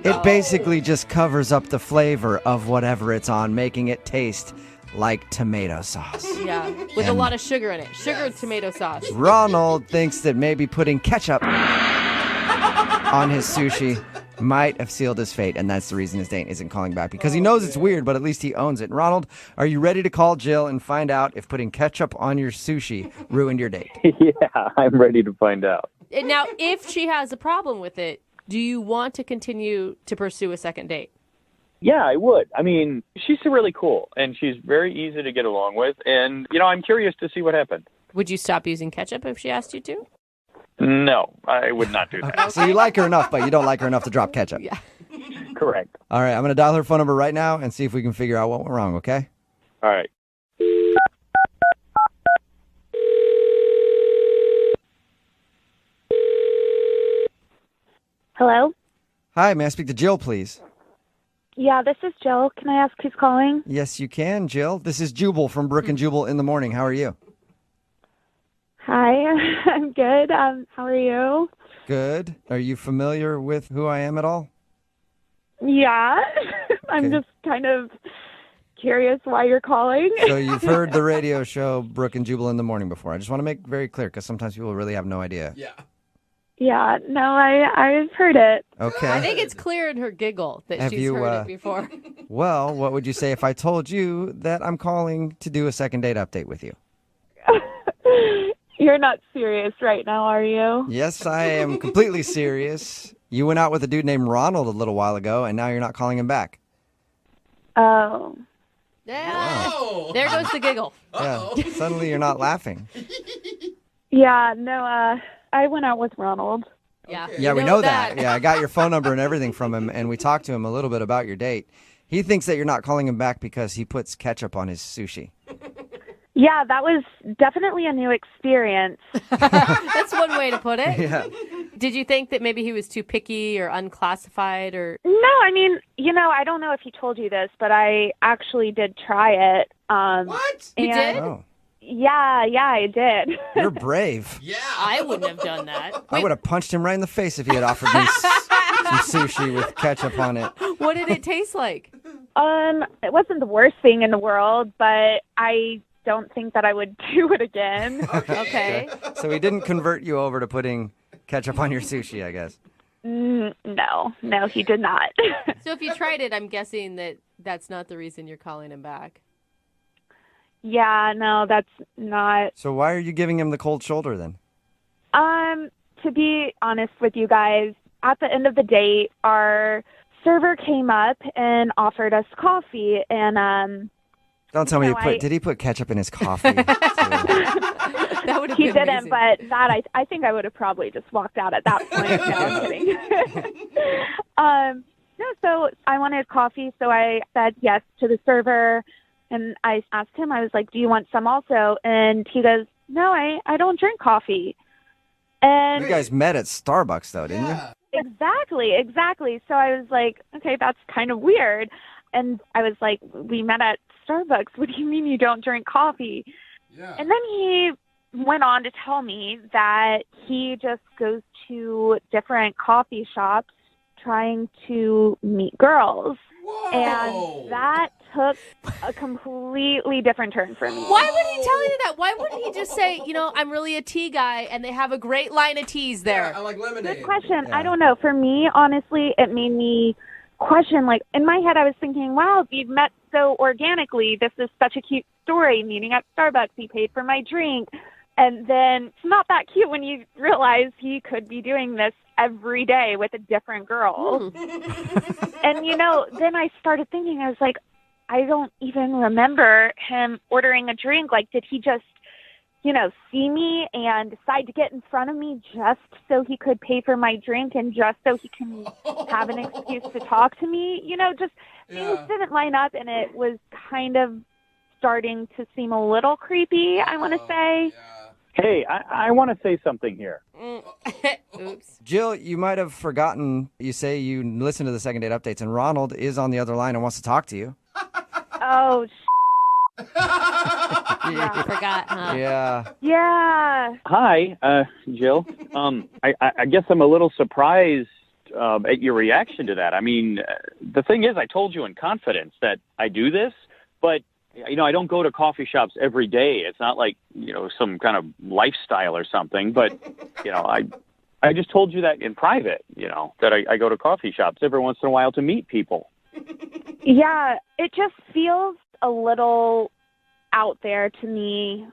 it basically just covers up the flavor of whatever it's on, making it taste like tomato sauce. Yeah, with a lot of sugar in it. Sugar and tomato sauce. Ronald thinks that maybe putting ketchup on his sushi might have sealed his fate, and that's the reason his date isn't calling back, because he knows it's weird, but at least he owns it. Ronald, are you ready to call Jill and find out if putting ketchup on your sushi ruined your date? Yeah, I'm ready to find out. Now, if she has a problem with it, do you want to continue to pursue a second date? Yeah, I would. I mean, she's really cool, and she's very easy to get along with, and, I'm curious to see what happens. Would you stop using ketchup if she asked you to? No, I would not do that. Okay. So you like her enough, but you don't like her enough to drop ketchup. Yeah. Correct. All right, I'm going to dial her phone number right now and see if we can figure out what went wrong, okay? All right. Hello? Hi, may I speak to Jill, please? Yeah, this is Jill. Can I ask who's calling? Yes, you can, Jill. This is Jubal from Brook and Jubal in the Morning. How are you? Hi, I'm good. How are you? Good. Are you familiar with who I am at all? Yeah. I'm just kind of curious why you're calling. So you've heard the radio show Brook and Jubal in the Morning before. I just want to make very clear, because sometimes people really have no idea. Yeah. Yeah, no, I've heard it. Okay. I think it's clear in her giggle that she's heard it before. Well, what would you say if I told you that I'm calling to do a second date update with you? You're not serious right now, are you? Yes, I am completely serious. You went out with a dude named Ronald a little while ago, and now you're not calling him back. Oh. Yeah. There goes the giggle. Yeah. Suddenly you're not laughing. Yeah, no, I went out with Ronald. Yeah. Yeah, we know that. Yeah, I got your phone number and everything from him, and we talked to him a little bit about your date. He thinks that you're not calling him back because he puts ketchup on his sushi. Yeah, that was definitely a new experience. That's one way to put it. Yeah. Did you think that maybe he was too picky or unclassified or? No, I mean, I don't know if he told you this, but I actually did try it. What? You did? Oh. Yeah, I did. You're brave. Yeah. I wouldn't have done that. I would have punched him right in the face if he had offered me some sushi with ketchup on it. What did it taste like? It wasn't the worst thing in the world, but I don't think that I would do it again. Okay. So he didn't convert you over to putting ketchup on your sushi, I guess. No, he did not. So if you tried it, I'm guessing that that's not the reason you're calling him back. Yeah, no, that's not. So why are you giving him the cold shoulder then? To be honest with you guys, at the end of the date, our server came up and offered us coffee, and Don't tell me did he put ketchup in his coffee? That would have he been didn't, amazing. but that I think I would have probably just walked out at that point. No, I'm kidding. No, so I wanted coffee, so I said yes to the server, and I asked him, I was like, do you want some also? And he goes, no, I don't drink coffee. And You guys met at Starbucks, though, didn't you? Exactly. So I was like, okay, that's kind of weird. And I was like, we met at Starbucks. What do you mean you don't drink coffee? Yeah. And then he went on to tell me that he just goes to different coffee shops trying to meet girls. Whoa. And that took a completely different turn for me. Why would he tell you that? Why wouldn't he just say, I'm really a tea guy, and they have a great line of teas there? Yeah, I like lemonade. Good question. I don't know. For me, honestly, it made me question. Like, in my head, I was thinking, wow, you've met so organically. This is such a cute story. Meeting at Starbucks, he paid for my drink. And then it's not that cute when you realize he could be doing this every day with a different girl. And, then I started thinking, I was like, I don't even remember him ordering a drink. Like, did he just, see me and decide to get in front of me just so he could pay for my drink and just so he can have an excuse to talk to me? Things didn't line up, and it was kind of starting to seem a little creepy, I want to say. Hey, I want to say something here. Oops. Jill, you might have forgotten, you say you listen to the second date updates, and Ronald is on the other line and wants to talk to you. Oh, Yeah, I forgot, huh? Yeah. yeah. Hi, Jill. I guess I'm a little surprised at your reaction to that. I mean, the thing is, I told you in confidence that I do this, but I don't go to coffee shops every day. It's not like, some kind of lifestyle or something, but, I just told you that in private, that I go to coffee shops every once in a while to meet people. Yeah, it just feels a little out there to me.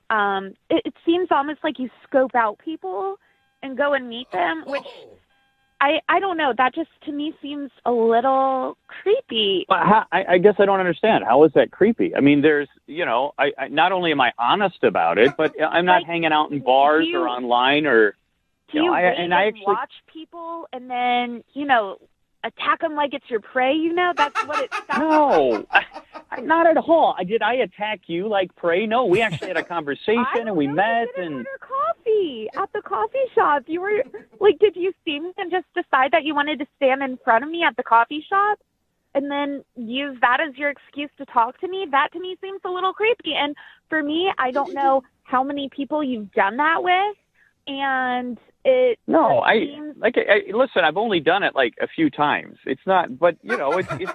It seems almost like you scope out people and go and meet them, which I don't know. That just to me seems a little creepy. I guess I don't understand. How is that creepy? I mean, there's, I not only am I honest about it, but I'm not hanging out in bars or online or, Do you wait and I actually watch people and then, attack them like it's your prey? That's what it sounds No, not at all. Did I attack you like prey? No, we actually had a conversation and we met and coffee at the coffee shop. You were like, did you see me and just decide that you wanted to stand in front of me at the coffee shop and then use that as your excuse to talk to me? That to me seems a little creepy. And for me, I don't know how many people you've done that with, and it listen, I've only done it like a few times. It's not, but it's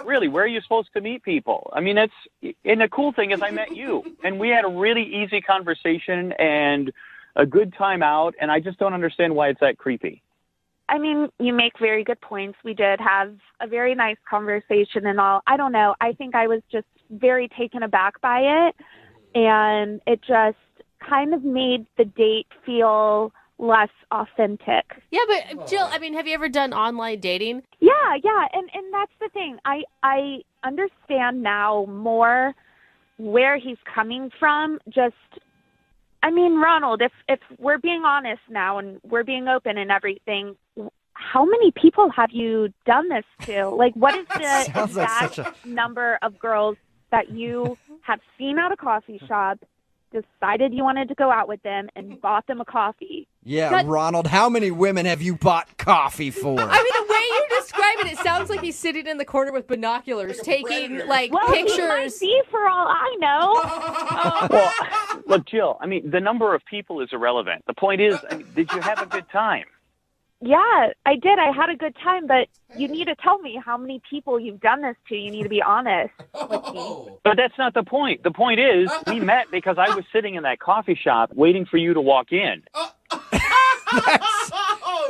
really, where are you supposed to meet people? I mean, and the cool thing is I met you and we had a really easy conversation and a good time out. And I just don't understand why it's that creepy. I mean, you make very good points. We did have a very nice conversation and all. I don't know. I think I was just very taken aback by it. And it just kind of made the date feel less authentic. Yeah, but Jill, I mean, have you ever done online dating? Yeah, and that's the thing. I understand now more where he's coming from. Ronald, if we're being honest now and we're being open and everything, how many people have you done this to? Like, what is the exact number of girls that you have seen at a coffee shop, decided you wanted to go out with them, and bought them a coffee? Yeah, Ronald, how many women have you bought coffee for? I mean, the way you describe it sounds like he's sitting in the corner with binoculars taking, pictures. He might be, for all I know. Well, look, Jill, I mean, the number of people is irrelevant. The point is, did you have a good time? Yeah, I did. I had a good time, but you need to tell me how many people you've done this to. You need to be honest with me. But that's not the point. The point is, we met because I was sitting in that coffee shop waiting for you to walk in.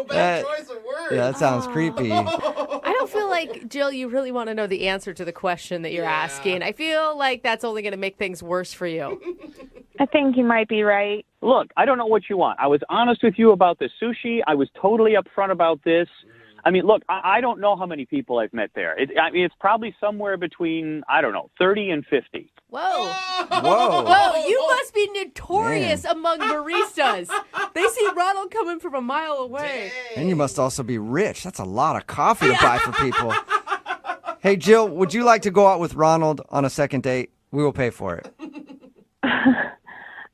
Bad choice of words. Yeah, that sounds creepy. I don't feel like, Jill, you really want to know the answer to the question that you're asking. I feel like that's only going to make things worse for you. I think you might be right. Look, I don't know what you want. I was honest with you about the sushi. I was totally upfront about this. I mean, look, I don't know how many people I've met there. It's probably somewhere between, 30 and 50. Whoa. Whoa. You must be notorious among baristas. They see Ronald coming from a mile away. And you must also be rich. That's a lot of coffee to buy for people. Hey, Jill, would you like to go out with Ronald on a second date? We will pay for it.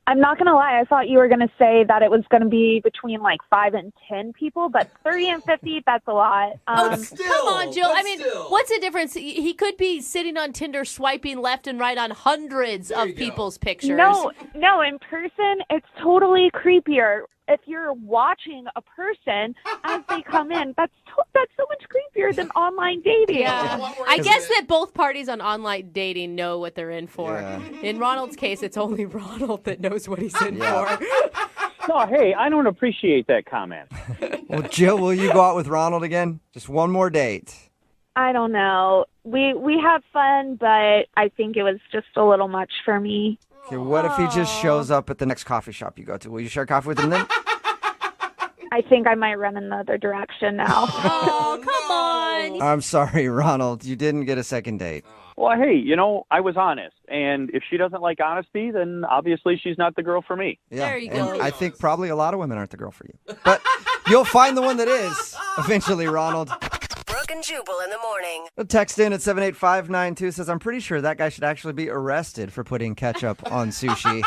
I'm not going to lie. I thought you were going to say that it was going to be between 5 and 10 people, but 30 and 50, that's a lot. Come on, Jill. I mean, what's the difference? He could be sitting on Tinder swiping left and right on hundreds of people's pictures. No, in person, it's totally creepier. If you're watching a person as they come in, that's so much creepier than online dating. Yeah. I guess that both parties on online dating know what they're in for. Yeah. In Ronald's case, it's only Ronald that knows what he's in for. No, hey, I don't appreciate that comment. Well, Jill, will you go out with Ronald again? Just one more date. I don't know. We had fun, but I think it was just a little much for me. Okay, what if he just shows up at the next coffee shop you go to? Will you share coffee with him then? I think I might run in the other direction now. Oh, come on. I'm sorry, Ronald. You didn't get a second date. Well, hey, I was honest. And if she doesn't like honesty, then obviously she's not the girl for me. Yeah, There you and go. I think probably a lot of women aren't the girl for you. But you'll find the one that is eventually, Ronald. Brooke Brooke and Jubal in the morning. A text in at 78592 says, I'm pretty sure that guy should actually be arrested for putting ketchup on sushi.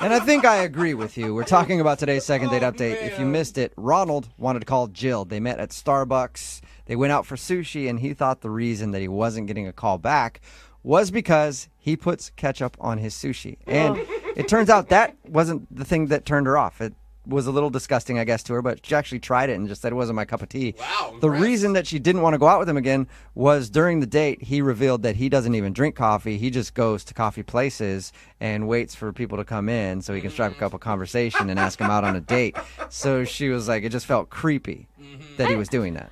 And I think I agree with you. We're talking about today's second date update. If you missed it, Ronald wanted to call Jill. They met at Starbucks. They went out for sushi, and he thought the reason that he wasn't getting a call back was because he puts ketchup on his sushi. And it turns out that wasn't the thing that turned her off. It was a little disgusting, I guess, to her, but she actually tried it and just said it wasn't my cup of tea. Wow, the reason that she didn't want to go out with him again was during the date, he revealed that he doesn't even drink coffee. He just goes to coffee places and waits for people to come in so he can strike up a conversation and ask him out on a date. So she was like, it just felt creepy that he was doing that.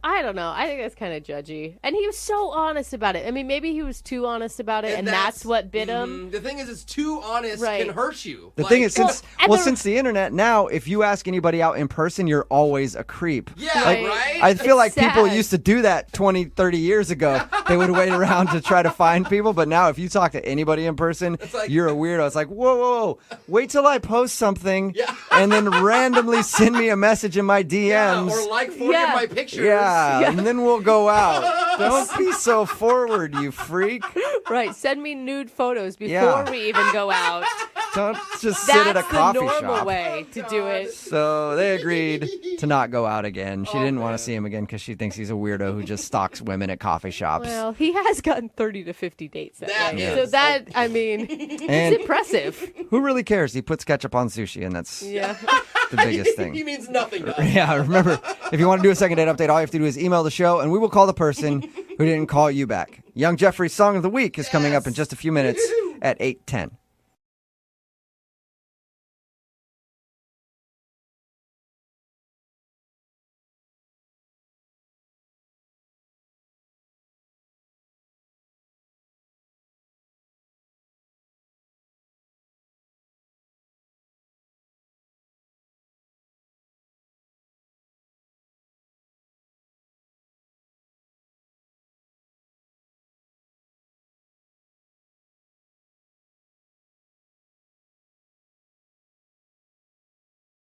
I don't know. I think that's kind of judgy. And he was so honest about it. I mean, maybe he was too honest about it, and that's what bit him. The thing is, it's too honest can hurt you. The thing is, since the internet, now, if you ask anybody out in person, you're always a creep. Yeah, right? I feel like people sad. used to do that 20, 30 years ago. They would wait around to try to find people, but now if you talk to anybody in person, you're a weirdo. It's like, whoa, wait till I post something, and then randomly send me a message in my DMs. Yeah, or like 40 of my pictures. Yeah, and then we'll go out. Don't be so forward, you freak. Right, send me nude photos before we even go out. Don't just sit at a coffee That's the normal shop. way to do it. So they agreed to not go out again. She didn't want to see him again because she thinks he's a weirdo who just stalks women at coffee shops. Well, he has gotten 30 to 50 dates that way. is. So that, I mean, And it's impressive. Who really cares? He puts ketchup on sushi, and that's Yeah. the biggest thing. He means nothing to us. Yeah, remember, if you want to do a second date update, all you have to do is email the show, and we will call the person who didn't call you back. Young Jeffrey's Song of the Week is coming up in just a few minutes at 8:10.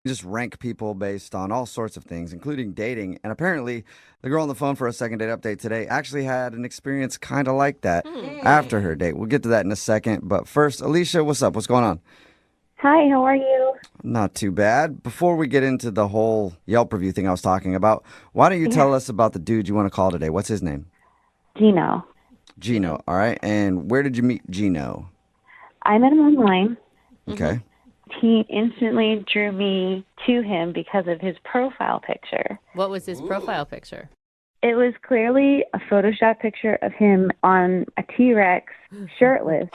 Just rank people based on all sorts of things, including dating. And apparently, the girl on the phone for a second date update today actually had an experience kind of like that after her date. We'll get to that in a second. But first, Alicia, what's up? What's going on? Hi, how are you? Not too bad. Before we get into the whole Yelp review thing I was talking about, why don't you tell us about the dude you want to call today? What's his name? Gino. Gino, all right. And where did you meet Gino? I met him online. Okay. He instantly drew me to him because of his profile picture. What was his profile picture? It was clearly a Photoshop picture of him on a T-Rex, shirtless,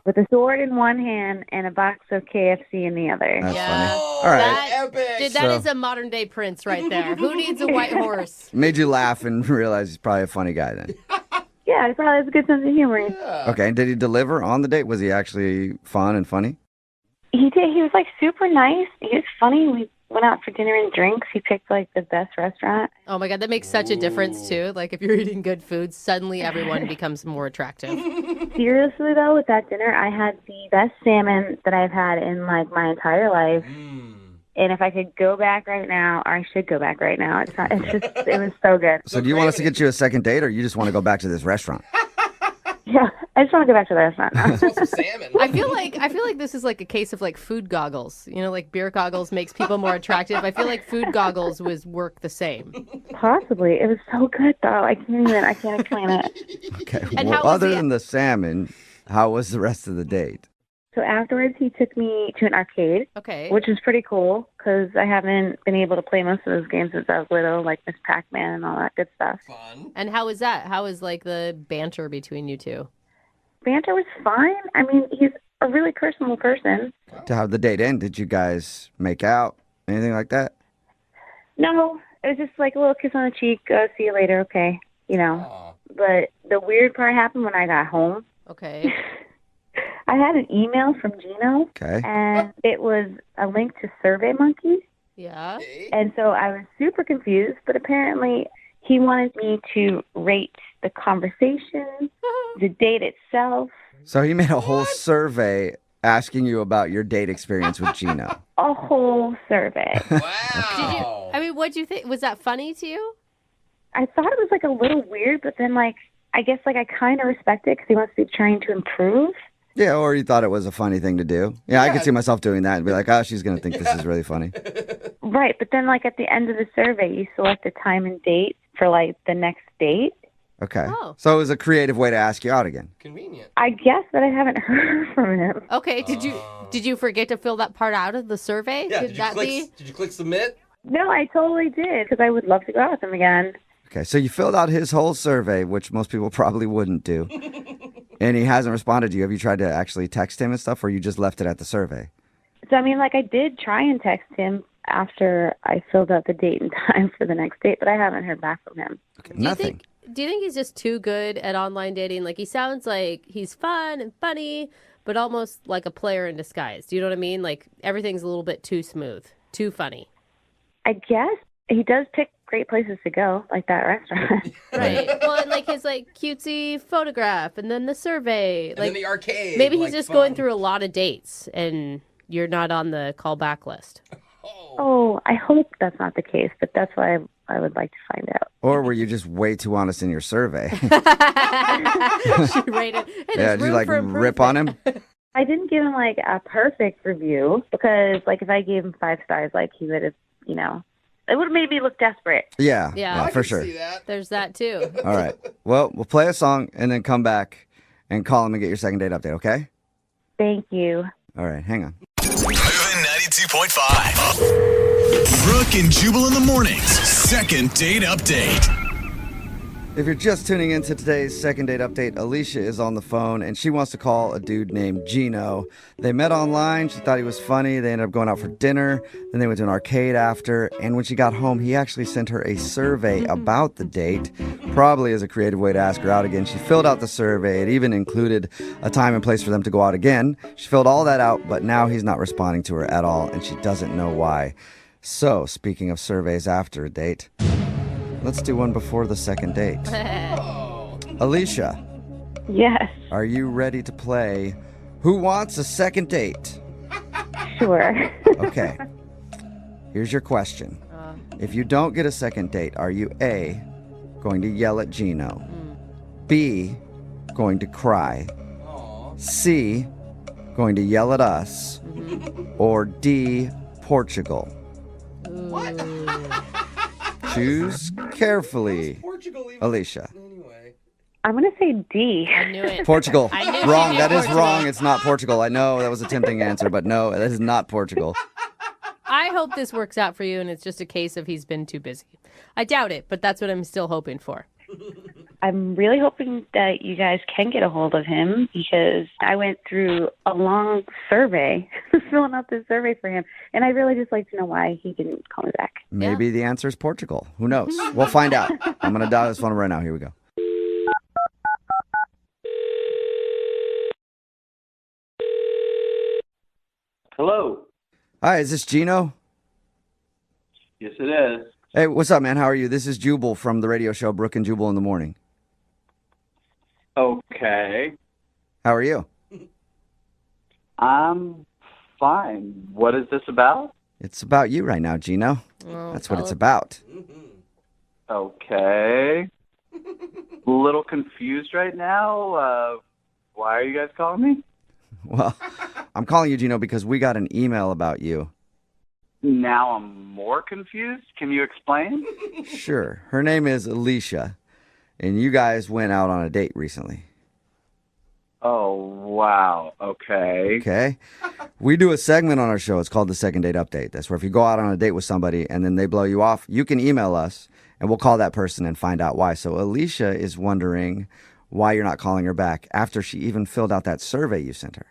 with a sword in one hand and a box of KFC in the other. That's funny. All right. That is a modern day Prince right there. Who needs a white horse? Made you laugh and realize he's probably a funny guy then. Yeah, he probably has a good sense of humor. Okay, and did he deliver on the date? Was he actually fun and funny? He did. He was like super nice. He was funny. We went out for dinner and drinks. He picked like the best restaurant. Oh my God, that makes such a difference too. Like if you're eating good food, suddenly everyone becomes more attractive. Seriously though, with that dinner, I had the best salmon that I've had in like my entire life. And if I could go back right now, or I should go back right now. It was so good. So do you want us to get you a second date, or you just want to go back to this restaurant? Yeah, I just want to go back to the restaurant now. Salmon. I feel like this is like a case of like food goggles. You know, like beer goggles makes people more attractive. I feel like food goggles work the same. Possibly. It was so good though. I can't explain it. Okay. And well, how was other the- than the salmon, how was the rest of the date? So afterwards, he took me to an arcade. Okay. Which was pretty cool because I haven't been able to play most of those games since I was little, like Miss Pac-Man and all that good stuff. And how was that? How was like the banter between you two? Banter was fine. I mean, he's a really personable person. To how the date end? Did you guys make out? Anything like that? No, it was just like a little kiss on the cheek. See you later, okay? You know. But the weird part happened when I got home. Okay. I had an email from Gino. Okay. And it was a link to SurveyMonkey. Yeah. And so I was super confused, but apparently he wanted me to rate the conversation, the date itself. So he made a whole survey asking you about your date experience with Gino. A whole survey. I mean, what'd you think? Was that funny to you? I thought it was like a little weird, but then like I guess like I kind of respect it because he must be trying to improve. Yeah, or you thought it was a funny thing to do. Yeah, I could see myself doing that and be like, oh, she's going to think this is really funny. Right, but then like at the end of the survey, you select a time and date for like the next date. Okay. So it was a creative way to ask you out again. Convenient. I guess that I haven't heard from him. Okay, did you forget to fill that part out of the survey? Yeah, Did you click submit? No, I totally did because I would love to go out with him again. Okay, so you filled out his whole survey, which most people probably wouldn't do. And he hasn't responded to you. Have you tried to actually text him and stuff, or you just left it at the survey? So, I mean, like, I did try and text him after I filled out the date and time for the next date, but I haven't heard back from him. Okay, nothing. Do you think he's just too good at online dating? Like, he sounds like he's fun and funny, but almost like a player in disguise. Do you know what I mean? Like, everything's a little bit too smooth, too funny. I guess he does pick great places to go, like that restaurant. Right. Well, and like his like cutesy photograph, and then the survey, And like then the arcade. maybe he's like, just fun. going through a lot of dates, and you're not on the callback list. Oh, I hope that's not the case, but that's what I would like to find out. Or were you just way too honest in your survey? She rated. Hey, Yeah, there's did you room like for rip on him? I didn't give him like a perfect review because like if I gave him 5 stars, like he would have, you know, it would have made me look desperate. Yeah, for sure. There's that too. All right. Well, we'll play a song and then come back and call him and get your second date update, okay? Thank you. All right, hang on. Moving 92.5. Brooke and Jubal in the mornings. Second date update. If you're just tuning into today's second date update, Alicia is on the phone and she wants to call a dude named Gino. They met online. She thought he was funny. They ended up going out for dinner. Then they went to an arcade after. And when she got home, he actually sent her a survey about the date, probably as a creative way to ask her out again. She filled out the survey. It even included a time and place for them to go out again. She filled all that out, but now he's not responding to her at all, and she doesn't know why. So, speaking of surveys after a date, let's do one before the second date. Alicia. Yes. Are you ready to play Who Wants a Second Date? Sure. Okay. Here's your question. If you don't get a second date, are you A, going to yell at Gino? B, going to cry? C, going to yell at us? Or D, Portugal? What? Choose carefully, Alicia. I'm going to say D. I knew it. Portugal. I knew Wrong. it. That is Portugal. wrong. It's not Portugal. I know that was a tempting answer, but no, that is not Portugal. I hope this works out for you, and it's just a case of he's been too busy. I doubt it, but that's what I'm still hoping for. I'm really hoping that you guys can get a hold of him because I went through a long survey, filling out this survey for him, and I really just like to know why he didn't call me back. Maybe the answer is Portugal. Who knows? We'll find out. I'm going to dial this phone right now. Here we go. Hello. Hi, is this Gino? Yes, it is. Hey, what's up, man? How are you? This is Jubal from the radio show Brooke and Jubal in the Morning. Okay. How are you? I'm fine. What is this about? It's about you right now, Gino. That's what it's about. Okay. A little confused right now. Why are you guys calling me? Well, I'm calling you, Gino, because we got an email about you. Now I'm more confused. Can you explain? Sure. Her name is Alicia, and you guys went out on a date recently. Oh, wow. Okay. Okay. We do a segment on our show. It's called the Second Date Update. That's where if you go out on a date with somebody and then they blow you off, you can email us, and we'll call that person and find out why. So Alicia is wondering why you're not calling her back after she even filled out that survey you sent her.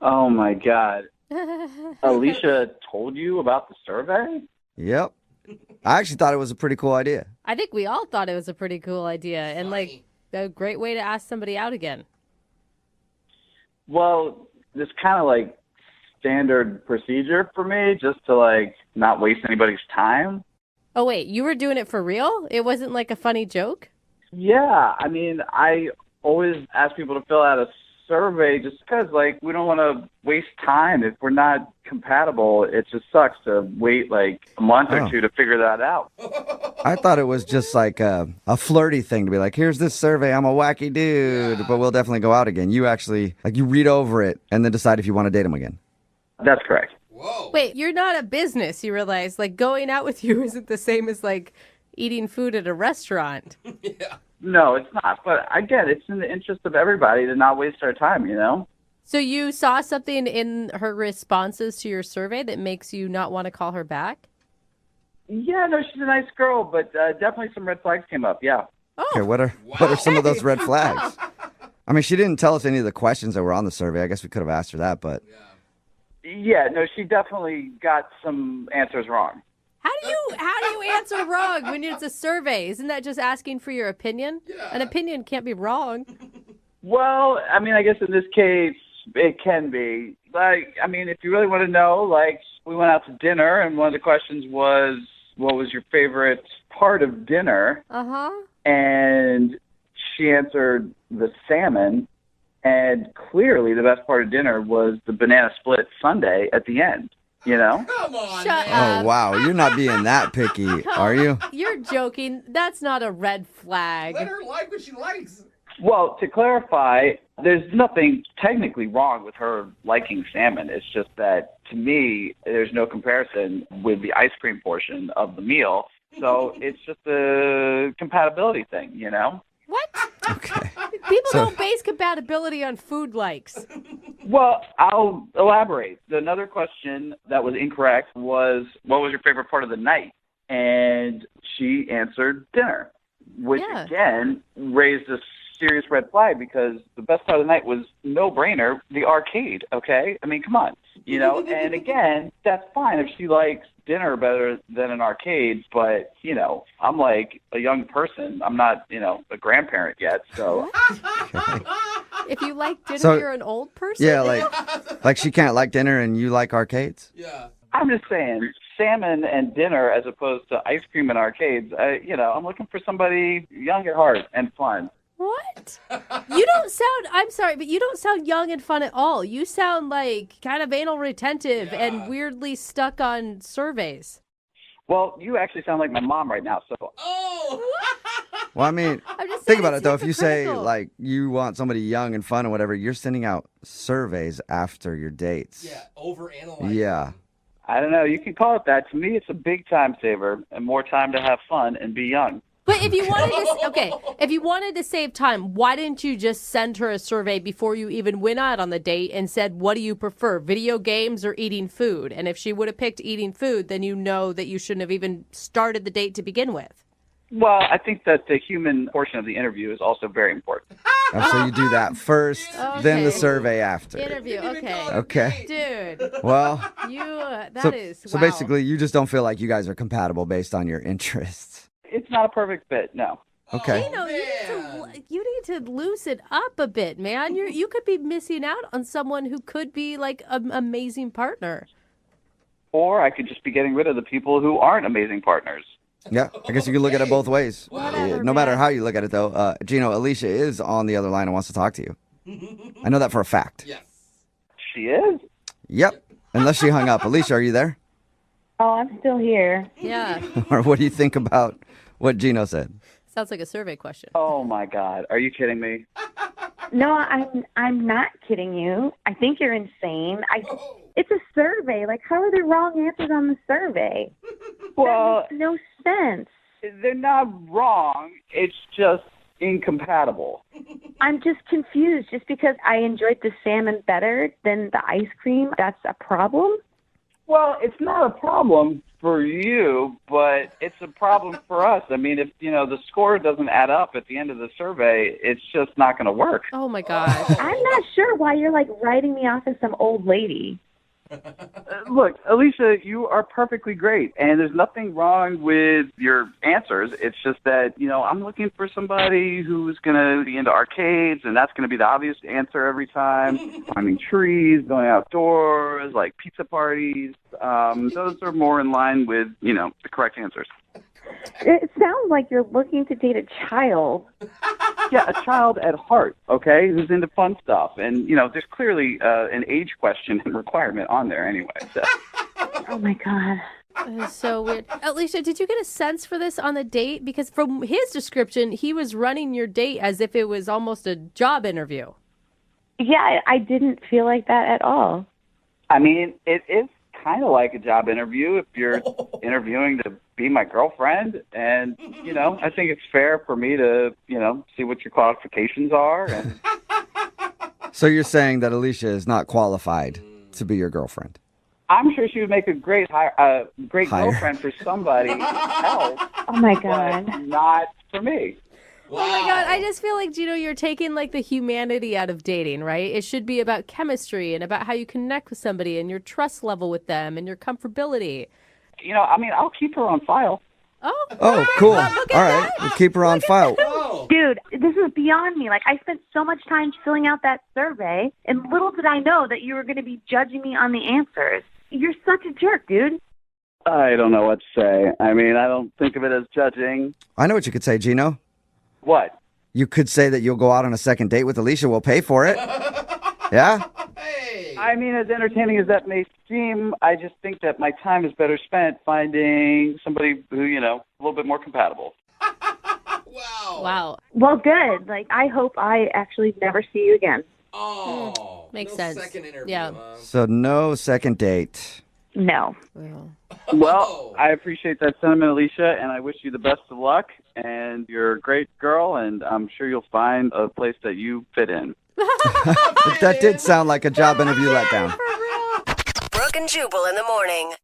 Oh, my God. Alicia told you about the survey? Yep. I actually thought it was a pretty cool idea. I think we all thought it was a pretty cool idea and like a great way to ask somebody out again. Well, this kind of like standard procedure for me just to like not waste anybody's time. Oh, wait, you were doing it for real? It wasn't like a funny joke? Yeah, I mean, I always ask people to fill out a survey just because, like, we don't want to waste time. If we're not compatible, it just sucks to wait, like, a month or two to figure that out. I thought it was just like a flirty thing to be like, here's this survey, I'm a wacky dude, but we'll definitely go out again. You actually, like, you read over it and then decide if you want to date him again. That's correct. Wait, you're not a business, you realize. Like, going out with you isn't the same as, like, eating food at a restaurant. No, it's not. But I get it. It's in the interest of everybody to not waste our time, you know? So you saw something in her responses to your survey that makes you not want to call her back? Yeah, no, she's a nice girl, but definitely some red flags came up, yeah. Okay, what are some of those red flags? I mean, she didn't tell us any of the questions that were on the survey. I guess we could have asked her that, but... Yeah, no, she definitely got some answers wrong. How do you answer wrong when it's a survey? Isn't that just asking for your opinion? Yeah. An opinion can't be wrong. Well, I mean, I guess in this case, it can be. Like, I mean, if you really want to know, like, we went out to dinner, and one of the questions was, what was your favorite part of dinner? Uh-huh. And she answered the salmon, and clearly the best part of dinner was the banana split sundae at the end. You know? Come on, Shut man. Oh, wow. You're not being that picky, are you? You're joking. That's not a red flag. Let her like what she likes. Well, to clarify, there's nothing technically wrong with her liking salmon. It's just that, to me, there's no comparison with the ice cream portion of the meal. So it's just a compatibility thing, you know? What? Okay. People don't base compatibility on food likes. Well, I'll elaborate. Another question that was incorrect was, what was your favorite part of the night? And she answered dinner, which again raised a serious red flag because the best part of the night was no-brainer, the arcade, okay? I mean, come on. You know, and again, that's fine if she likes dinner better than an arcade, but, you know, I'm like a young person. I'm not, you know, a grandparent yet, so... If you like dinner, you're an old person? Yeah, like she can't like dinner and you like arcades? Yeah. I'm just saying, salmon and dinner as opposed to ice cream and arcades, I'm looking for somebody young at heart and fun. What? You don't sound, I'm sorry, but you don't sound young and fun at all. You sound like kind of anal retentive and weirdly stuck on surveys. Well, you actually sound like my mom right now, so... Oh! Well, I mean, think about it, though. If you say, like, you want somebody young and fun or whatever, you're sending out surveys after your dates. Yeah, overanalyzing. Yeah. I don't know. You can call it that. To me, it's a big time saver and more time to have fun and be young. But if you wanted to, if you wanted to save time, why didn't you just send her a survey before you even went out on the date and said, what do you prefer, video games or eating food? And if she would have picked eating food, then you know that you shouldn't have even started the date to begin with. Well, I think that the human portion of the interview is also very important. So you do that first, then the survey after. Interview, okay. Okay. Dude. Well, So basically, you just don't feel like you guys are compatible based on your interests. It's not a perfect fit, no. Okay. You need to loosen up a bit, man. You could be missing out on someone who could be like an amazing partner. Or I could just be getting rid of the people who aren't amazing partners. Yeah, I guess you could look at it both ways. Whatever, no matter how you look at it, though. Gino, Alicia is on the other line and wants to talk to you. I know that for a fact. Yes. She is? Yep. Unless she hung up. Alicia, are you there? Oh, I'm still here. Yeah. Or what do you think about what Gino said? Sounds like a survey question. Oh, my God. Are you kidding me? No, I'm not kidding you. I think you're insane. It's a survey. Like, how are there wrong answers on the survey? Well, that makes no sense. They're not wrong. It's just incompatible. I'm just confused. Just because I enjoyed the salmon better than the ice cream, that's a problem? Well, it's not a problem for you, but it's a problem for us. I mean, if, the score doesn't add up at the end of the survey, it's just not going to work. Oh, my gosh. I'm not sure why you're, writing me off as some old lady. Look, Alicia, you are perfectly great, and there's nothing wrong with your answers. It's just that, I'm looking for somebody who's going to be into arcades, and that's going to be the obvious answer every time. Climbing trees, going outdoors, like pizza parties. Those are more in line with, the correct answers. It sounds like you're looking to date a child. Yeah, a child at heart, okay, who's into fun stuff. And, there's clearly an age question and requirement on there anyway. So. Oh, my God. That is so weird. Alicia, did you get a sense for this on the date? Because from his description, he was running your date as if it was almost a job interview. Yeah, I didn't feel like that at all. I mean, it is kind of like a job interview if you're interviewing to be my girlfriend. And, I think it's fair for me to, see what your qualifications are. And... So you're saying that Alicia is not qualified to be your girlfriend? I'm sure she would make a great girlfriend for somebody else. Oh, my God. But not for me. Wow. Oh, my God. I just feel like, Gino, you're taking, the humanity out of dating, right? It should be about chemistry and about how you connect with somebody and your trust level with them and your comfortability. I'll keep her on file. Oh, cool. All right. We'll keep her on file. Dude, this is beyond me. I spent so much time filling out that survey, and little did I know that you were going to be judging me on the answers. You're such a jerk, dude. I don't know what to say. I don't think of it as judging. I know what you could say, Gino. What? You could say that you'll go out on a second date with Alicia. We'll pay for it. Yeah? As entertaining as that may seem, I just think that my time is better spent finding somebody who, a little bit more compatible. Wow. Well, good. I hope I actually never see you again. Oh. Makes no sense. Second interview, yeah. So no second date. No. Well, I appreciate that sentiment, Alicia, and I wish you the best of luck. And you're a great girl, and I'm sure you'll find a place that you fit in. That did sound like a job interview letdown. Brooke and Jubal in the morning.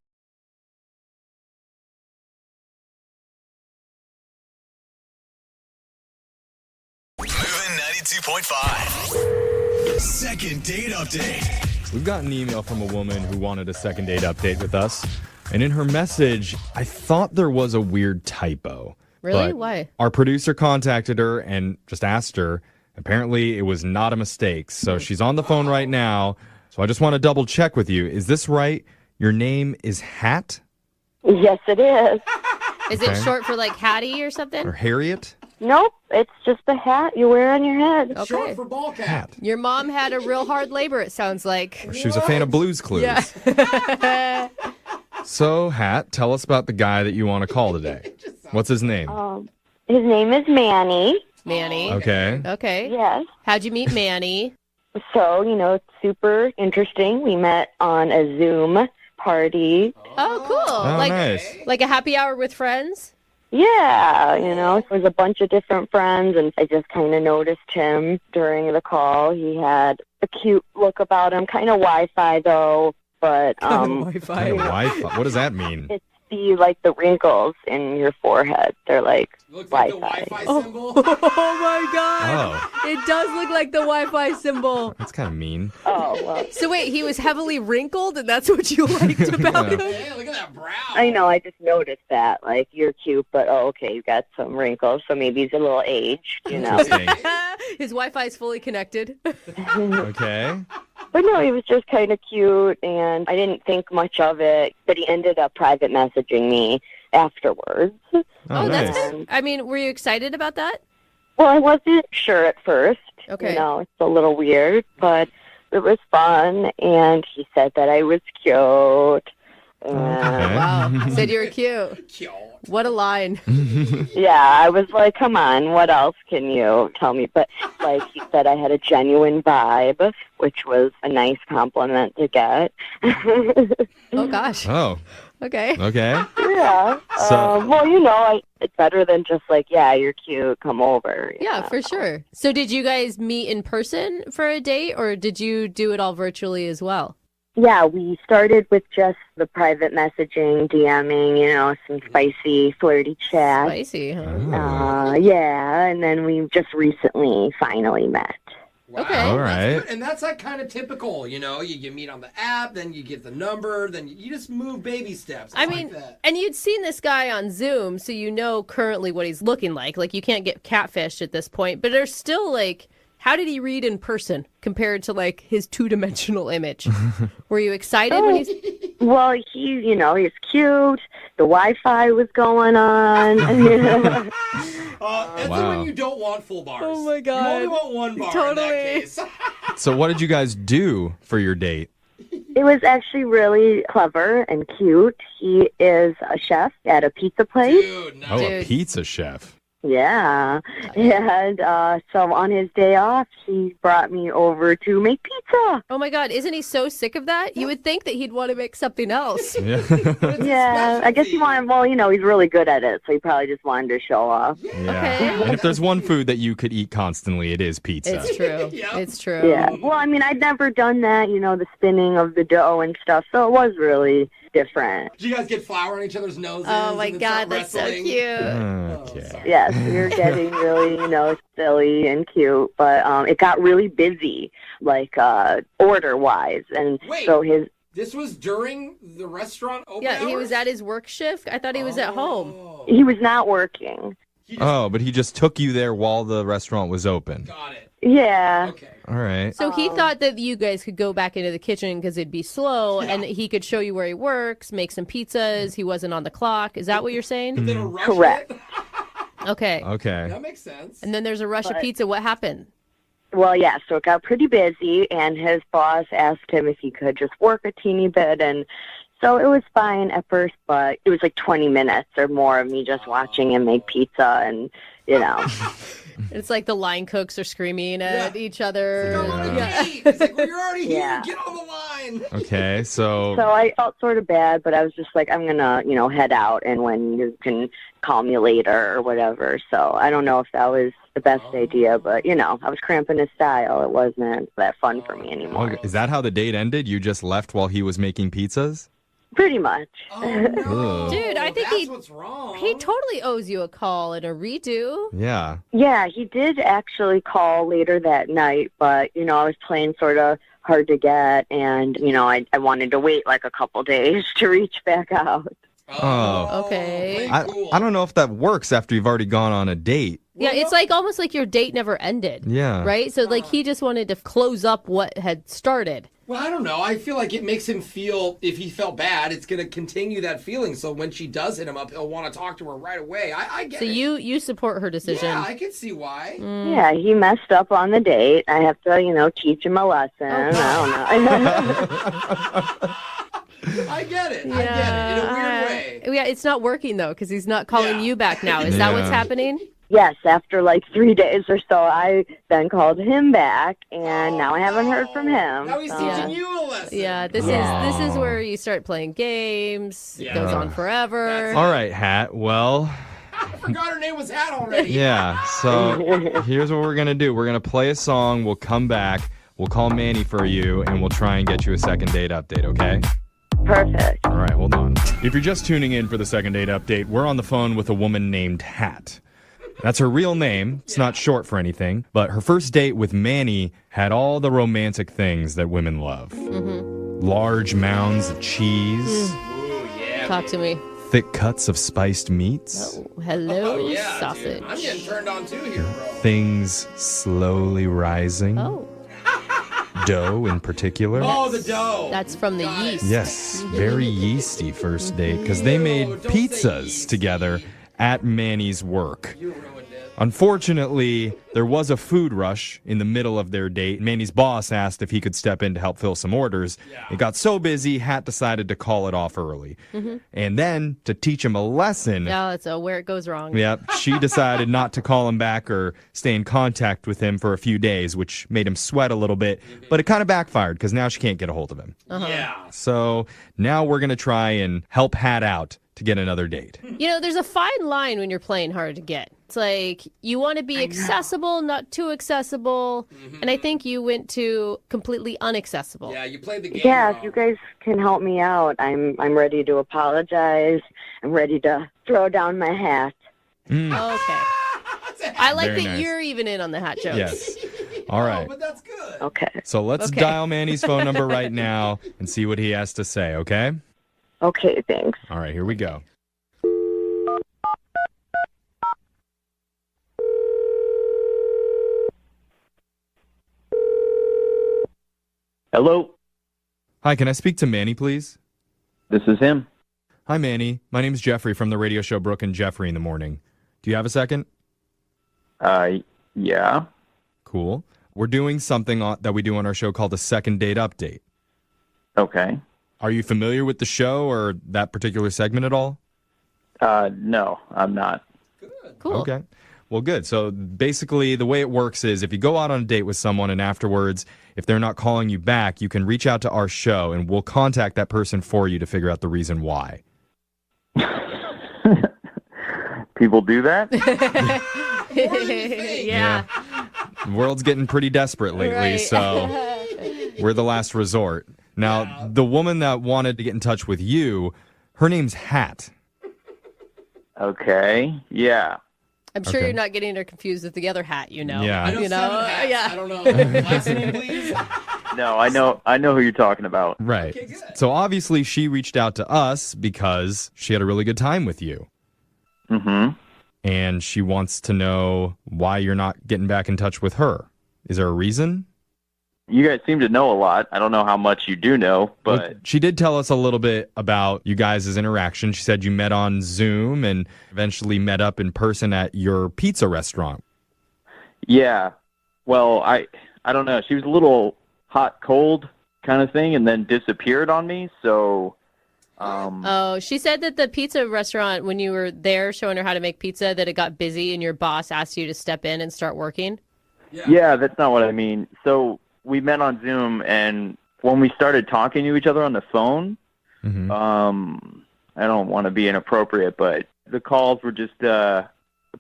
Moving 92.5. Second date update. We've got an email from a woman who wanted a second date update with us. And in her message, I thought there was a weird typo. Really? But Why? Our producer contacted her and just asked her. Apparently, it was not a mistake. So she's on the phone right now. So I just want to double check with you. Is this right? Your name is Hat? Yes, it is. Is it short for Hattie or something? Or Harriet? Nope, it's just a hat you wear on your head. Okay. Short for ball cap. Your mom had a real hard labor, it sounds like. She was a fan of Blue's Clues. Yeah. So, Hat, tell us about the guy that you want to call today. What's his name? His name is Manny. Manny. Okay. Okay. Yes. How'd you meet Manny? So, it's super interesting. We met on a Zoom party. Oh, cool. Oh, nice. Like a happy hour with friends? Yeah, it was a bunch of different friends, and I just kind of noticed him during the call. He had a cute look about him, kind of Wi-Fi, though, but... Wi-Fi? Kind of Wi-Fi? What does that mean? It's the wrinkles in your forehead. They're like Looks Wi-Fi. like the Wi-Fi symbol. Oh my God. Oh. It does look like the Wi-Fi symbol. That's kind of mean. Oh, well. So wait, he was heavily wrinkled and that's what you liked about him? Hey, look at that brow. I know, I just noticed that. You're cute, but okay, you got some wrinkles, so maybe he's a little aged, Interesting. His Wi-Fi is fully connected. Okay. But no, he was just kind of cute, and I didn't think much of it, but he ended up private messaging me afterwards. Oh, that's nice. good. I mean, were you excited about that? Well, I wasn't sure at first. Okay. It's a little weird, but it was fun, and he said that I was cute. Wow. Said you were cute. Cute. What a line. Yeah, I was like, come on, what else can you tell me? But, he said I had a genuine vibe, which was a nice compliment to get. Oh, gosh. Oh. Okay. Okay. Yeah. So- It's better than just yeah, you're cute, come over. Yeah, for sure. So did you guys meet in person for a date, or did you do it all virtually as well? Yeah, we started with just the private messaging, DMing, some spicy, flirty chat. Spicy, huh? Yeah, and then we just recently finally met. Wow. Okay. All right. And that's kind of typical, you meet on the app, then you get the number, then you just move baby steps. I mean, and you'd seen this guy on Zoom, so you know currently what he's looking like. You can't get catfished at this point, but there's still how did he read in person compared to his two-dimensional image? Were you excited when he's... Well, he's cute. The Wi-Fi was going on. It's Wow. when you don't want full bars. Oh my God. You only want one bar in that case. So what did you guys do for your date? It was actually really clever and cute. He is a chef at a pizza place. Dude, Oh, a pizza chef. Yeah. And so on his day off, he brought me over to make pizza. Oh my God, isn't he so sick of that? You would think that he'd want to make something else. Yeah. Yeah, I guess he wanted, well, he's really good at it, so he probably just wanted to show off. Yeah. And if there's one food that you could eat constantly, it is pizza. It's true. It's true. Yeah. Well, I'd never done that, the spinning of the dough and stuff, so it was really different. Did you guys get flour on each other's noses? Oh my and then God, start that's so wrestling? cute. Okay. Yes, we were getting really, silly and cute, but it got really busy, like order-wise, and Wait. so his. This was during the restaurant open Yeah, he hours? was at his work shift. I thought he was at home. He was not working. Oh, but he just took you there while the restaurant was open. Got it. Yeah. Okay. All right. So he thought that you guys could go back into the kitchen because it'd be slow and he could show you where he works, make some pizzas. He wasn't on the clock. Is that what you're saying? Correct. Okay. Okay. That makes sense. And then there's a rush of But- pizza. What happened? Well, yeah, so it got pretty busy, and his boss asked him if he could just work a teeny bit, and so it was fine at first, but it was like 20 minutes or more of me just watching him make pizza, and, It's like the line cooks are screaming at each other. It's like, well, you're already here. Yeah. Get on the line. Okay, so So I felt sort of bad, but I was just like, I'm going to, head out, and when you can call me later or whatever. So I don't know if that was the best idea, but, I was cramping his style. It wasn't that fun for me anymore. is that how the date ended? You just left while he was making pizzas? Pretty much. Ugh. Dude, I think he He totally owes you a call and a redo. Yeah. Yeah, he did actually call later that night, but, I was playing sort of hard to get, and, I wanted to wait like a couple days to reach back out. Oh. Okay. I don't know if that works after you've already gone on a date. Yeah, it's like almost like your date never ended. Yeah. Right? So like he just wanted to close up what had started. Well, I don't know. I feel like it makes him feel, if he felt bad, it's going to continue that feeling. So when she does hit him up, he'll want to talk to her right away. I get So it. you support her decision. Yeah, I can see why. Yeah, he messed up on the date. I have to, teach him a lesson. I don't know. I get it. I get it. In a weird way. Yeah, it's not working though because he's not calling you back now. Is that what's Yeah. happening? Yes, after like 3 days or so, I then called him back, and now I haven't heard from him. Now he's so- teaching you a lesson. Yeah, this is where you start playing games. It goes on forever. All right, Hat. Well, I forgot her name was Hat already. yeah. So here's what we're going to do. We're going to play a song. We'll come back. We'll call Manny for you, and we'll try and get you a second date update, okay? Perfect. All right, hold on. If you're just tuning in for the second date update, we're on the phone with a woman named Hat. That's her real name. It's not short for anything. But her first date with Manny had all the romantic things that women love. Large mounds of cheese, Talk to me. thick cuts of spiced meats, Oh, hello, Oh, yeah, sausage. dude. I'm getting turned on too here, bro. things slowly rising, Oh, dough in particular. Oh, the dough. that's from the yeast. Yes, very yeasty first date because they made pizzas together at Manny's work. Unfortunately, there was a food rush in the middle of their date. Manny's boss asked if he could step in to help fill some orders. It got so busy, Hat decided to call it off early. And then, to teach him a lesson, No, it's where it goes wrong. she decided not to call him back or stay in contact with him for a few days, which made him sweat a little bit. But it kind of backfired because now she can't get a hold of him. Yeah. So now we're going to try and help Hat out to get another date. There's a fine line when you're playing hard to get. It's like you want to be accessible, not too accessible. And I think you went to completely unaccessible. Yeah, you played the game Yeah, wrong. if you guys can help me out, I'm ready to apologize. I'm ready to throw down my hat. Okay. I like Very that nice. you're even in on the hat jokes. Yes. All right. But that's good. Okay. So let's Okay. dial Manny's phone number right now and see what he has to say, okay? Okay, thanks. All right, here we go. Hello, Hi, can I speak to Manny, please? this is him. Hi, Manny. My name's Jeffrey from the radio show Brooke and Jeffrey in the Morning. Do you have a second? Yeah. Cool. We're doing something that we do on our show called a second date update. Okay. Are you familiar with the show or that particular segment at all? No, I'm not. Cool. Okay. Well, good. So basically, the way it works is if you go out on a date with someone and afterwards, if they're not calling you back, you can reach out to our show and we'll contact that person for you to figure out the reason why. People do that? Yeah. The world's getting pretty desperate lately, Right. so we're the last resort. Now, the woman that wanted to get in touch with you, her name's Hat. Okay. Yeah. I'm sure Okay. you're not getting her confused with the other Hat, you know. Yeah. I know You know? seven hats. Yeah. I don't know. Last name, please. No, I know who you're talking about. Right. So obviously she reached out to us because she had a really good time with you. Mm-hmm. And she wants to know why you're not getting back in touch with her. Is there a reason? You guys seem to know a lot. I don't know how much you do know, but Well, she did tell us a little bit about you guys' interaction. She said you met on Zoom and eventually met up in person at your pizza restaurant. yeah. Well, I don't know. She was a little hot, cold kind of thing, and then disappeared on me. So, Oh, she said that the pizza restaurant, when you were there showing her how to make pizza, that it got busy and your boss asked you to step in and start working. yeah, that's not what I mean. So we met on Zoom, and when we started talking to each other on the phone, Mm-hmm. I don't want to be inappropriate, but the calls were just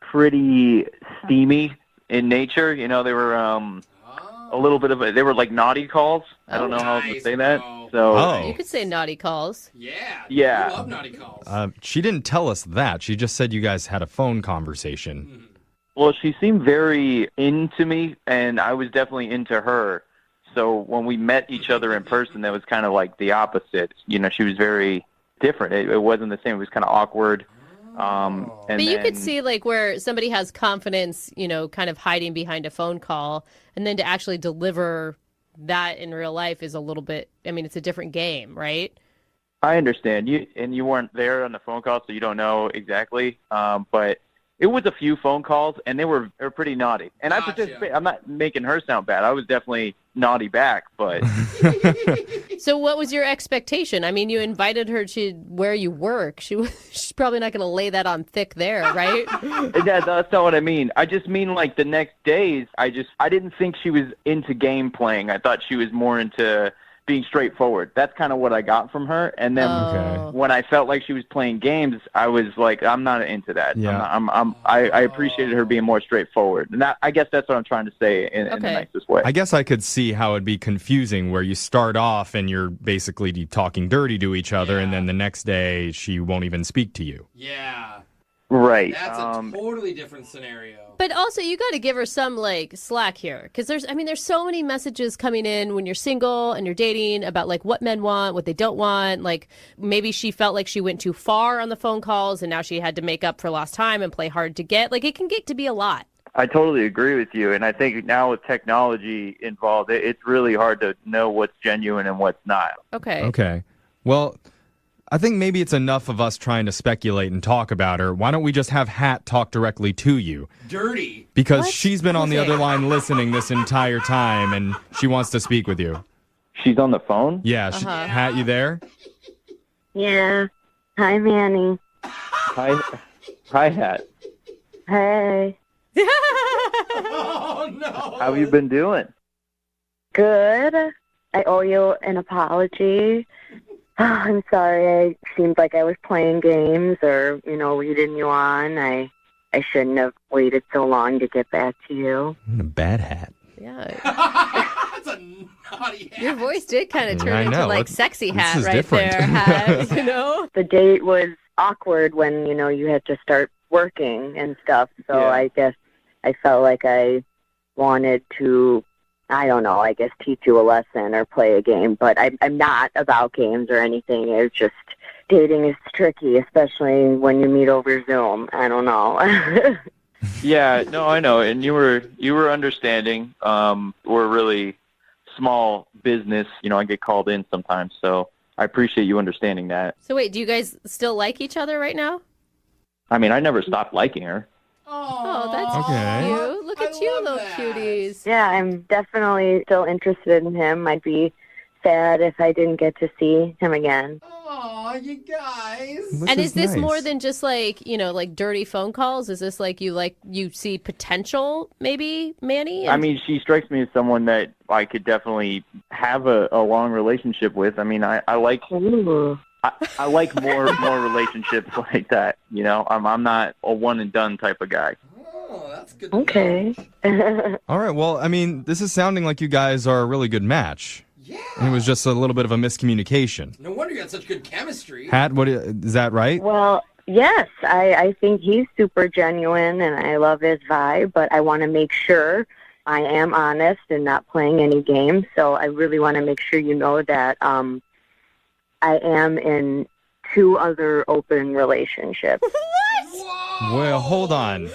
pretty steamy in nature. You know, they were a little bit they were like naughty calls. I don't know how else to say that. So Oh. You could say naughty calls. yeah. I love naughty calls. She didn't tell us that. She just said you guys had a phone conversation. Well, she seemed very into me, and I was definitely into her. So when we met each other in person, that was kind of like the opposite. You know, she was very different. It wasn't the same. It was kind of awkward. And But you could then- see like where somebody has confidence, you know, kind of hiding behind a phone call, and then to actually deliver that in real life is a little bit, I mean, it's a different game, right? I understand. You weren't there on the phone call, so you don't know exactly. But it was a few phone calls, and they were pretty naughty. And I participated. I'm not making her sound bad. I was definitely naughty back, but So what was your expectation? I mean, you invited her to where you work. She's probably not going to lay that on thick there, right? that's not what I mean. I just mean like the next days. I didn't think she was into game playing. I thought she was more into being straightforward. That's kind of what I got from her. And then when I felt like she was playing games, I was like, I'm not into that. Yeah. I appreciated her being more straightforward. And I guess that's what I'm trying to say in the nicest way. I guess I could see how it'd be confusing where you start off and you're basically talking dirty to each other, and then the next day she won't even speak to you. Yeah. Right. That's a totally different scenario. But also, you got to give her some like slack here, because there's so many messages coming in when you're single and you're dating about like what men want, what they don't want. Like maybe she felt like she went too far on the phone calls, and now she had to make up for lost time and play hard to get. Like it can get to be a lot. I totally agree with you, and I think now with technology involved, it's really hard to know what's genuine and what's not. Okay. Well, I think maybe it's enough of us trying to speculate and talk about her. Why don't we just have Hat talk directly to you? Dirty. Because she's been on the other line listening this entire time, and she wants to speak with you. She's on the phone? Yeah. Hat, you there? Yeah. Hi, Manny. Hi, Hat. Hey. Oh, no. How have you been doing? Good. I owe you an apology. Oh, I'm sorry. I seemed like I was playing games or, leading you on. I shouldn't have waited so long to get back to you. A bad Hat. Yeah. That's a naughty hat. Your voice did kind of turn I into know. like sexy This Hat is right different. there. Hat, you know? The date was awkward when, you had to start working and stuff. So Yeah. I guess I felt like I wanted to, teach you a lesson or play a game. But I'm not about games or anything. It's just dating is tricky, especially when you meet over Zoom. I don't know. Yeah, no, I know, and you were understanding. We're a really small business. I get called in sometimes, so I appreciate you understanding that. So wait, do you guys still like each other right now? I mean, I never stopped liking her. Oh, that's Okay. cute. at you, little cuties. Yeah, I'm definitely still interested in him. I'd be sad if I didn't get to see him again. Aw, you guys. And is this more than just like dirty phone calls? Is this like you see potential, maybe, Manny? I mean, she strikes me as someone that I could definitely have a long relationship with. I mean, I like I like more relationships like that. I'm not a one and done type of guy. Oh, that's good. Okay. All right. Well, I mean, this is sounding like you guys are a really good match. Yeah. And it was just a little bit of a miscommunication. No wonder you had such good chemistry. Hat, is that right? Well, yes, I think he's super genuine, and I love his vibe, but I want to make sure I am honest and not playing any games, so I really want to make sure you know that I am in 2 other open relationships. What? Well, hold on.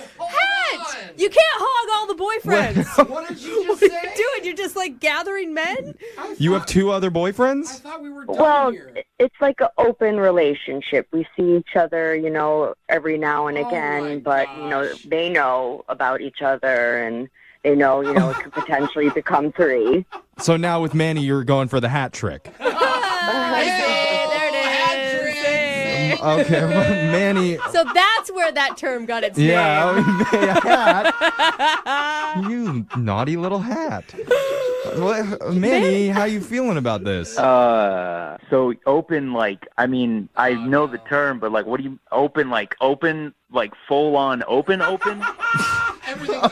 You can't hog all the boyfriends. What did you just What are say? you doing? You're just like gathering men? You have 2 other boyfriends? I thought we were done Well, here. it's like an open relationship. We see each other, every now and again, but, they know about each other, and they know, it could potentially become 3. So now with Manny, you're going for the hat trick. Okay, well, Manny. So that's where that term got its name. Hat. You naughty little hat. Manny, how you feeling about this? So open, I know the term, but what do you open, full on open? Everything's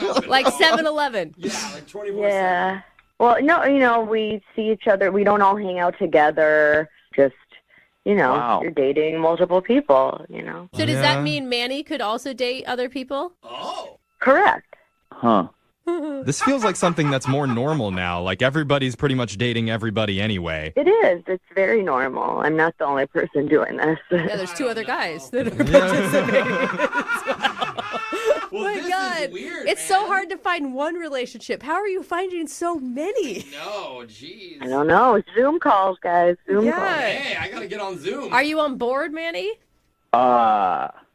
open. Like 7-Eleven. Yeah, like 24/7. Yeah. Well, no, we see each other. We don't all hang out together. Just, Wow. You're dating multiple people, So does that mean Manny could also date other people? Oh. Correct. Huh. This feels like something that's more normal now. Like everybody's pretty much dating everybody anyway. It is. It's very normal. I'm not the only person doing this. Yeah, there's 2 other guys that are participating as well. Well, my this God. is weird, It's so hard to find one relationship. How are you finding so many? No, jeez. I don't know. Zoom calls, guys. Zoom calls. Hey, I gotta get on Zoom. Are you on board, Manny?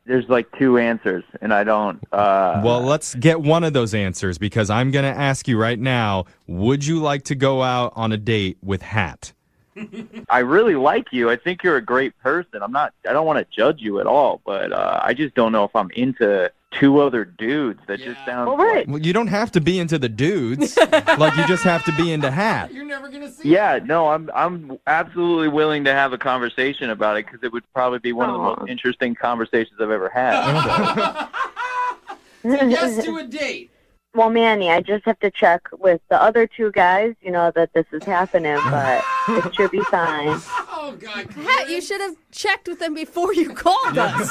There's 2 answers, and I don't. Well, let's get one of those answers because I'm going to ask you right now, would you like to go out on a date with Hat? I really like you. I think you're a great person. I don't want to judge you at all, but I just don't know if I'm into 2 other dudes. That just sounds Well, you don't have to be into the dudes. You just have to be into Hat. You're never gonna see. Yeah, no, I'm absolutely willing to have a conversation about it because it would probably be one of the most interesting conversations I've ever had. Say yes to a date. Well, Manny, I just have to check with the other 2 guys, that this is happening, but it should be fine. Oh, God. Hat, you should have checked with them before you called us.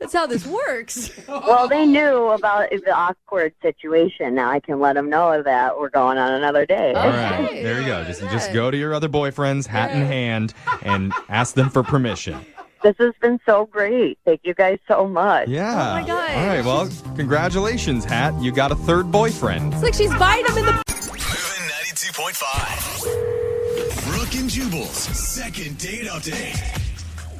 That's how this works. Well, they knew about the awkward situation. Now I can let them know that we're going on another date. All right, there you go. Just go to your other boyfriends, hat in hand, and ask them for permission. This has been so great. Thank you guys so much. Yeah. Oh, my God. All right, well, congratulations, Hat. You got a 3rd boyfriend. It's like she's biting him in the... Moving 92.5. Brooke and Jubal's second date update.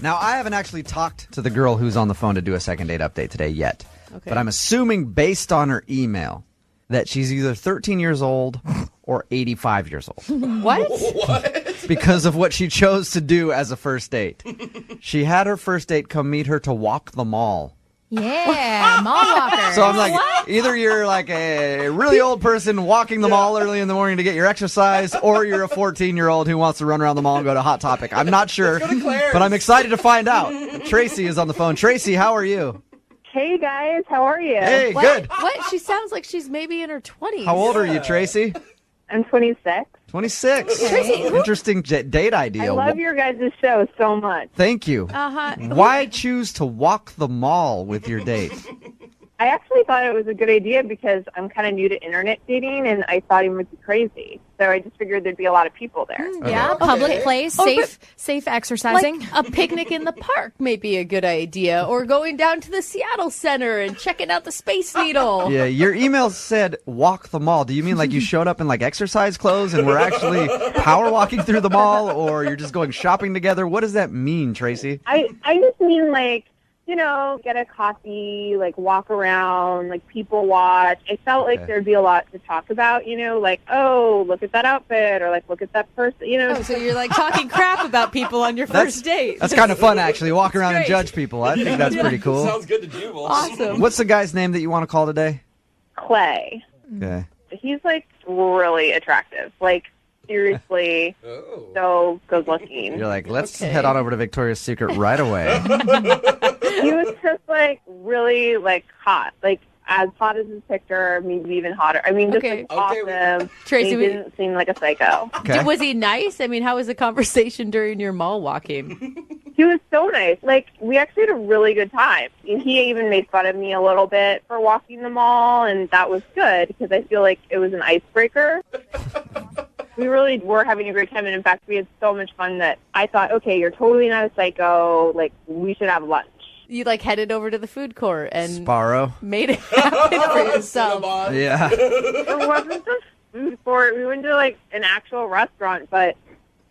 Now, I haven't actually talked to the girl who's on the phone to do a second date update today yet. Okay. But I'm assuming based on her email that she's either 13 years old or 85 years old. What? Because of what she chose to do as a first date. She had her first date come meet her to walk the mall. Yeah, mall walker. So I'm like, either you're like a really old person walking the mall early in the morning to get your exercise, or you're a 14-year-old who wants to run around the mall and go to Hot Topic. I'm not sure, but I'm excited to find out. Tracy is on the phone. Tracy, how are you? Hey, guys. How are you? Hey, good. What? She sounds like she's maybe in her 20s. How old are you, Tracy? I'm 26. 26. Tracy, Interesting date idea. I love your guys' show so much. Thank you. Uh-huh. Why choose to walk the mall with your date? I actually thought it was a good idea because I'm kind of new to internet dating, and I thought he would be crazy. So I just figured there'd be a lot of people there. Yeah, public place, safe exercising. Like a picnic in the park may be a good idea, or going down to the Seattle Center and checking out the Space Needle. Yeah, your email said walk the mall. Do you mean like you showed up in like exercise clothes and we're actually power walking through the mall, or you're just going shopping together? What does that mean, Tracy? I just mean like get a coffee, like walk around, like people watch. I felt like there'd be a lot to talk about, like, oh, look at that outfit, or like, look at that person, Oh, so you're like talking crap about people on your first date. That's kind of fun, actually. Walk around and judge people. I think that's pretty cool. Sounds good to Jubal. Awesome. What's the guy's name that you want to call today? Clay. Okay. He's like really attractive. Like, seriously, so good looking. You're like, let's head on over to Victoria's Secret right away. He was just like really like hot, like as hot as his picture, maybe even hotter. I mean, just like awesome. Tracy, he didn't seem like a psycho. Was he nice? I mean, how was the conversation during your mall walking? He was so nice. Like, we actually had a really good time. And he even made fun of me a little bit for walking the mall, and that was good because I feel like it was an icebreaker. We really were having a great time, and in fact, we had so much fun that I thought, okay, you're totally not a psycho. Like, we should have lunch. You like headed over to the food court and Sparrow made it happen for yourself. Yeah. It wasn't just food court. We went to like an actual restaurant, but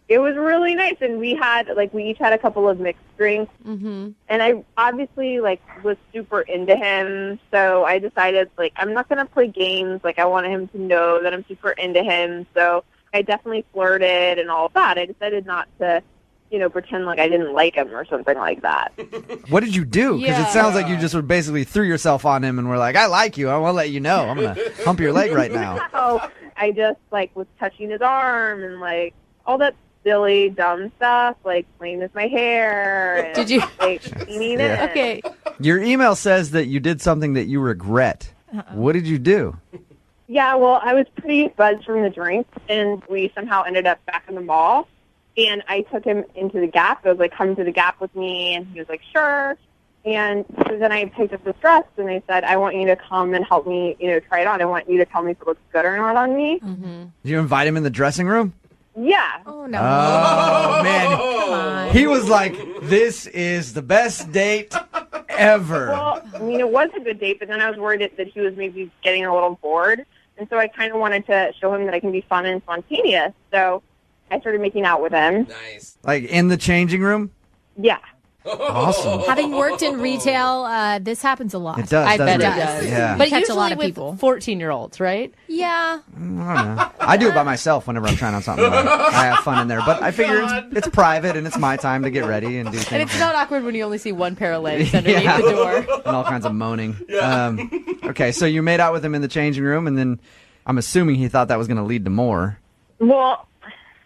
it was really nice. And we each had a couple of mixed drinks. Mm-hmm. And I obviously was super into him. So I decided I'm not going to play games. I wanted him to know that I'm super into him. So I definitely flirted and all of that. I decided not to, pretend like I didn't like him or something like that. What did you do? Because it sounds like you just basically threw yourself on him and were like, I like you. I want to let you know. I'm going to hump your leg right now. So I just was touching his arm and all that silly, dumb stuff, playing with my hair. And, Did you? Cleaning it. Okay. Your email says that you did something that you regret. What did you do? Yeah, well, I was pretty buzzed from the drink, and we somehow ended up back in the mall. And I took him into the Gap. I was like, come to the Gap with me. And he was like, sure. And so then I picked up this dress, and I said, I want you to come and help me, try it on. I want you to tell me if it looks good or not on me. Mm-hmm. Did you invite him in the dressing room? Yeah. Oh, no. Oh, man. Come on. He was like, this is the best date ever. Well, it was a good date, but then I was worried that he was maybe getting a little bored. And so I kind of wanted to show him that I can be fun and spontaneous. So I started making out with him. Nice. In the changing room? Yeah. Awesome. Having worked in retail, this happens a lot. It does. I bet it does. does. Yeah. But Catch usually a lot of with people. 14-year-olds, right? Yeah. I don't know. I do it by myself whenever I'm trying on something. I have fun in there. But I figure it's private and it's my time to get ready and do things. And it's not awkward when you only see one pair of legs underneath the door. And all kinds of moaning. Okay, so you made out with him in the changing room, and then I'm assuming he thought that was going to lead to more. Well,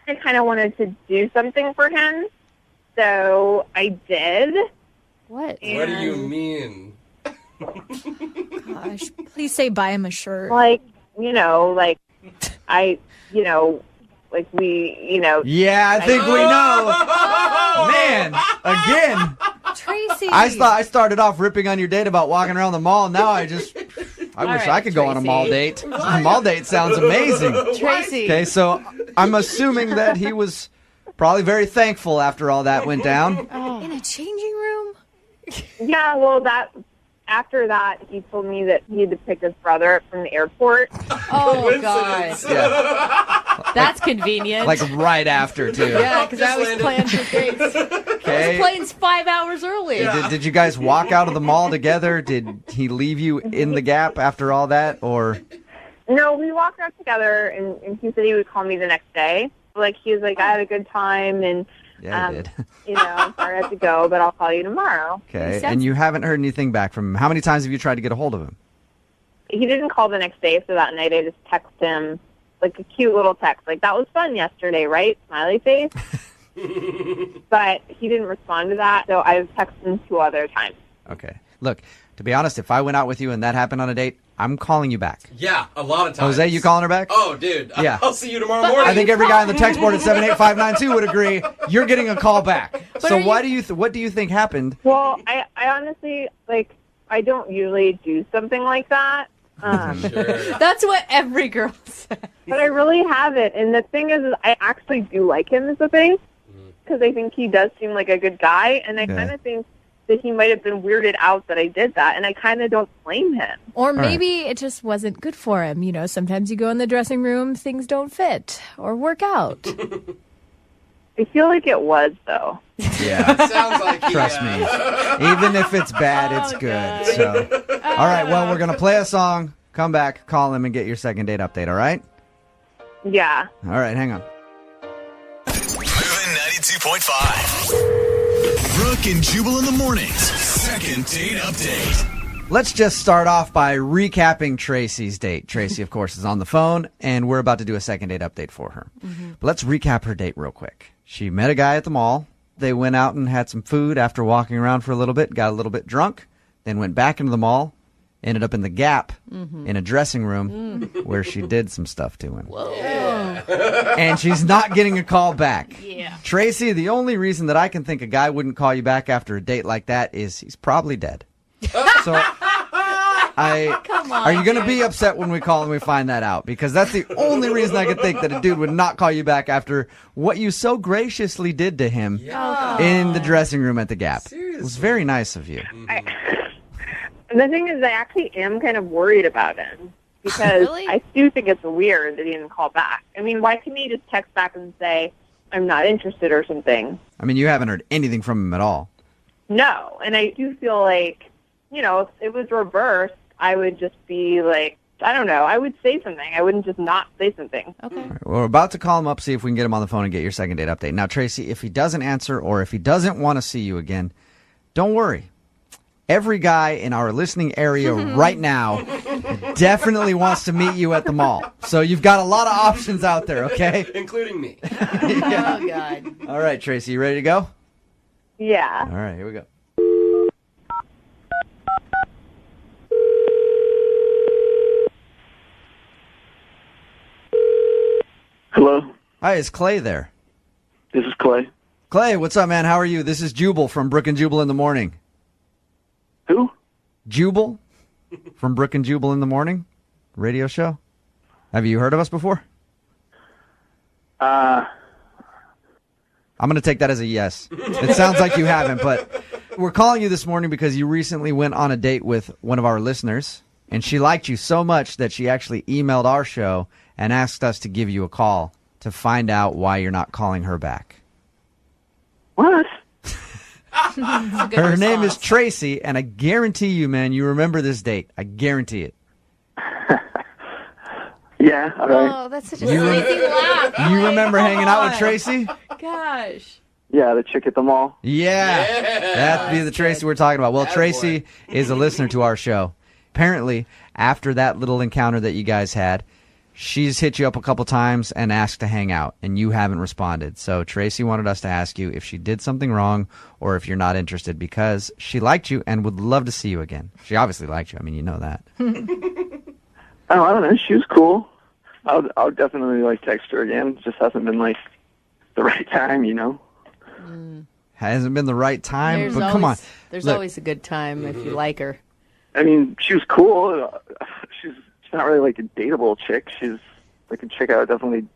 I kind of wanted to do something for him. So I did. What? What do you mean? Gosh, please say buy him a shirt. We, Yeah, I think we know. Man, again. Tracy. I started off ripping on your date about walking around the mall. Now I wish I could go on a mall date. A mall date sounds amazing. Tracy. Okay, so I'm assuming that he was probably very thankful after all that went down. In a changing room? Yeah, well, after that, he told me that he had to pick his brother up from the airport. Oh, God. Yeah. That's convenient. Right after, too. Yeah, because I was planned for dates. Okay. His plane's 5 hours early. Did you guys walk out of the mall together? Did he leave you in the Gap after all that, or? No, we walked out together, and he said he would call me the next day. He was like, I had a good time, and Yeah, he did. I'm sorry I have to go, but I'll call you tomorrow. Okay, and you haven't heard anything back from him. How many times have you tried to get a hold of him? He didn't call the next day, so that night I just texted him, a cute little text, that was fun yesterday, right? Smiley face. But he didn't respond to that, so I've texted him 2 other times. Okay. Look, to be honest, if I went out with you and that happened on a date, I'm calling you back. Yeah, a lot of times. Jose, you calling her back? Oh, dude. Yeah. I'll see you tomorrow morning. I think every guy on the text board at 78592 would agree you're getting a call back. So what do you think happened? Well, I honestly, I don't usually do something like that. Sure. That's what every girl says. But I really haven't. And the thing is I actually do like him is the thing. Because I think he does seem like a good guy. And I kind of think that he might have been weirded out that I did that. And I kind of don't blame him. Or maybe it just wasn't good for him. Sometimes you go in the dressing room, things don't fit or work out. I feel like it was, though. Yeah. Sounds like Trust me. Even if it's bad, it's good. So, all right. Well, we're gonna play a song. Come back, call him, and get your second date update. All right. Yeah. All right. Hang on. Moving 92.5. Brooke and Jubal in the mornings. Second date update. Let's just start off by recapping Tracy's date. Tracy, of course, is on the phone, and we're about to do a second date update for her. But let's recap her date real quick. She met a guy at the mall. They went out and had some food after walking around for a little bit, got a little bit drunk, then went back into the mall, ended up in the Gap in a dressing room where she did some stuff to him. And she's not getting a call back. Yeah. Tracy, the only reason that I can think a guy wouldn't call you back after a date like that is he's probably dead. So, Come on, are you going to dude. be upset when we call and we find that out? Because that's the only reason I could think that a dude would not call you back after what you so graciously did to him in the dressing room at the Gap. It was very nice of you. The thing is, I actually am kind of worried about him because Really? I do think it's weird that he didn't call back. I mean, why couldn't he just text back and say, I'm not interested or something? I mean, you haven't heard anything from him at all. No. And I do feel like, you know, if it was reversed, I would just be like, I don't know, I would say something. I wouldn't just not say something. Okay. We're about to call him up, see if we can get him on the phone and get your second date update. Now, Tracy, if he doesn't answer or if he doesn't want to see you again, don't worry. Every guy in our listening area right now definitely wants to meet you at the mall. So you've got a lot of options out there, okay? Including me. Oh, God. All right, Tracy, you ready to go? Yeah. All right, here we go. Hello, Hi, is Clay there? this is Clay. Clay, what's up, man? How are you? This is Jubal from Brook and Jubal in the Morning. Who? Jubal from Brook and Jubal in the Morning radio show. Have you heard of us before? I'm going to take that as a yes. It sounds like you haven't, but we're calling you this morning because you recently went on a date with one of our listeners, and she liked you so much that she actually emailed our show and asked us to give you a call to find out why you're not calling her back. What? Her name is Tracy, and I guarantee you, man, you remember this date. I guarantee it. Yeah, all right. Oh, that's such a You rem- sleepy laugh. Oh You my remember hanging out with God. Tracy? Gosh. Yeah, the chick at the mall. Yeah. That'd be the Tracy we're talking about. Well, Attaboy. Tracy is a listener to our show. Apparently, after that little encounter that you guys had, she's hit you up a couple times and asked to hang out, and you haven't responded. So Tracy wanted us to ask you if she did something wrong or if you're not interested because she liked you and would love to see you again. She obviously liked you. I mean, you know that. Oh, I don't know. She was cool. I would definitely like text her again. It just hasn't been like the right time, you know. Hasn't been the right time, There's but come on. There's Look, always a good time if you like her. I mean, she was cool. She's not really like a dateable chick. She's like a chick I would definitely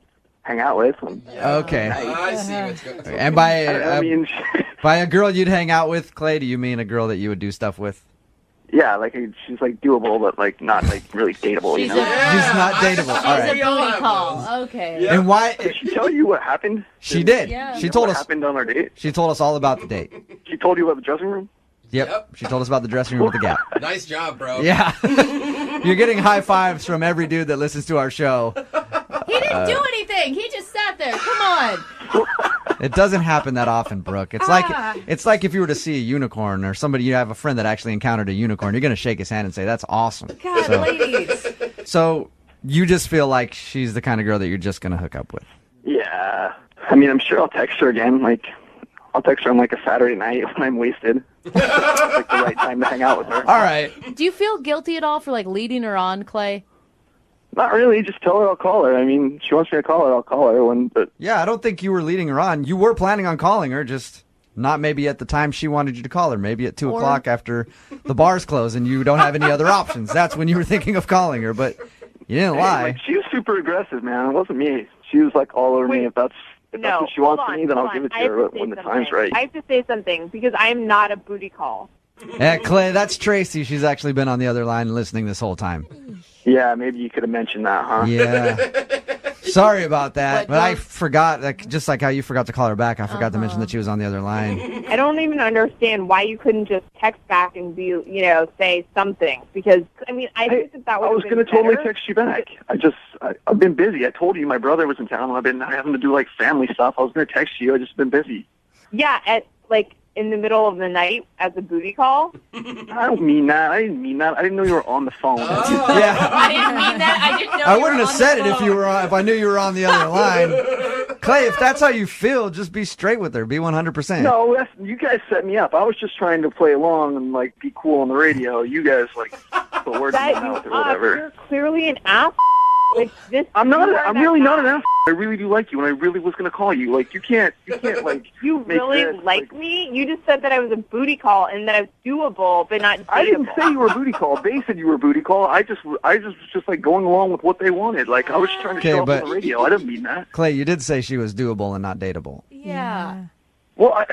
hang out with. And, Okay. I see what's going on. And by I mean, by a girl you'd hang out with, Clay, do you mean a girl that you would do stuff with? yeah, like she's like doable, but like not like really dateable. She's you know. She's not dateable. All She's right. a booty call. Okay. And why? Did she tell you what happened? She did. Yeah. She told what us. happened on our date. She told us all about the date. She told you about the dressing room. Yep. She told us about the dressing room at the Gap. Nice job, bro. Yeah. You're getting high fives from every dude that listens to our show. He didn't do anything. He just sat there. Come on. It doesn't happen that often, Brooke. It's like if you were to see a unicorn or somebody, you have a friend that actually encountered a unicorn, you're going to shake his hand and say, that's awesome. God, ladies. So you just feel like she's the kind of girl that you're just going to hook up with. Yeah. I mean, I'm sure I'll text her again. Like, I'll text her on like a Saturday night when I'm wasted. It's like the right time to hang out with her. All right. Do you feel guilty at all for like leading her on, Clay? Not really. Just tell her I'll call her. I mean, she wants me to call her. I'll call her. But Yeah, I don't think you were leading her on. You were planning on calling her, just not maybe at the time she wanted you to call her. Maybe at 2 o'clock after the bars close and you don't have any other options. That's when you were thinking of calling her, but you didn't lie. Like, she was super aggressive, man. It wasn't me. She was like all over me. If that's what she wants from me, then I'll give it to her when the time's right. I have to say something because I'm not a booty call. Clay, that's Tracy. She's actually been on the other line listening this whole time. Yeah, maybe you could have mentioned that, huh? Yeah. Sorry about that, but I forgot, like, just like how you forgot to call her back, I forgot to mention that she was on the other line. I don't even understand why you couldn't just text back and be, say something. Because, I mean, I think that would I was going to totally text you back. I've been busy. I told you my brother was in town. I've been having to do, like, family stuff. I was going to text you. I just been busy. Yeah, in the middle of the night as a booty call? I don't mean that. I didn't mean that. I didn't know you were on the phone. Yeah. I didn't mean that. I didn't know I you wouldn't were have on said the it phone. if I knew you were on the other line. Clay, if that's how you feel, just be straight with her. Be 100%. No, you guys set me up. I was just trying to play along and, like, be cool on the radio. You guys, like, put words in my mouth or whatever. You're clearly an ass. Like this. I'm really not an ass. I really do like you, and I really was going to call you. Like, you can't, like, You make really this, like me? You just said that I was a booty call and that I was doable, but not dateable. I didn't say you were a booty call. They said you were a booty call. I just was just like going along with what they wanted. Like, I was just trying to show up on the radio. I didn't mean that. Clay, you did say she was doable and not dateable. Yeah. Well,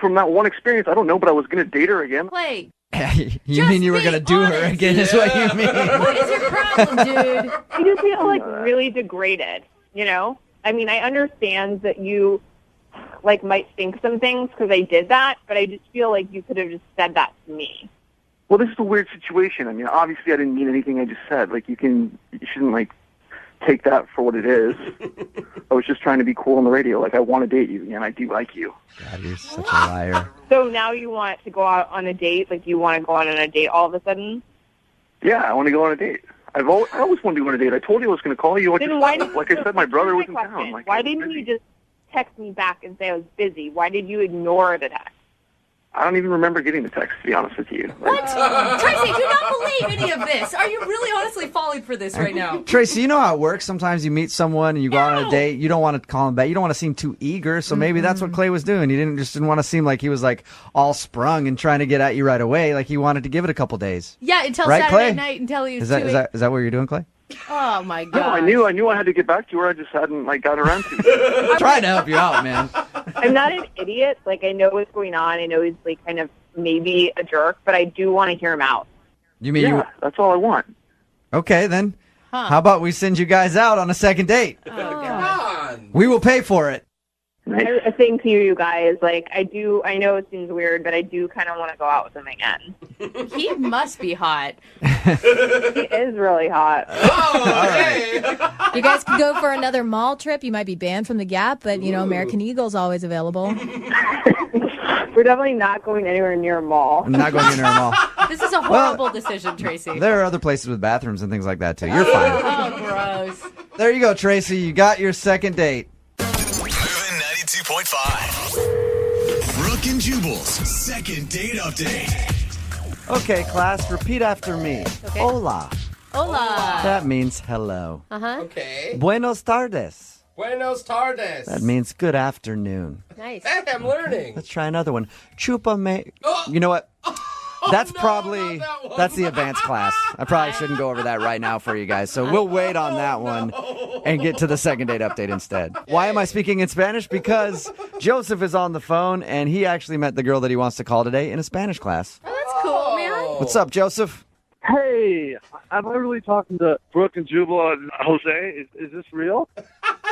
from that one experience, I don't know, but I was going to date her again. Clay. You mean you were going to do her again is what you mean. What is your problem, dude? I just feel like really degraded, I mean, I understand that you, like, might think some things because I did that, but I just feel like you could have just said that to me. Well, this is a weird situation. I mean, obviously I didn't mean anything I just said. Like, you shouldn't, like, take that for what it is. I was just trying to be cool on the radio. Like, I want to date you, and I do like you. God, you're such a liar. So now you want to go out on a date? Like, do you want to go out on a date all of a sudden? Yeah, I want to go on a date. I always wanted to go on a date. I told you I was going to call you. Then why didn't like I said, my brother was in town. Like, why didn't you just text me back and say I was busy? Why did you ignore the text? I don't even remember getting the text, to be honest with you. What? Tracy, do not believe any of this. Are you really honestly falling for this right now? Tracy, you know how it works. Sometimes you meet someone and you go on a date. You don't want to call him back. You don't want to seem too eager. So maybe that's what Clay was doing. He didn't want to seem like he was like all sprung and trying to get at you right away. Like he wanted to give it a couple days. Yeah, until right, Saturday Clay? night until he was Is that what you're doing, Clay? Oh my No, god. I knew I had to get back to her. I just hadn't like got around to it. Trying to help you out, man. I'm not an idiot. Like, I know what's going on. I know he's like kind of maybe a jerk, but I do want to hear him out. You mean that's all I want. Okay, then. How about we send you guys out on a second date? Oh, come on. We will pay for it. A thing to you guys, like I know it seems weird, but I do kind of want to go out with him again. He must be hot. He is really hot. You guys could go for another mall trip. You might be banned from the Gap, but, American Eagle's always available. We're definitely not going anywhere near a mall. I'm not going near a mall. This is a horrible decision, Tracy. There are other places with bathrooms and things like that, too. You're fine. Oh, gross. There you go, Tracy. You got your second date. 92.5. Brooke and Jubal's second date update. Okay, class, repeat after me. Okay. Hola. Hola. That means hello. Uh-huh. Okay. Buenos tardes. Buenos tardes. That means good afternoon. Nice. Hey, I'm learning. Let's try another one. Chupame. You know what? That's that's the advanced class. I probably shouldn't go over that right now for you guys. So we'll wait on that one and get to the second date update instead. Why am I speaking in Spanish? Because Joseph is on the phone and he actually met the girl that he wants to call today in a Spanish class. Oh, that's cool, man. What's up, Joseph? Hey, am I really talking to Brooke and Jubal and Jose? Is this real?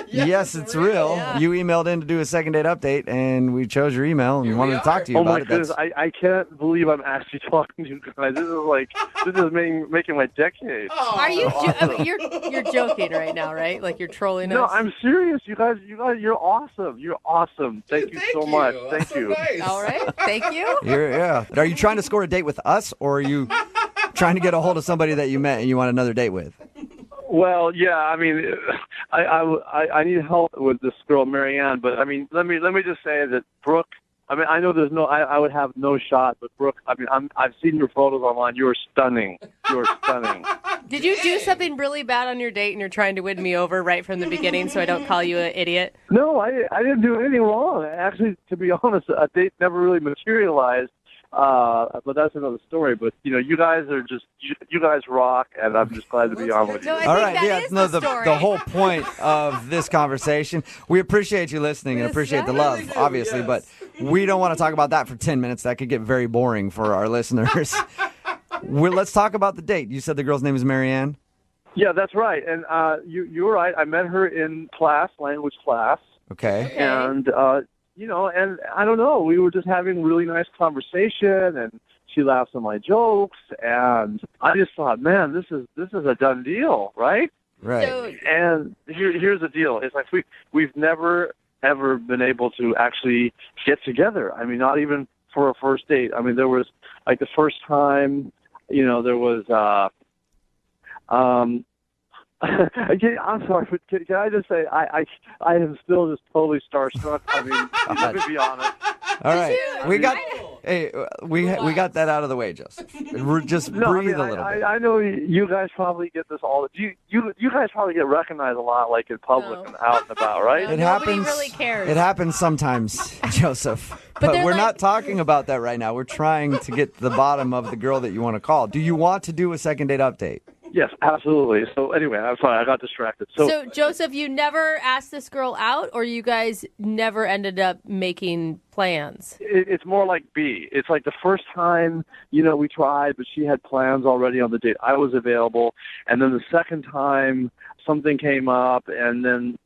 Yes, it's real. Yeah. You emailed in to do a second date update, and we chose your email and wanted to talk to you about it. Oh, my goodness. I can't believe I'm actually talking to you guys. This is making my decade. Are you? You're joking right now, right? Like you're trolling us? No, I'm serious. You guys, you're awesome. You're awesome. Thank you so much. Thank you. Nice. All right. Thank you. Yeah. Are you trying to score a date with us, or are you trying to get a hold of somebody that you met and you want another date with? Well, yeah. I mean, I need help with this girl, Marianne. But I mean, let me just say that Brooke. I mean, I know there's I would have no shot, but Brooke. I mean, I've seen your photos online. You're stunning. You're stunning. Did you do something really bad on your date and you're trying to win me over right from the beginning so I don't call you an idiot? No, I didn't do anything wrong. Actually, to be honest, a date never really materialized. But that's another story. But you guys are just you guys rock, and I'm just glad to be on with you. All right, the whole point of this conversation. We appreciate you listening and appreciate the love, obviously, but we don't want to talk about that for 10 minutes. That could get very boring for our listeners. Let's talk about the date. You said the girl's name is Marianne? Yeah, that's right. And you were right. I met her in class, language class. Okay. And, and I don't know, we were just having really nice conversation, and she laughs at my jokes, and I just thought, man, this is a done deal, right? Right. And here's the deal. It's like we've never, ever been able to actually get together. I mean, not even for a first date. I mean, there was, like, the first time, there was, I'm sorry, but can I just say I am still just totally starstruck. I mean, let me be honest. All right, we got that out of the way, Joseph. Just breathe a little bit. I know you guys probably get this all. You guys probably get recognized a lot, like in public and out and about, right? It Nobody happens. really cares. It happens sometimes, Joseph. But we're not talking about that right now. We're trying to get to the bottom of the girl that you want to call. Do you want to do a second date update? Yes, absolutely. So anyway, I'm sorry, I got distracted. So Joseph, you never asked this girl out, or you guys never ended up making plans? It's more like B. It's like the first time, we tried, but she had plans already on the date. I was available. And then the second time, something came up, and then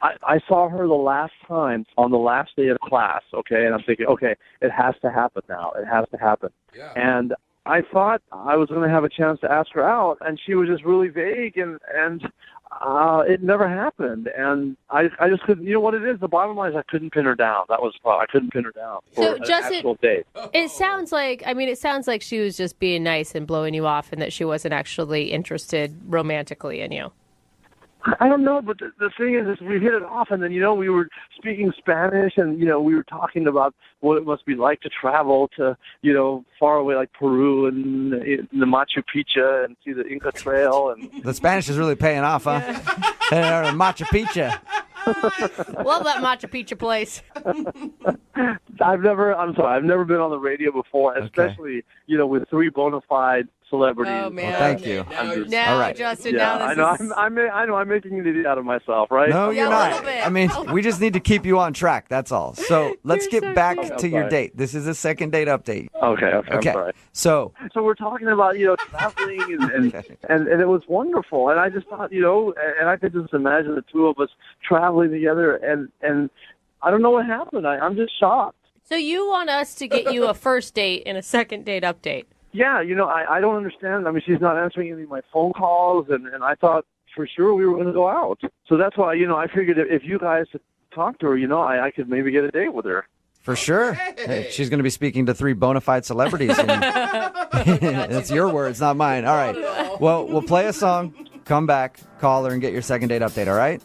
I saw her the last time on the last day of class, okay? And I'm thinking, okay, it has to happen now. It has to happen. Yeah. And I thought I was going to have a chance to ask her out, and she was just really vague, and it never happened. And I just couldn't. You know what it is? The bottom line is I couldn't pin her down. That was the problem. I couldn't pin her down for an actual date. It sounds like she was just being nice and blowing you off, and that she wasn't actually interested romantically in you. I don't know, but the thing is we hit it off, and then, we were speaking Spanish, and, we were talking about what it must be like to travel to, far away like Peru and the Machu Picchu and see the Inca Trail. And the Spanish is really paying off, huh? Machu Picchu. Love that Machu Picchu place. I've never been on the radio before, especially, with three bona fide celebrities. Oh, man. Well, thank you. Now, all right. Justin, yeah, now this is... I know I'm making an idiot out of myself, right? No, you're not. I mean, we just need to keep you on track. That's all. So let's get back to your date. This is a second date update. Okay. I'm sorry. So we're talking about, traveling and it was wonderful. And I just thought, and I could just imagine the two of us traveling together, and I don't know what happened. I'm just shocked. So you want us to get you a first date and a second date update? Yeah, I don't understand. I mean, she's not answering any of my phone calls, and I thought for sure we were going to go out. So that's why, I figured if you guys talked to her, I could maybe get a date with her. For sure. Hey, she's going to be speaking to three bona fide celebrities. And that's your words, not mine. All right. Well, we'll play a song, come back, call her, and get your second date update, all right?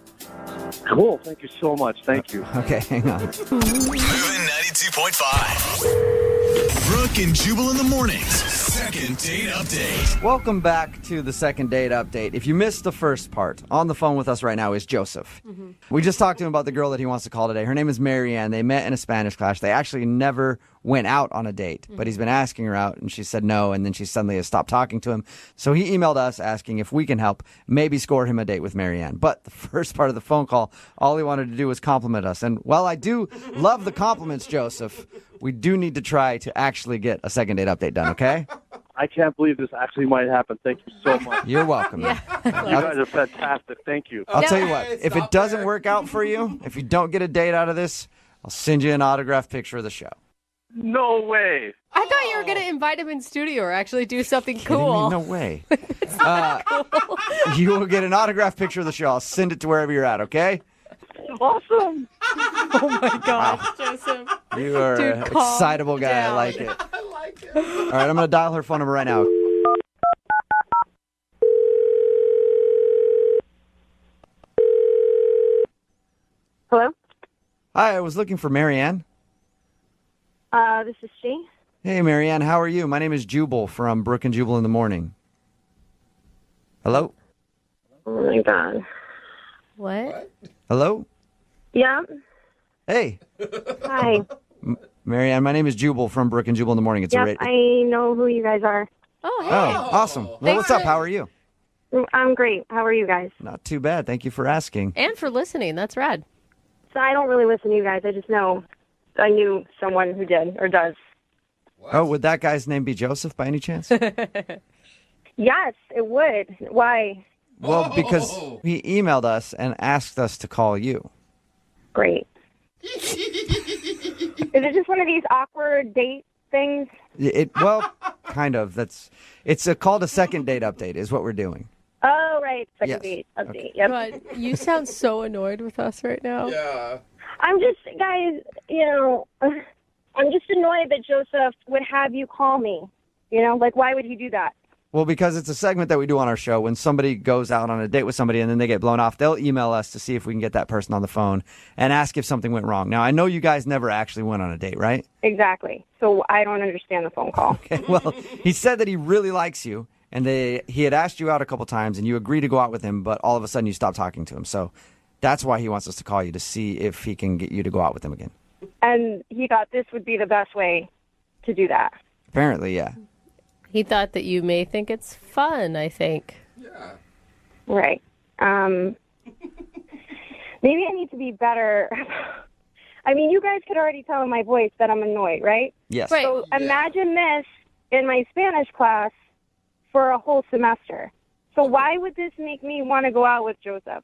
Cool. Thank you so much. Thank you. Okay, hang on. Moving 92.5. Brooke and Jubal in the mornings. Second date update. Welcome back to the second date update. If you missed the first part, on the phone with us right now is Joseph. Mm-hmm. We just talked to him about the girl that he wants to call today. Her name is Marianne. They met in a Spanish class. They actually never went out on a date, but he's been asking her out, and she said no, and then she suddenly has stopped talking to him. So he emailed us asking if we can help maybe score him a date with Marianne. But the first part of the phone call, all he wanted to do was compliment us. And while I do love the compliments, Joseph, we do need to try to actually get a second date update done, okay? I can't believe this actually might happen. Thank you so much. You're welcome. Yeah. You guys are fantastic. Thank you. I'll tell you what, if it doesn't work out for you, if you don't get a date out of this, I'll send you an autographed picture of the show. No way. I thought you were going to invite him in studio or actually do something cool. No way. You will get an autographed picture of the show. I'll send it to wherever you're at, okay? Awesome. Oh, my gosh, Joseph. You are an excitable guy. Down. I like it. All right, I'm going to dial her phone number right now. Hello? Hi, I was looking for Marianne. This is she. Hey, Marianne, how are you? My name is Jubal from Brooke and Jubal in the Morning. Hello? Oh, my God. What? Hello? Yeah. Hey. Hi. Marianne, my name is Jubal from Brooke and Jubal in the Morning. It's Yep, I know who you guys are. Oh, hey. Oh, awesome. Well, what's up? How are you? I'm great. How are you guys? Not too bad. Thank you for asking. And for listening. That's rad. So I don't really listen to you guys. I just know I knew someone who did or does. What? Oh, would that guy's name be Joseph by any chance? Yes, it would. Why? Well, because he emailed us and asked us to call you. Great. Is it just one of these awkward date things? Well, kind of. It's called a second date update is what we're doing. Oh, right. Second Yes. date update. Yep. God, you sound so annoyed with us right now. Yeah. I'm just, guys, I'm just annoyed that Joseph would have you call me. Why would he do that? Well, because it's a segment that we do on our show. When somebody goes out on a date with somebody and then they get blown off, they'll email us to see if we can get that person on the phone and ask if something went wrong. Now, I know you guys never actually went on a date, right? Exactly. So I don't understand the phone call. Okay, well, he said that he really likes you, and he had asked you out a couple times, and you agreed to go out with him, but all of a sudden you stopped talking to him. So that's why he wants us to call you, to see if he can get you to go out with him again. And he thought this would be the best way to do that. Apparently, yeah. He thought that you may think it's fun, I think. Yeah. Right. Maybe I need to be better. I mean, you guys could already tell in my voice that I'm annoyed, right? Yes. Right. So imagine this in my Spanish class for a whole semester. So why would this make me want to go out with Joseph?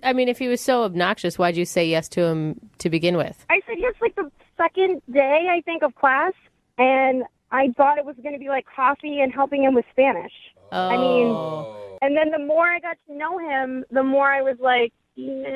I mean, if he was so obnoxious, why'd you say yes to him to begin with? I said yes like the second day, I think, of class, and I thought it was going to be like coffee and helping him with Spanish. Oh. I mean, and then the more I got to know him, the more I was like, he's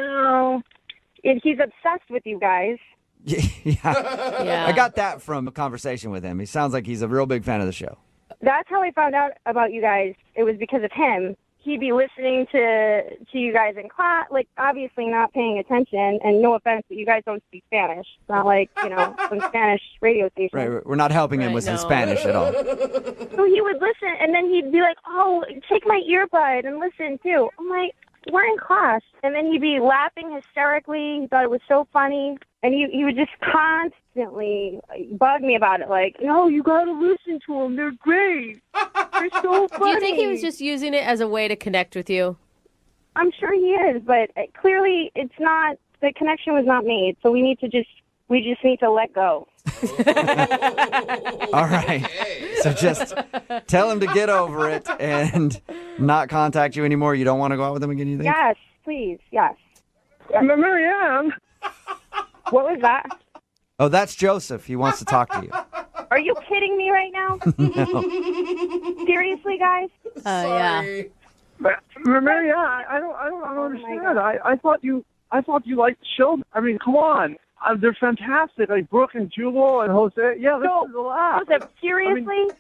obsessed with you guys. Yeah. I got that from a conversation with him. He sounds like he's a real big fan of the show. That's how I found out about you guys. It was because of him. He'd be listening to you guys in class, like obviously not paying attention. And no offense, but you guys don't speak Spanish. It's not like, some Spanish radio station. Right, we're not helping him with his Spanish at all. So he would listen, and then he'd be like, oh, take my earbud and listen too. I'm like, we're in class. And then he'd be laughing hysterically. He thought it was so funny. And he would just constantly bug me about it. Like, no, you got to listen to them. They're great. They're so funny. Do you think he was just using it as a way to connect with you? I'm sure he is, but clearly it's not, the connection was not made. So we just need to let go. All right. So just tell him to get over it and not contact you anymore. You don't want to go out with him again, you think? Yes, please. Yes. Marianne. What was that? Oh, that's Joseph. He wants to talk to you. Are you kidding me right now? No. Seriously, guys? Yeah. But Marianne, I don't understand. I thought you liked the show. I mean, come on. They're fantastic. Like Brooke and Jubal and Jose. Yeah, this is a laugh. Joseph, seriously?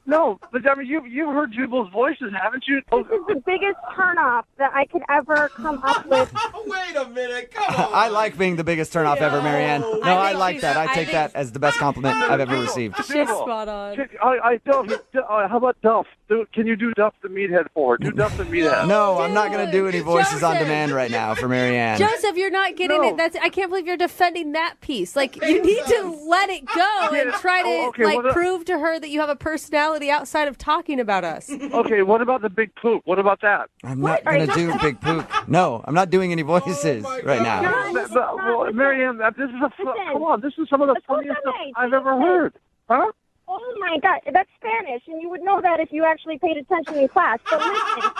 No, but I mean, you've heard Jubal's voices, haven't you? This is the biggest turnoff that I could ever come up with. Wait a minute, come on. I like being the biggest turnoff ever, Marianne. No, I like that. I take that as the best compliment I've ever received. She's spot on. How about Duff? Can you do Duff the Meathead for her? Do Duff the Meathead. No, I'm not going to do any voices on demand right now for Marianne. Joseph, you're not getting it. I can't believe you're defending that piece. Like, you need to let it go and try to prove to her that you have a personality outside of talking about us. Okay, what about the big poop? What about that? I'm not going to do big poop. No, I'm not doing any voices right now. Well, Marianne, this is come on. This is some of the funniest stuff I've ever heard. Huh? Oh my God, that's Spanish, and you would know that if you actually paid attention in class. So listen,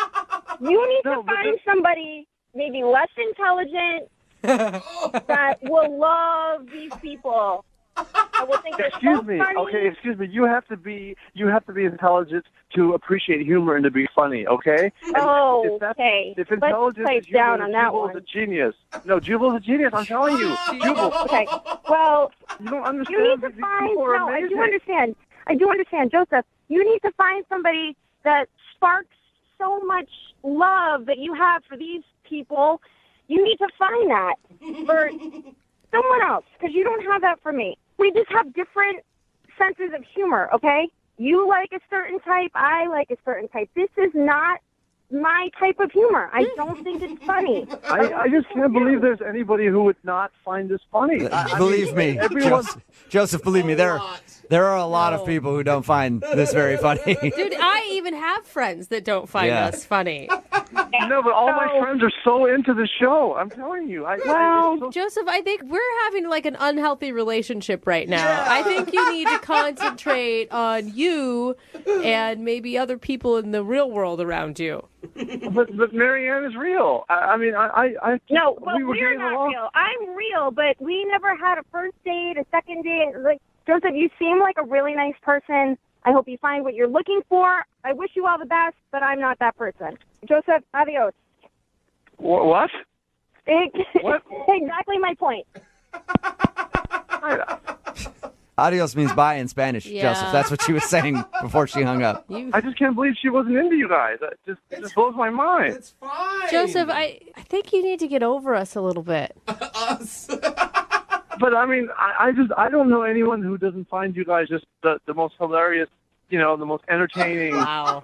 you need to find somebody maybe less intelligent that will love these people. I will think Excuse me. funny. Okay, excuse me. You have to be intelligent to appreciate humor and to be funny. Okay. Okay. If intelligence Let's is pipe down humor, on that Jubal's one. a genius. No, Jubal's a genius. I'm telling you. Jubal. Okay. Well, you don't understand. you need to These find. people are No, I do amazing. understand. I do understand, Joseph. You need to find somebody that sparks so much love that you have for these people. You need to find that for someone else, because you don't have that for me. We just have different senses of humor, okay? You like a certain type, I like a certain type. This is not my type of humor. I don't think it's funny. I just can't believe there's anybody who would not find this funny. Believe me, Joseph, believe me, there are a lot of people who don't find this very funny. Dude, I even have friends that don't find us funny. No, but all my friends are so into the show. I'm telling you. Joseph, I think we're having like an unhealthy relationship right now. Yeah. I think you need to concentrate on you and maybe other people in the real world around you. But Marianne is real. No, well, we were we're getting not along. real. I'm real, but we never had a first date, a second date. Like, Joseph, you seem like a really nice person. I hope you find what you're looking for. I wish you all the best, but I'm not that person. Joseph, adios. What? What? Exactly my point. Adios means bye in Spanish, Yeah. Joseph. That's what she was saying before she hung up. I just can't believe she wasn't into you guys. It just blows my mind. It's fine. Joseph, I think you need to get over us a little bit. But I mean, I don't know anyone who doesn't find you guys just the most hilarious, the most entertaining. Wow.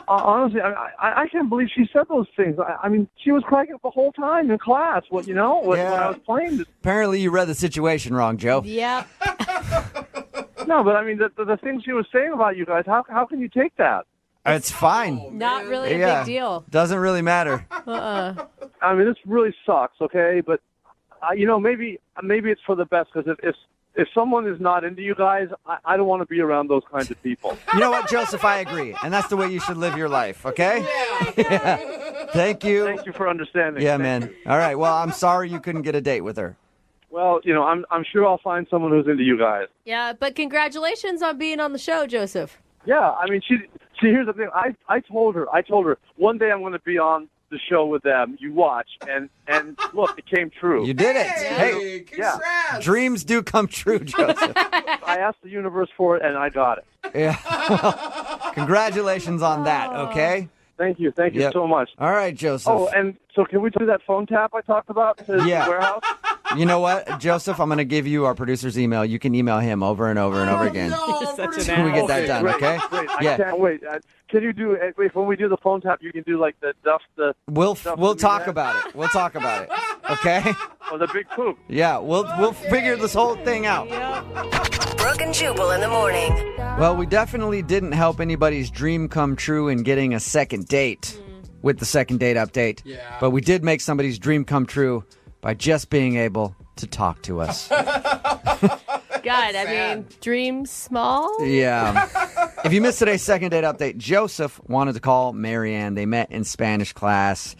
Honestly, I can't believe she said those things. I mean, she was cracking up the whole time in class. When I was playing. Apparently, you read the situation wrong, Joe. Yeah. No, but I mean, the things she was saying about you guys. How can you take that? It's fine. Not really a big deal. Doesn't really matter. I mean, this really sucks. Okay, but maybe it's for the best because if someone is not into you guys, I don't want to be around those kinds of people. You know what, Joseph? I agree. And that's the way you should live your life, okay? Yeah. Thank you. Thank you for understanding. Yeah, man. All right. Well, I'm sorry you couldn't get a date with her. Well, I'm sure I'll find someone who's into you guys. Yeah, but congratulations on being on the show, Joseph. Yeah, I mean, she here's the thing. I told her one day I'm going to be on the show with them. You watch, and look, it came true. You did it. Hey, congrats. Yeah. Dreams do come true, Joseph. I asked the universe for it, and I got it. Yeah. Well, congratulations on that, okay? Thank you so much. All right, Joseph. Oh, and so can we do that phone tap I talked about to the warehouse? You know what, Joseph? I'm going to give you our producer's email. You can email him over and over and over again. You're such an we get that done, great, okay? Great. I can't wait. Can you do when we do the phone tap? You can do like the duff. We'll talk about it. We'll talk about it. Okay? Oh, the big poop. Yeah, we'll figure this whole thing out. Brooke and Jubal in the morning. Well, we definitely didn't help anybody's dream come true in getting a second date with the second date update. Yeah. But we did make somebody's dream come true by just being able to talk to us. God, I mean, dreams small? Yeah. If you missed today's second date update, Joseph wanted to call Marianne. They met in Spanish class.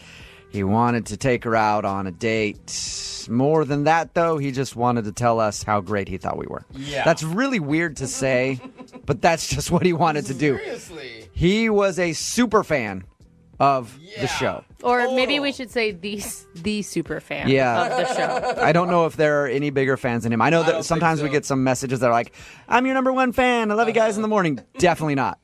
He wanted to take her out on a date. More than that, though, he just wanted to tell us how great he thought we were. Yeah. That's really weird to say, but that's just what he wanted to do. Seriously. He was a super fan of the show. Or maybe we should say the super fan of the show. I don't know if there are any bigger fans than him. I know that sometimes we get some messages that are like, I'm your number one fan. I love you guys in the morning. Definitely not.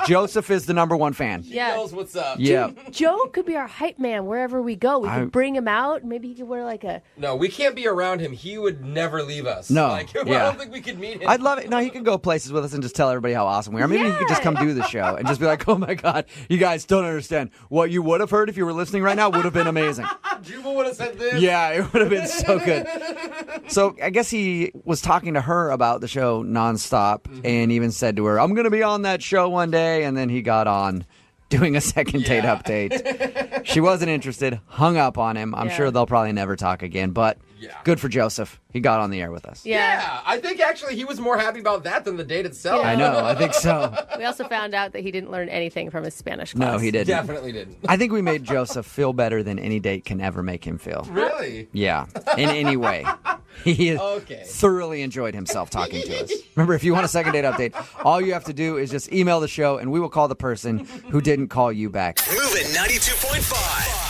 Joseph is the number one fan. He knows what's up. Yeah. Joe could be our hype man wherever we go. We could bring him out. Maybe he could wear like a... No, we can't be around him. He would never leave us. No. I don't think we could meet him. I'd love it. No, he could go places with us and just tell everybody how awesome we are. Maybe he could just come do the show and just be like, oh my God, you guys don't understand. What you would have heard if you were listening right now would have been amazing. Jubal would have said this. Yeah, it would have been so good. So I guess he was talking to her about the show nonstop and even said to her, I'm going to be on that show one day. And then he got on doing a second date update. She wasn't interested, hung up on him. I'm sure they'll probably never talk again, but good for Joseph. He got on the air with us. Yeah, I think actually he was more happy about that than the date itself. I know, I think so. We also found out that he didn't learn anything from his Spanish class. No, he didn't. Definitely didn't. I think we made Joseph feel better than any date can ever make him feel. Really? Yeah, in any way. He thoroughly enjoyed himself talking to us. Remember, if you want a second date update, all you have to do is just email the show and we will call the person who didn't call you back. Moving 92.5.